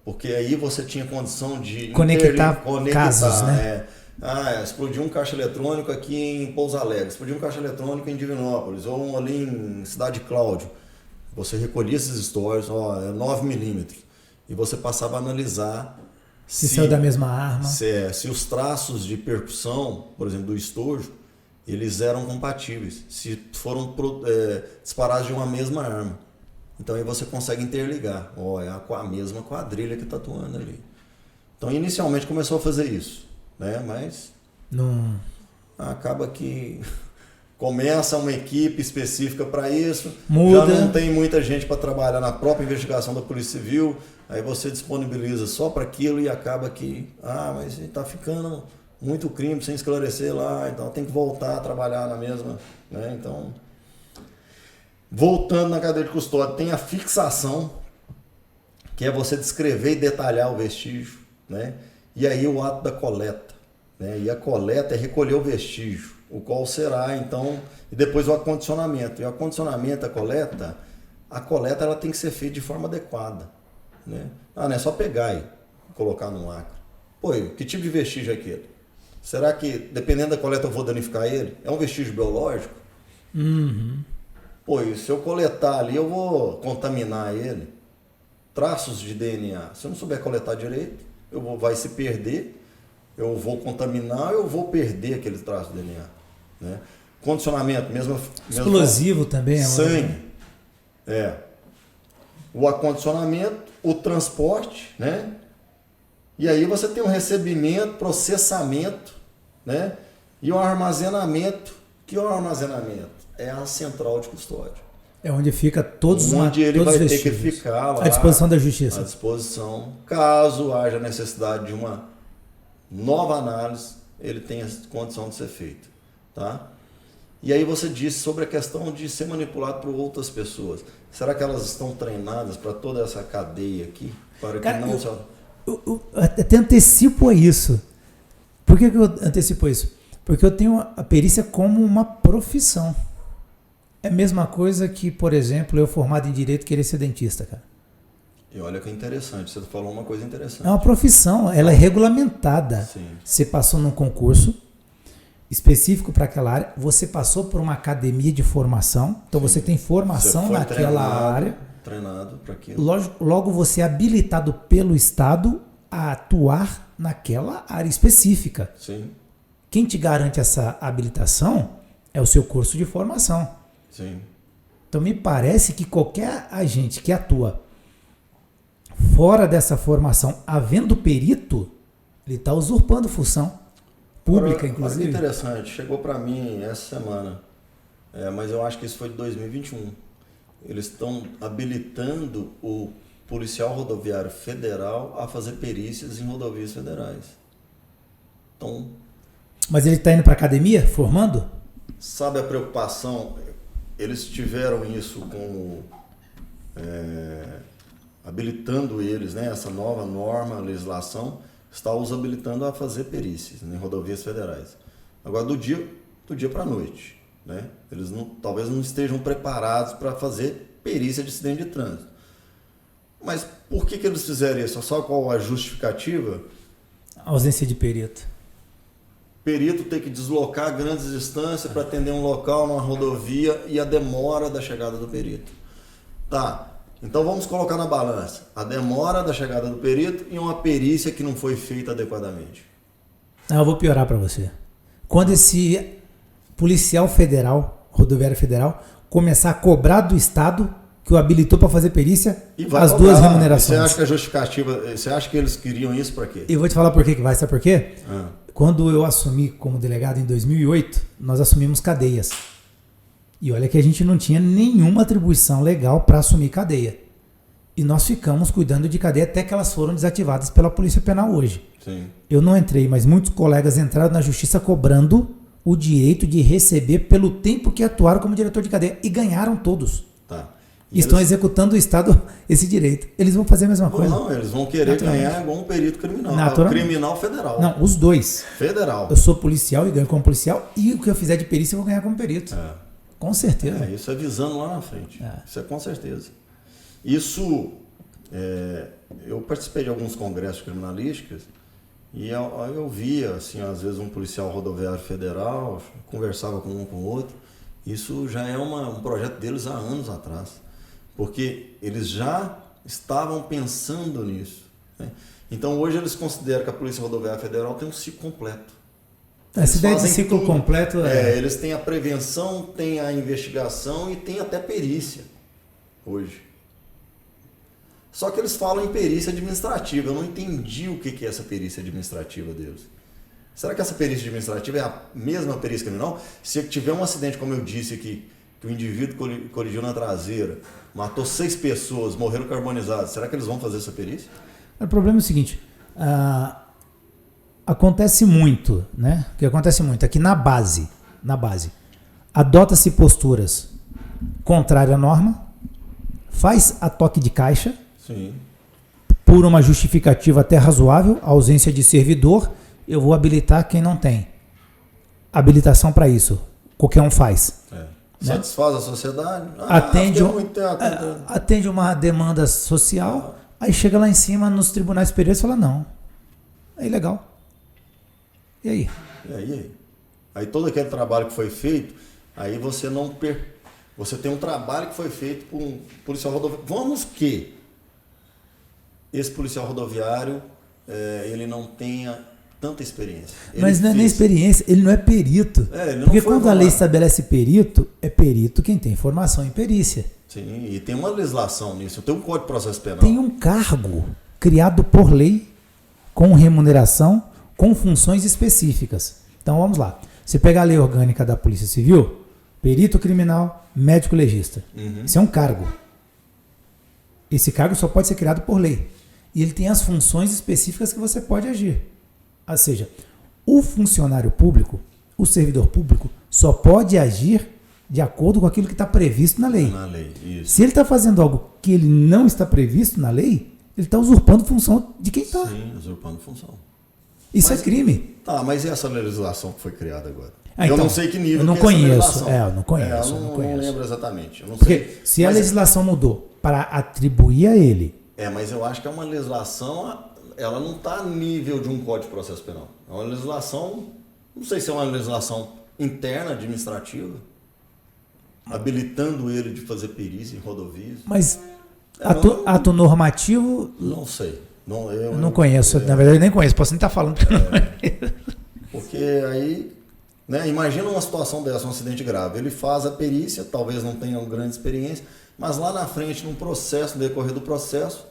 Porque aí você tinha condição de conectar casos, né? Explodiu um caixa eletrônico aqui em Pouso Alegre, explodiu um caixa eletrônico em Divinópolis, ou ali em Cidade Cláudio. Você recolhia esses stories, 9mm, e você passava a analisar se saiu da mesma arma. Se os traços de percussão, por exemplo, do estojo, eles eram compatíveis, se foram disparados de uma mesma arma. Então aí você consegue interligar. É a mesma quadrilha que está atuando ali. Então inicialmente começou a fazer isso, né? Mas acaba que começa uma equipe específica para isso, muda. Já não tem muita gente para trabalhar na própria investigação da Polícia Civil, aí você disponibiliza só para aquilo e acaba que, mas está ficando muito crime sem esclarecer lá, então tem que voltar a trabalhar na mesma, né? Então, voltando na cadeia de custódia, tem a fixação, que é você descrever e detalhar o vestígio, né? E aí o ato da coleta, né? E a coleta é recolher o vestígio, o qual será, então, e depois o acondicionamento. E o acondicionamento, a coleta ela tem que ser feita de forma adequada, né? Não é só pegar e colocar no lacre. Que tipo de vestígio é aquele? Será que, dependendo da coleta, eu vou danificar ele? É um vestígio biológico? Uhum. Se eu coletar ali, eu vou contaminar ele. Traços de DNA, se eu não souber coletar direito, vai se perder, eu vou contaminar, eu vou perder aquele traço de DNA. Né? Condicionamento, mesmo explosivo também. Sangue. O acondicionamento, o transporte, né? E aí você tem o recebimento, processamento, né? E o armazenamento. Que é o armazenamento? É a central de custódia. É onde fica todos ele todos vai ter que ficar lá. À disposição da justiça. À disposição. Caso haja necessidade de uma nova análise, ele tem a condição de ser feito. Tá? E aí você disse sobre a questão de ser manipulado por outras pessoas. Será que elas estão treinadas para toda essa cadeia aqui? Para que não só... Eu até antecipo isso. Por que eu antecipo isso? Porque eu tenho a perícia como uma profissão. É a mesma coisa que, por exemplo, eu formado em Direito querer ser dentista, cara. E olha que interessante, você falou uma coisa interessante. É uma profissão, ela é regulamentada. Sim. Você passou num concurso específico para aquela área, você passou por uma academia de formação, então você tem formação naquela área. Treinado para aquilo. Logo você é habilitado pelo Estado a atuar naquela área específica. Sim. Quem te garante essa habilitação é o seu curso de formação. Sim. Então me parece que qualquer agente que atua fora dessa formação, havendo perito, Ele está usurpando função pública, Agora, inclusive. olha que interessante, chegou para mim essa semana, mas eu acho que isso foi de 2021. Eles estão habilitando o policial rodoviário federal a fazer perícias em rodovias federais. Então, Mas ele está indo para academia, formando? sabe a preocupação? Eles tiveram isso como habilitando eles, né? Essa nova norma, legislação, está os habilitando a fazer perícias em rodovias federais. Agora, do dia para a noite, né? Eles talvez não estejam preparados para fazer perícia de acidente de trânsito. Mas por que eles fizeram isso? Sabe qual a justificativa? Ausência de perito. Perito ter que deslocar grandes distâncias para atender um local, numa rodovia, e a demora da chegada do perito. Tá, então vamos colocar na balança a demora da chegada do perito e uma perícia que não foi feita adequadamente. Eu vou piorar para você. Quando esse policial federal, rodoviário federal, começar a cobrar do Estado que o habilitou para fazer perícia, as cobrar, duas remunerações. Você acha que a justificativa, você acha que eles queriam isso para quê? E vou te falar por que vai, sabe por quê? Quando eu assumi como delegado em 2008, nós assumimos cadeias. E olha que a gente não tinha nenhuma atribuição legal para assumir cadeia. E nós ficamos cuidando de cadeia até que elas foram desativadas pela Polícia Penal hoje. Sim. Eu não entrei, mas muitos colegas entraram na justiça cobrando o direito de receber pelo tempo que atuaram como diretor de cadeia. E ganharam todos. Tá. E estão executando o Estado esse direito. Eles vão fazer a mesma coisa. Não, eles vão querer ganhar igual um perito criminal. Criminal federal. Não, os dois. Federal. Eu sou policial e ganho como policial. E o que eu fizer de perícia eu vou ganhar como perito. Com certeza. Isso é visando lá na frente. Isso é com certeza. Isso, eu participei de alguns congressos criminalísticos e eu via, assim, às vezes um policial rodoviário federal, conversava com um com o outro. Isso já é um projeto deles há anos atrás, porque eles já estavam pensando nisso, né? Então hoje eles consideram que a Polícia Rodoviária Federal tem um ciclo completo. Essa ideia de ciclo completo eles têm a prevenção, têm a investigação e têm até perícia hoje. Só que eles falam em perícia administrativa. Eu não entendi o que é essa perícia administrativa deles. Será que essa perícia administrativa é a mesma perícia criminal? Se tiver um acidente, como eu disse aqui, que o indivíduo colidiu na traseira, matou 6 pessoas, morreram carbonizados, será que eles vão fazer essa perícia? O problema é o seguinte, acontece muito, né? O que acontece muito é que na base, adota-se posturas contrárias à norma, faz a toque de caixa, sim, por uma justificativa até razoável, ausência de servidor, eu vou habilitar quem não tem habilitação para isso. Qualquer um faz. Né? Satisfaz a sociedade. Atende uma demanda social, aí chega lá em cima nos tribunais superiores e fala, não, é ilegal. E aí? Aí todo aquele trabalho que foi feito, aí você não você tem um trabalho que foi feito por um policial rodoviário. Vamos que esse policial rodoviário ele não tenha tanta experiência. Mas não é nem experiência, ele não é perito. Porque quando a lei estabelece perito, é perito quem tem formação em perícia. Sim, e tem uma legislação nisso, tem um Código de Processo Penal. Tem um cargo criado por lei, com remuneração, com funções específicas. Então vamos lá. Você pega a lei orgânica da Polícia Civil, perito criminal, médico legista. Isso é um cargo. Esse cargo só pode ser criado por lei. E ele tem as funções específicas que você pode agir. Ou seja, o funcionário público, o servidor público, só pode agir de acordo com aquilo que está previsto na lei. Isso. Se ele está fazendo algo que ele não está previsto na lei, ele está usurpando função de quem está. Sim, usurpando função. Isso é crime. Tá, mas e essa legislação que foi criada agora? Então, eu não sei que nível eu não que conheço, essa legislação. eu não conheço. Eu não lembro exatamente. Eu não Porque sei. se a legislação mudou para atribuir a ele... mas eu acho que é uma legislação, ela não está a nível de um Código de Processo Penal. É uma legislação, não sei se é uma legislação interna, administrativa, habilitando ele de fazer perícia em rodovias. Mas ato normativo... Não sei. Eu não conheço, na verdade eu nem conheço, posso nem estar falando. Porque aí, né, imagina uma situação dessa, um acidente grave. Ele faz a perícia, talvez não tenha uma grande experiência, mas lá na frente, no decorrer do processo,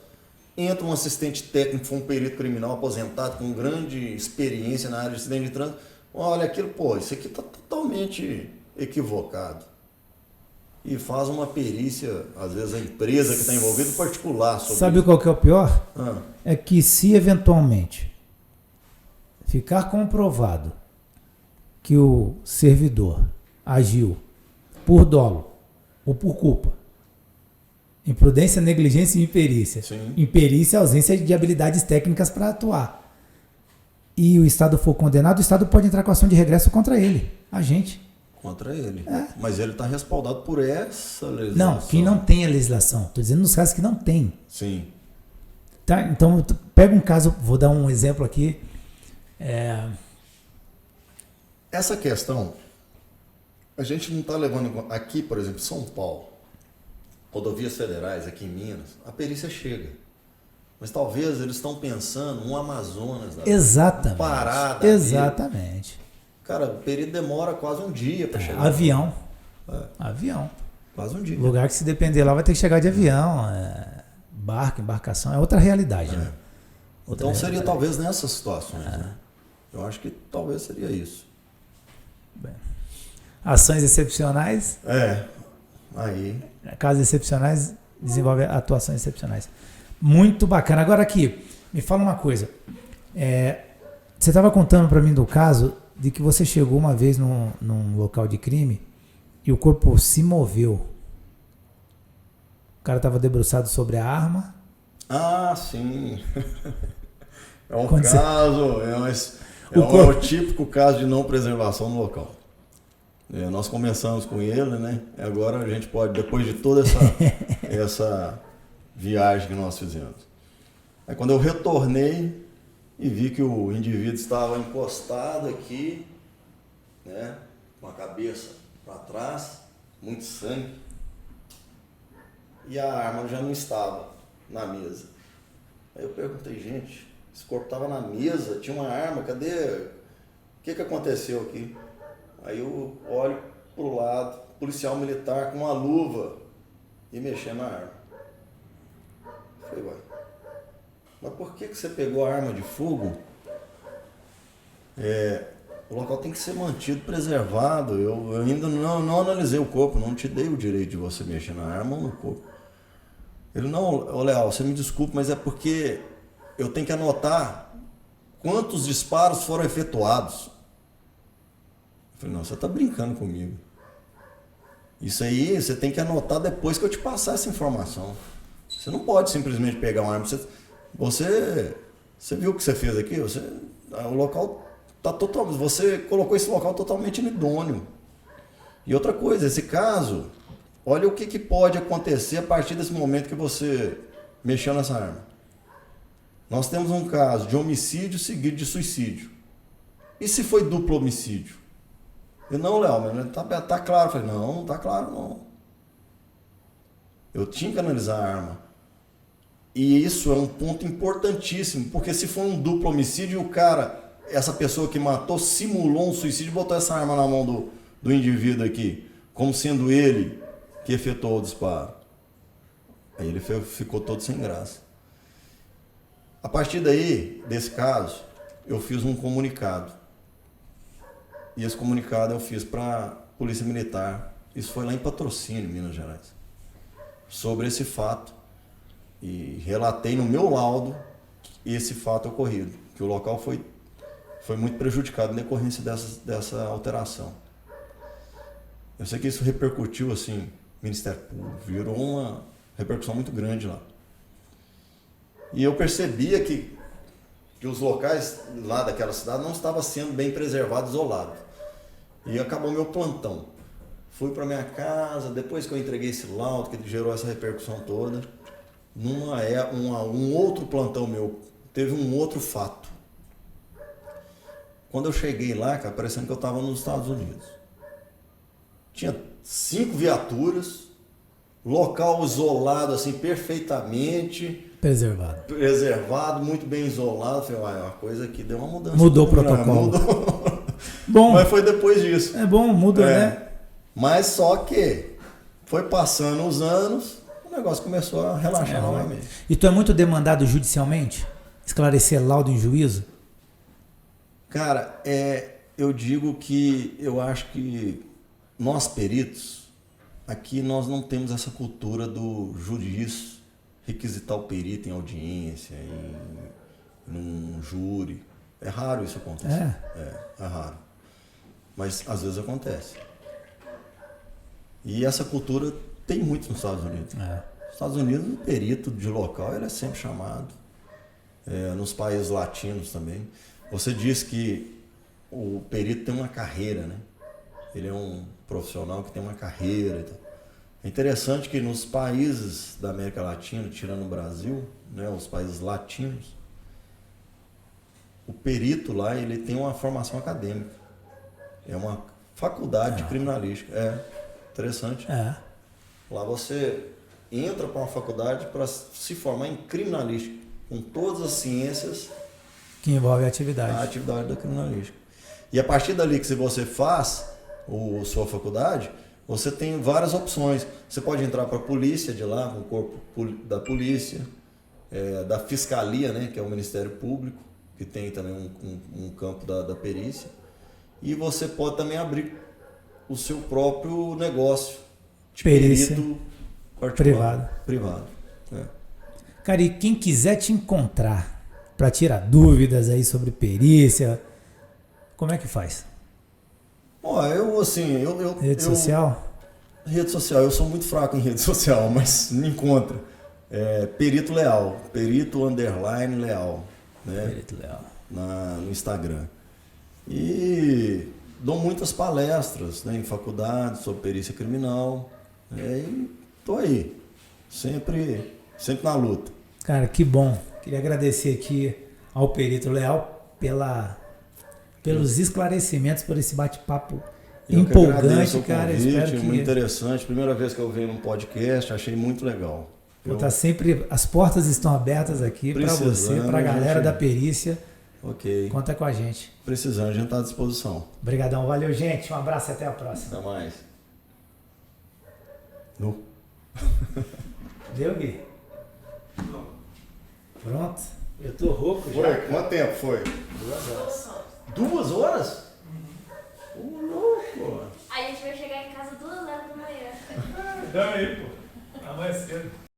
entra um assistente técnico, um perito criminal aposentado com grande experiência na área de acidente de trânsito, olha aquilo, pô, isso aqui está totalmente equivocado. E faz uma perícia, às vezes a empresa que está envolvida, particular sobre Sabe isso. qual que é o pior? É que se eventualmente ficar comprovado que o servidor agiu por dolo ou por culpa, imprudência, negligência e imperícia. Sim. Imperícia é ausência de habilidades técnicas para atuar. E o Estado for condenado, o Estado pode entrar com ação de regresso contra ele, a gente. Contra ele. Mas ele está respaldado por essa legislação. Não, quem não tem a legislação. Estou dizendo nos casos que não tem. Sim. Tá? Então, pega um caso, vou dar um exemplo aqui. Essa questão, a gente não está levando aqui, por exemplo, São Paulo, rodovias federais aqui em Minas, a perícia chega. Mas talvez eles estão pensando no Amazonas, Exatamente. Parada. Exatamente. Cara, o perito demora quase um dia para chegar. Avião. Avião. Quase um dia. Lugar que se depender lá vai ter que chegar de avião. Barco, embarcação, é outra realidade. Né? Então seria talvez nessas situações. Né? Eu acho que talvez seria isso. Bem, ações excepcionais. Aí. Casos excepcionais desenvolve atuações excepcionais. Muito bacana. Agora aqui, me fala uma coisa. Você estava contando para mim do caso de que você chegou uma vez num local de crime e o corpo se moveu. O cara estava debruçado sobre a arma. Ah, sim. É um Quando caso, o típico caso de não preservação no local. Nós começamos com ele, né? Agora a gente pode, depois de toda essa viagem que nós fizemos. Aí quando eu retornei e vi que o indivíduo estava encostado aqui, né? Com a cabeça para trás, muito sangue. E a arma já não estava na mesa. Aí eu perguntei, gente, esse corpo estava na mesa, tinha uma arma, cadê? O que aconteceu aqui? Aí eu olho pro lado, policial militar com uma luva e mexendo na arma. Falei, uai, mas por que você pegou a arma de fogo? O local tem que ser mantido, preservado. Eu ainda não analisei o corpo, não te dei o direito de você mexer na arma ou no corpo. Ele, não, Leal, você me desculpe, mas é porque eu tenho que anotar quantos disparos foram efetuados. Eu falei, não, você está brincando comigo. Isso aí você tem que anotar depois que eu te passar essa informação. Você não pode simplesmente pegar uma arma. Você viu o que você fez aqui? O local está totalmente. Você colocou esse local totalmente inidôneo. E outra coisa, esse caso, olha o que pode acontecer a partir desse momento que você mexeu nessa arma. Nós temos um caso de homicídio seguido de suicídio. E se foi duplo homicídio? Eu não, Léo, mas tá claro. Eu falei, não tá claro não. Eu tinha que analisar a arma. E isso é um ponto importantíssimo, porque se for um duplo homicídio, o cara, essa pessoa que matou, simulou um suicídio e botou essa arma na mão do indivíduo aqui, como sendo ele que efetuou o disparo. Aí ele ficou todo sem graça. A partir daí, desse caso, eu fiz um comunicado. E esse comunicado eu fiz para a Polícia Militar. Isso foi lá em Patrocínio, Minas Gerais. Sobre esse fato. E relatei no meu laudo esse fato ocorrido. Que o local foi muito prejudicado em decorrência dessa alteração. Eu sei que isso repercutiu, assim, Ministério Público. Virou uma repercussão muito grande lá. E eu percebia que os locais lá daquela cidade não estavam sendo bem preservados, isolados. E acabou meu plantão. Fui para minha casa, depois que eu entreguei esse laudo, que gerou essa repercussão toda, um outro plantão meu, teve um outro fato. Quando eu cheguei lá, cara, parecendo que eu estava nos Estados Unidos. Tinha 5 viaturas, local isolado, assim, perfeitamente... Preservado, muito bem isolado. Falei, uma coisa que deu uma mudança. Mudou o protocolo. Mudou. Bom, mas foi depois disso. É bom, muda, né? Mas só que foi passando os anos, o negócio começou a relaxar novamente. E tu é muito demandado judicialmente? Esclarecer laudo em juízo? Cara, eu digo que eu acho que nós peritos, aqui nós não temos essa cultura do juiz requisitar o perito em audiência, num júri. É raro isso acontecer. É raro. Mas às vezes acontece. E essa cultura tem muito nos Estados Unidos. Nos Estados Unidos, o perito de local ele é sempre chamado. Nos países latinos também. Você diz que o perito tem uma carreira, né? Ele é um profissional que tem uma carreira e tal. É interessante que nos países da América Latina, tirando o Brasil, né, os países latinos, o perito lá ele tem uma formação acadêmica. É uma faculdade de criminalística. Interessante. Lá você entra para uma faculdade para se formar em criminalística, com todas as ciências que envolve a atividade. A atividade da criminalística. E a partir dali que você faz sua faculdade, você tem várias opções. Você pode entrar para a polícia de lá, com o corpo da polícia, da fiscalia, né, que é o Ministério Público, que tem também um campo da perícia. E você pode também abrir o seu próprio negócio de perícia perito particular, privado. Cara, e quem quiser te encontrar para tirar dúvidas aí sobre perícia, como é que faz? Rede social? Rede social, eu sou muito fraco em rede social, mas me encontra. Perito Leal, perito_leal, né? Perito Leal. No Instagram. E dou muitas palestras, né, em faculdade sobre perícia criminal. E tô aí, sempre na luta. Cara, que bom. Queria agradecer aqui ao Perito Leal pelos esclarecimentos, por esse bate-papo empolgante, cara. Convite, espero que muito interessante. Primeira vez que eu venho num podcast, achei muito legal. As portas estão abertas aqui para você, para a galera da perícia. Ok. Conta com a gente. Precisando, a gente está à disposição. Obrigadão, valeu, gente. Um abraço e até a próxima. Até mais. Deu, Gui? Pronto. Eu tô rouco já. Foi? Quanto tempo foi? 2 horas. 2 horas? Louco! A gente vai chegar em casa 2 horas da manhã. Dá aí, pô. Amanhã cedo.